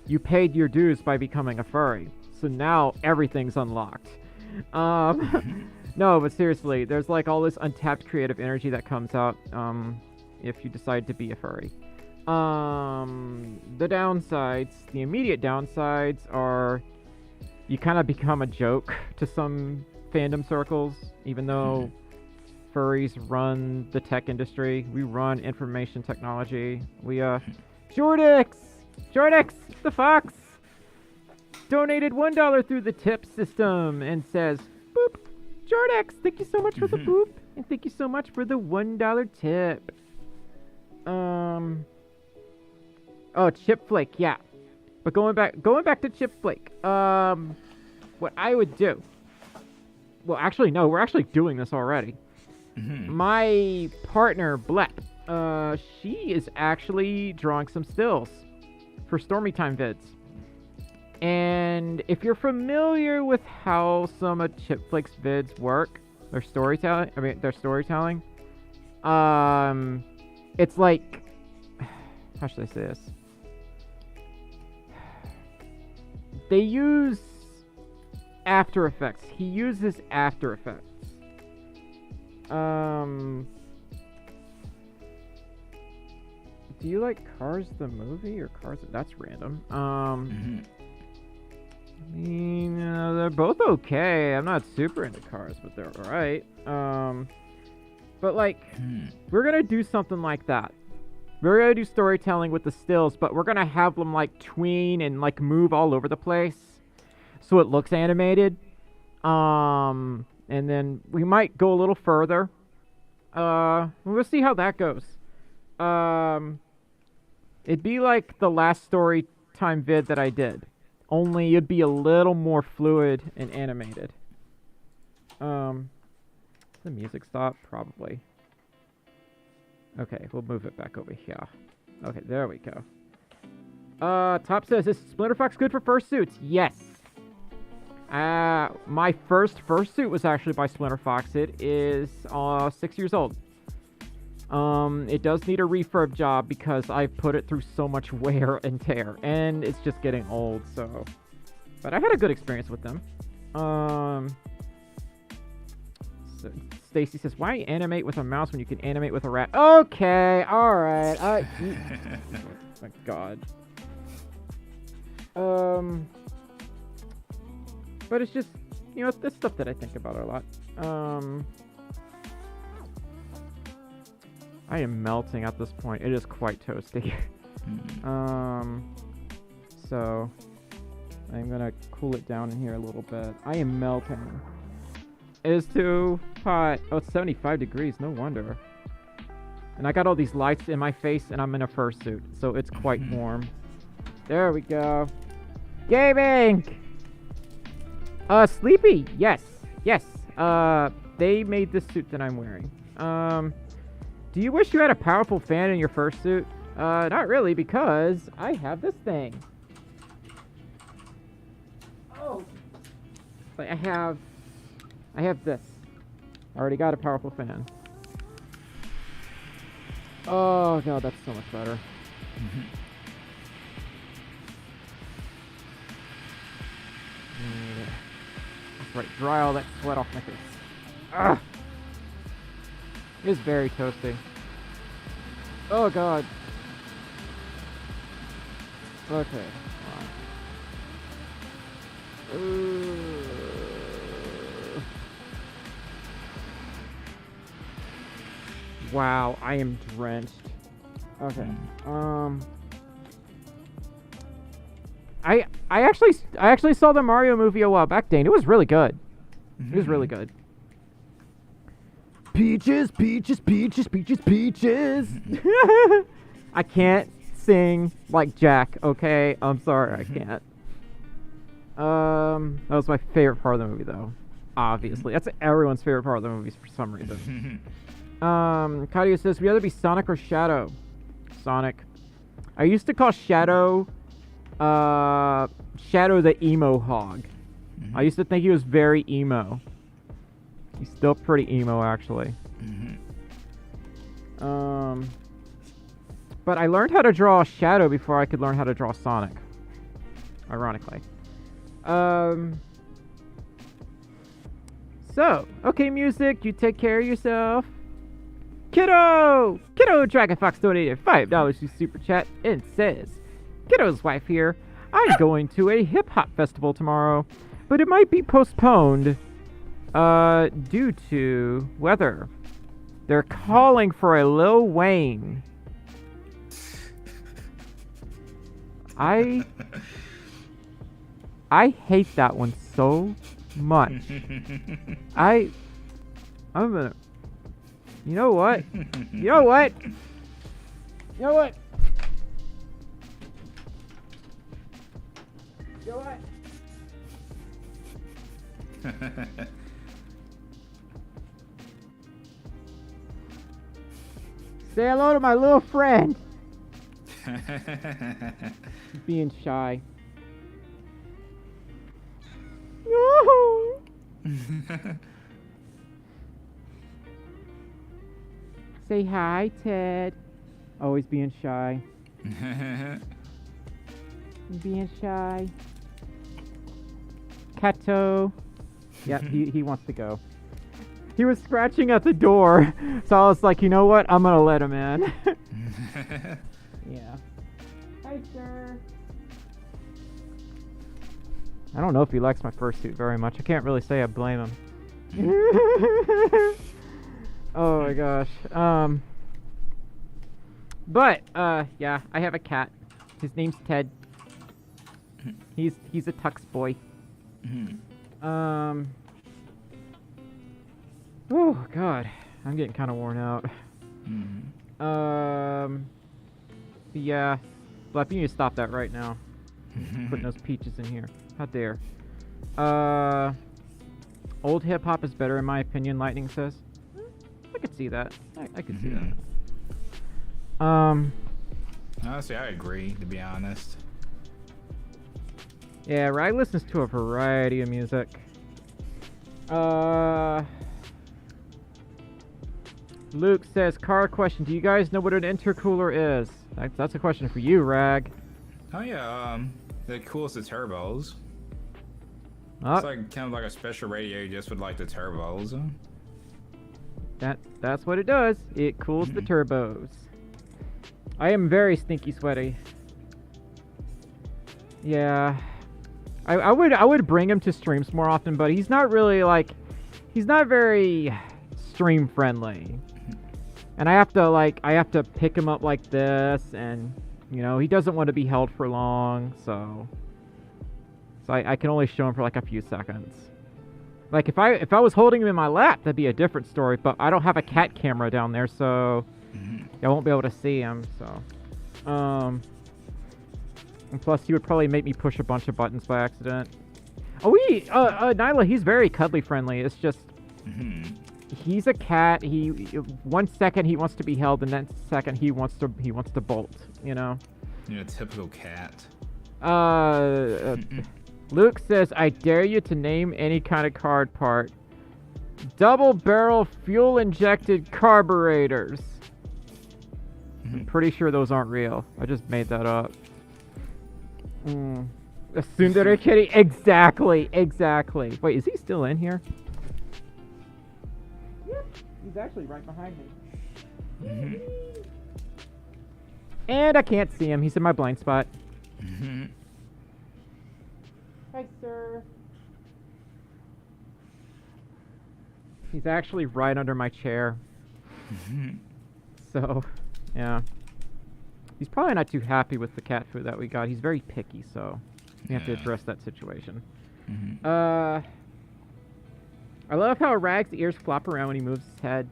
you paid your dues by becoming a furry. So now everything's unlocked. No, but seriously, there's like all this untapped creative energy that comes out if you decide to be a furry. The downsides, the immediate downsides are you kind of become a joke to some fandom circles, even though furries run the tech industry. We run information technology. We Jordix, the fox, donated $1 through the tip system and says, boop. Jordix, thank you so much for the boop, and thank you so much for the $1 tip. Oh, Chip Flake, yeah. But going back to Chip Flake, what I would do. Well, actually, no, we're actually doing this already. My partner, Blep, she is actually drawing some stills for Stormy Time vids. And if you're familiar with how some of Chip Flake's vids work, their storytelling, it's like, how should I say this? They use After Effects. He uses After Effects. Do you like Cars the movie or Cars? That's random. I mean, they're both okay. I'm not super into Cars, but they're alright. But like, we're gonna do something like that. We're gonna do storytelling with the stills, but we're gonna have them like tween and like move all over the place, so it looks animated. And then we might go a little further. We'll see how that goes. It'd be like the last story time vid that I did, only it'd be a little more fluid and animated. The music stop? Probably. Okay, we'll move it back over here. Okay, there we go. Top says, is Splinter Fox good for fursuits? Yes. My first fursuit was actually by Splinter Fox. It is 6 years old. It does need a refurb job because I've put it through so much wear and tear, and it's just getting old, so. But I had a good experience with them. So Stacy says, why animate with a mouse when you can animate with a rat? Okay, alright. Oh my god. But it's just, you know, it's stuff that I think about a lot. I am melting at this point. It is quite toasty. So I'm gonna cool it down in here a little bit. I am melting. It is too hot. Oh, it's 75 degrees. No wonder. And I got all these lights in my face, and I'm in a fursuit, so it's quite warm. There we go. Gaming! Sleepy! Yes. Yes. They made this suit that I'm wearing. Do you wish you had a powerful fan in your fursuit? Not really, because I have this thing. Oh. But I have this. I already got a powerful fan. Oh god, that's so much better. That's right, dry all that sweat off my face. Ugh. It is very toasty. Oh god. Okay. Wow, I am drenched. Okay. I actually saw the Mario movie a while back, Dane. It was really good. It was really good. Peaches, peaches, peaches, peaches, peaches. I can't sing like Jack, okay? I'm sorry, I can't. That was my favorite part of the movie, though. Obviously. That's everyone's favorite part of the movies for some reason. Kadia says, would you rather be Sonic or Shadow? Sonic. I used to call Shadow, Shadow the emo hog. I used to think he was very emo. He's still pretty emo, actually. But I learned how to draw Shadow before I could learn how to draw Sonic. Ironically. So, okay, music, you take care of yourself. Kiddo Dragon Fox donated $5 to Super Chat and says, Kiddo's wife here. I'm going to a hip-hop festival tomorrow, but it might be postponed due to weather. They're calling for a Lil Wayne. I hate that one so much. I'm gonna. You know what? You know what? You know what? You know what? Say hello to my little friend. He's being shy. No. Say hi, Ted. Always being shy. Being shy. Kato. Yep, he wants to go. He was scratching at the door, so I was like, you know what? I'm gonna let him in. Yeah. Hi, sir. I don't know if he likes my fursuit very much. I can't really say I blame him. Oh my gosh. But yeah, I have a cat. His name's Ted. He's a tux boy. Oh god, I'm getting kind of worn out. Yeah, Flap, you need to stop that right now. Putting those peaches in here. How dare. Old hip hop is better in my opinion, Lightning says. I could see that. I could see that. Honestly, I agree, to be honest. Yeah, Rag listens to a variety of music. Luke says, car question, do you guys know what an intercooler is? That's a question for you, Rag. Oh yeah, it cools the turbos. Oh, It's like kind of like a special radio just with like the turbos. that's what it does. It cools the turbos. I am very stinky sweaty. Yeah. I would bring him to streams more often, but he's not really like, he's not very stream friendly. And I have to pick him up like this, and you know, he doesn't want to be held for long, so I can only show him for like a few seconds. Like if I was holding him in my lap, that'd be a different story, but I don't have a cat camera down there, so I won't be able to see him, so and plus he would probably make me push a bunch of buttons by accident. Oh, Nyla, he's very cuddly friendly. It's just he's a cat. He 1 second he wants to be held, and then second he wants to bolt. You know. You're a typical cat. Luke says, "I dare you to name any kind of card part. Double barrel fuel injected carburetors." I'm pretty sure those aren't real. I just made that up. A tsundere kitty? Exactly. Wait, is he still in here? Yep, he's actually right behind me. And I can't see him. He's in my blind spot. Hi, sir. He's actually right under my chair. So, yeah. He's probably not too happy with the cat food that we got. He's very picky, so we have to address that situation. I love how Rag's ears flop around when he moves his head.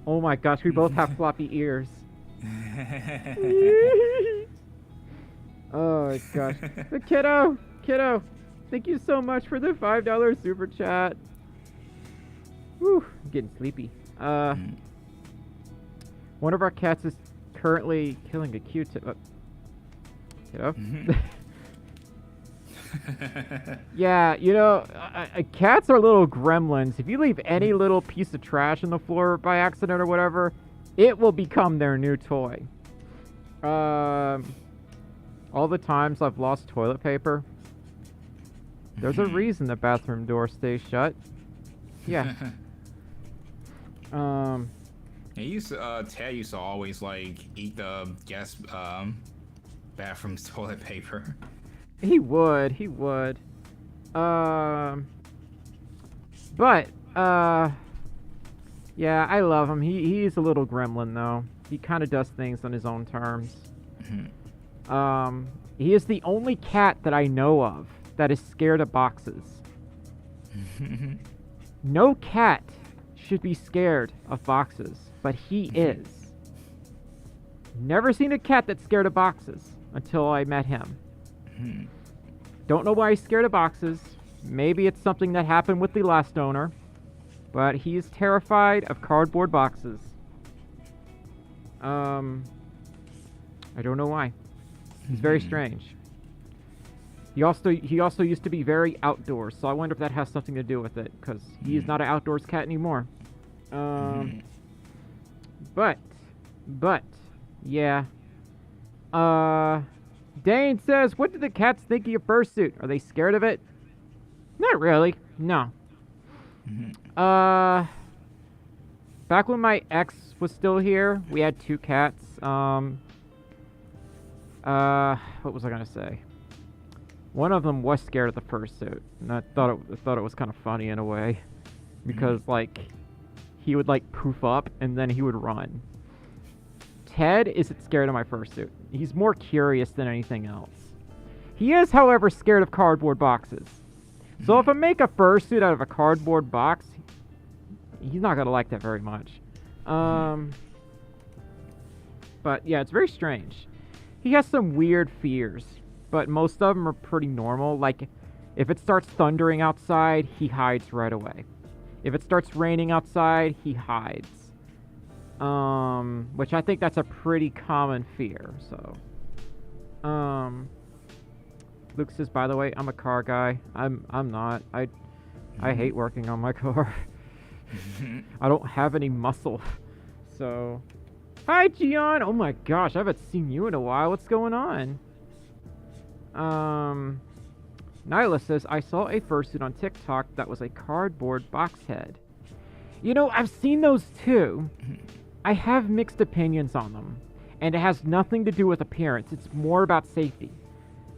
Oh my gosh, we both have floppy ears. Oh my gosh. But kiddo, thank you so much for the $5 super chat. Whew, I'm getting sleepy. One of our cats is currently killing a Q-tip. Kiddo? Yeah, you know, cats are little gremlins. If you leave any little piece of trash on the floor by accident or whatever, it will become their new toy. All the times I've lost toilet paper, there's a reason the bathroom door stays shut. Yeah. Ted used to always like eat the guest bathroom toilet paper. He would. But yeah, I love him. He's a little gremlin though. He kind of does things on his own terms. He is the only cat that I know of that is scared of boxes. No cat should be scared of boxes, but he is. Never seen a cat that's scared of boxes until I met him. Don't know why he's scared of boxes. Maybe it's something that happened with the last owner, but he is terrified of cardboard boxes. I don't know why. He's very strange. He also used to be very outdoors, so I wonder if that has something to do with it, because he is not an outdoors cat anymore. But, yeah. Dane says, what do the cats think of your fursuit? Are they scared of it? Not really. No. Back when my ex was still here, we had 2 cats. What was I gonna say? One of them was scared of the fursuit, and I thought it was kind of funny in a way, because like he would like poof up and then he would run. Ted isn't scared of my fursuit. He's more curious than anything else. He is, however, scared of cardboard boxes. So if I make a fursuit out of a cardboard box, he's not gonna like that very much. But yeah, it's very strange. He has some weird fears, but most of them are pretty normal. Like, if it starts thundering outside, he hides right away. If it starts raining outside, he hides. Which I think that's a pretty common fear, so. Luke says, by the way, I'm a car guy. I'm not. I hate working on my car. I don't have any muscle. So, hi, Gian. Oh my gosh, I haven't seen you in a while. What's going on? Nyla says, I saw a fursuit on TikTok that was a cardboard box head. You know, I've seen those too. I have mixed opinions on them. And it has nothing to do with appearance. It's more about safety.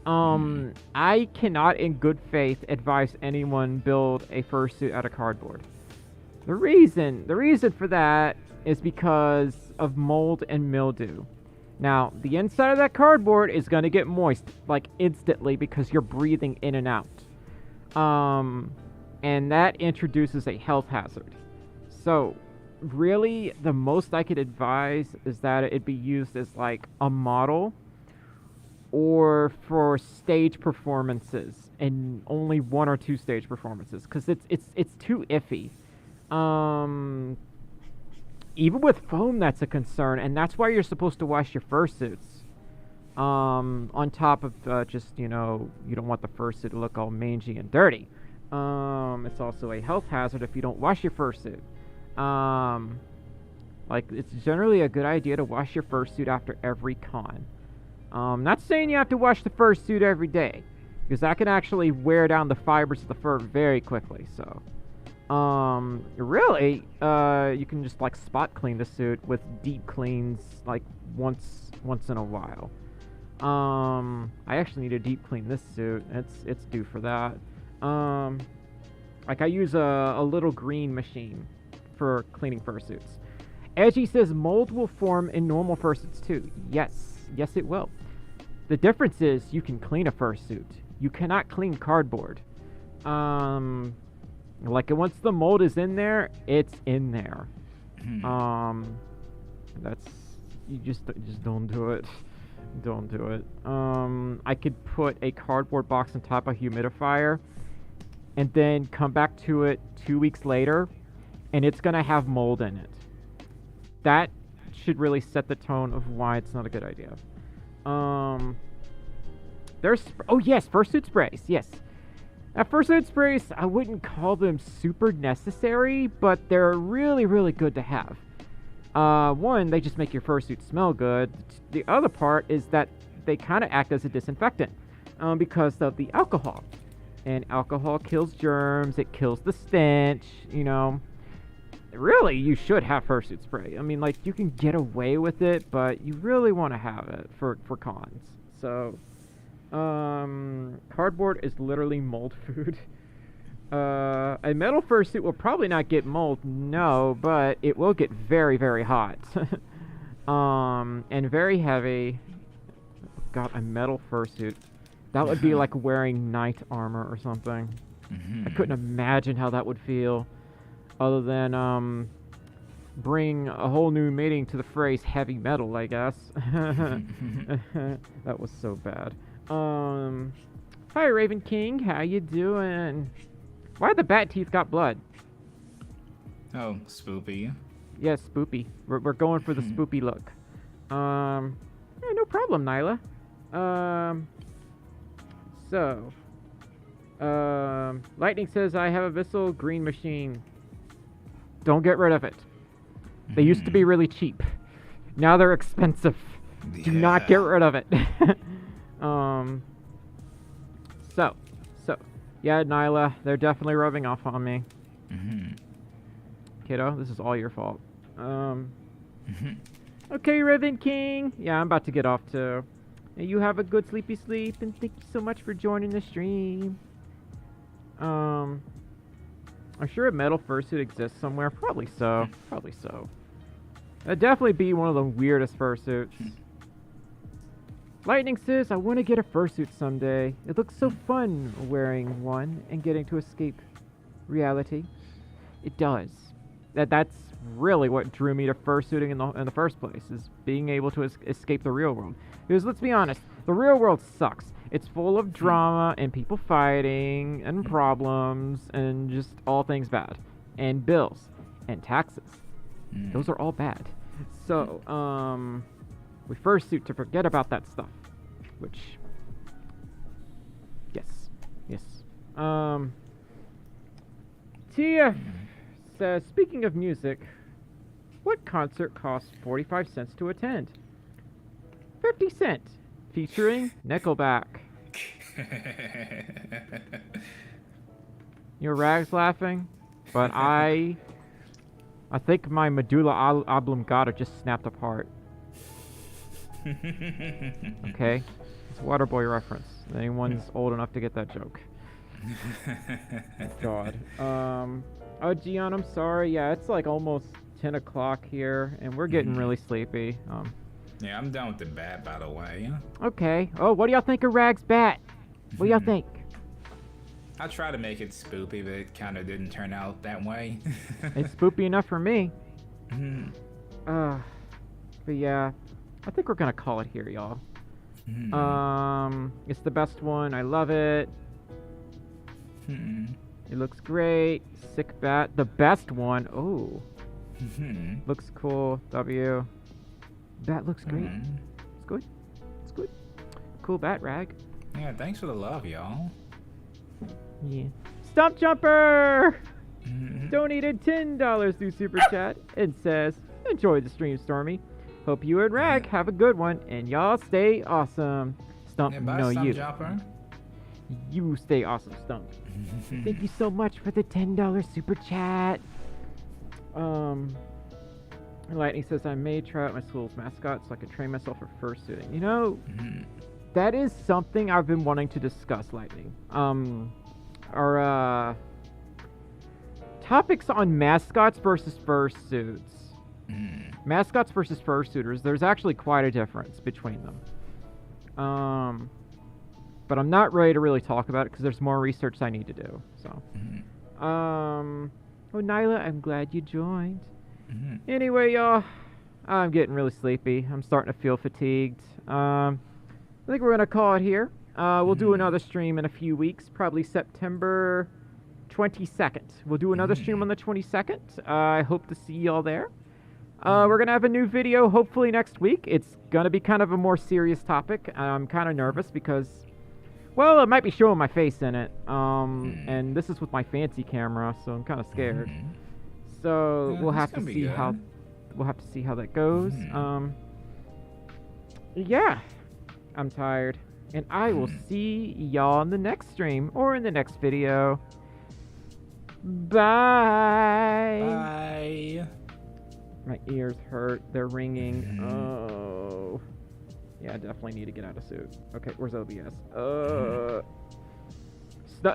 I cannot in good faith advise anyone build a fursuit out of cardboard. The reason for that is because of mold and mildew. Now, the inside of that cardboard is going to get moist, like, instantly because you're breathing in and out. And that introduces a health hazard. So, really, the most I could advise is that it be used as, like, a model or for stage performances, and only 1 or 2 stage performances, because it's too iffy. Even with foam, that's a concern, and that's why you're supposed to wash your fursuits. On top of just, you know, you don't want the fursuit to look all mangy and dirty. It's also a health hazard if you don't wash your fursuit. Like, it's generally a good idea to wash your fursuit after every con. Not saying you have to wash the fursuit every day, because that can actually wear down the fibers of the fur very quickly, so. Really, you can just, like, spot clean the suit with deep cleans, like, once in a while. I actually need to deep clean this suit. It's due for that. Like, I use a little green machine for cleaning fursuits. Edgy says mold will form in normal fursuits too. Yes, it will. The difference is you can clean a fursuit. You cannot clean cardboard. Like, once the mold is in there, it's in there. That's, you just don't do it. Don't do it. I could put a cardboard box on top of a humidifier and then come back to it 2 weeks later, and it's gonna have mold in it. That should really set the tone of why it's not a good idea. There's, oh yes, fursuit sprays, yes. Fursuit sprays, I wouldn't call them super necessary, but they're really, really good to have. One, they just make your fursuit smell good. The other part is that they kind of act as a disinfectant because of the alcohol. And alcohol kills germs, it kills the stench, you know. Really, you should have fursuit spray. I mean, like, you can get away with it, but you really want to have it for cons. So, cardboard is literally mold food. A metal fursuit will probably not get mold, no, but it will get very, very hot. And very heavy. God, a metal fursuit. That would be like wearing knight armor or something. I couldn't imagine how that would feel. Other than, bring a whole new meaning to the phrase heavy metal, I guess. That was so bad. Hi, Raven King. How you doing? Why the bat teeth got blood? Oh, spoopy. Yes, spoopy. We're going for the spoopy look. Yeah, no problem, Nyla. Lightning says I have a Vissel green machine. Don't get rid of it. They used to be really cheap. Now they're expensive. Do not get rid of it. Yeah, Nyla, they're definitely rubbing off on me. Kiddo, this is all your fault. Okay, Raven King. Yeah, I'm about to get off too. You have a good sleepy sleep, and thank you so much for joining the stream. I'm sure a metal fursuit exists somewhere. Probably so. Probably so. That'd definitely be one of the weirdest fursuits. Lightning says, I want to get a fursuit someday. It looks so fun wearing one and getting to escape reality. It does. That's really what drew me to fursuiting in the first place, is being able to escape the real world. Because let's be honest, the real world sucks. It's full of drama and people fighting and problems and just all things bad. And bills and taxes. Those are all bad. So, we fursuit to forget about that stuff. Which, yes. Tia says, speaking of music, what concert costs 45 cents to attend? 50 cents, featuring Nickelback. Your Rag's laughing, but I think my medulla oblongata just snapped apart. Okay? It's a Waterboy reference. Anyone's old enough to get that joke. God. Oh, Gian, I'm sorry. Yeah, it's like almost 10 o'clock here, and we're getting really sleepy. Yeah, I'm done with the bat, by the way. Okay. Oh, what do y'all think of Rag's bat? What do y'all think? I tried to make it spoopy, but it kind of didn't turn out that way. It's spoopy enough for me. But yeah, I think we're gonna call it here, y'all. It's the best one. I love it. It looks great. Sick bat. The best one. Oh. Looks cool. W. Bat looks great. It's good. It's good. Cool bat, Rag. Yeah, thanks for the love, y'all. Yeah. Stump Jumper! Donated $10 through Super Chat and says, enjoy the stream, Stormy. Hope you and Rag have a good one, and y'all stay awesome. Stump, no, Stump you. Jumper. You stay awesome, Stump. Thank you so much for the $10 Super Chat. Lightning says, I may try out my school's mascot so I can train myself for fursuiting. You know, that is something I've been wanting to discuss, Lightning. Our topics on mascots versus fursuits. Mascots versus fursuiters, there's actually quite a difference between them. But I'm not ready to really talk about it because there's more research I need to do. So, oh, Nyla, I'm glad you joined. Anyway, y'all, I'm getting really sleepy. I'm starting to feel fatigued. I think we're gonna call it here. We'll do another stream in a few weeks, probably September 22nd. We'll do another stream on the 22nd. I hope to see y'all there. We're gonna have a new video hopefully next week. It's gonna be kind of a more serious topic. I'm kind of nervous because, well, it might be showing my face in it. And this is with my fancy camera, so I'm kind of scared. So we'll have to see how that goes. Yeah, I'm tired, and I will see y'all in the next stream or in the next video. Bye. Bye. My ears hurt. They're ringing. Oh. Yeah, I definitely need to get out of suit. Okay, where's OBS?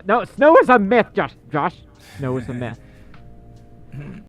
No, snow is a myth, Josh. Snow is a myth.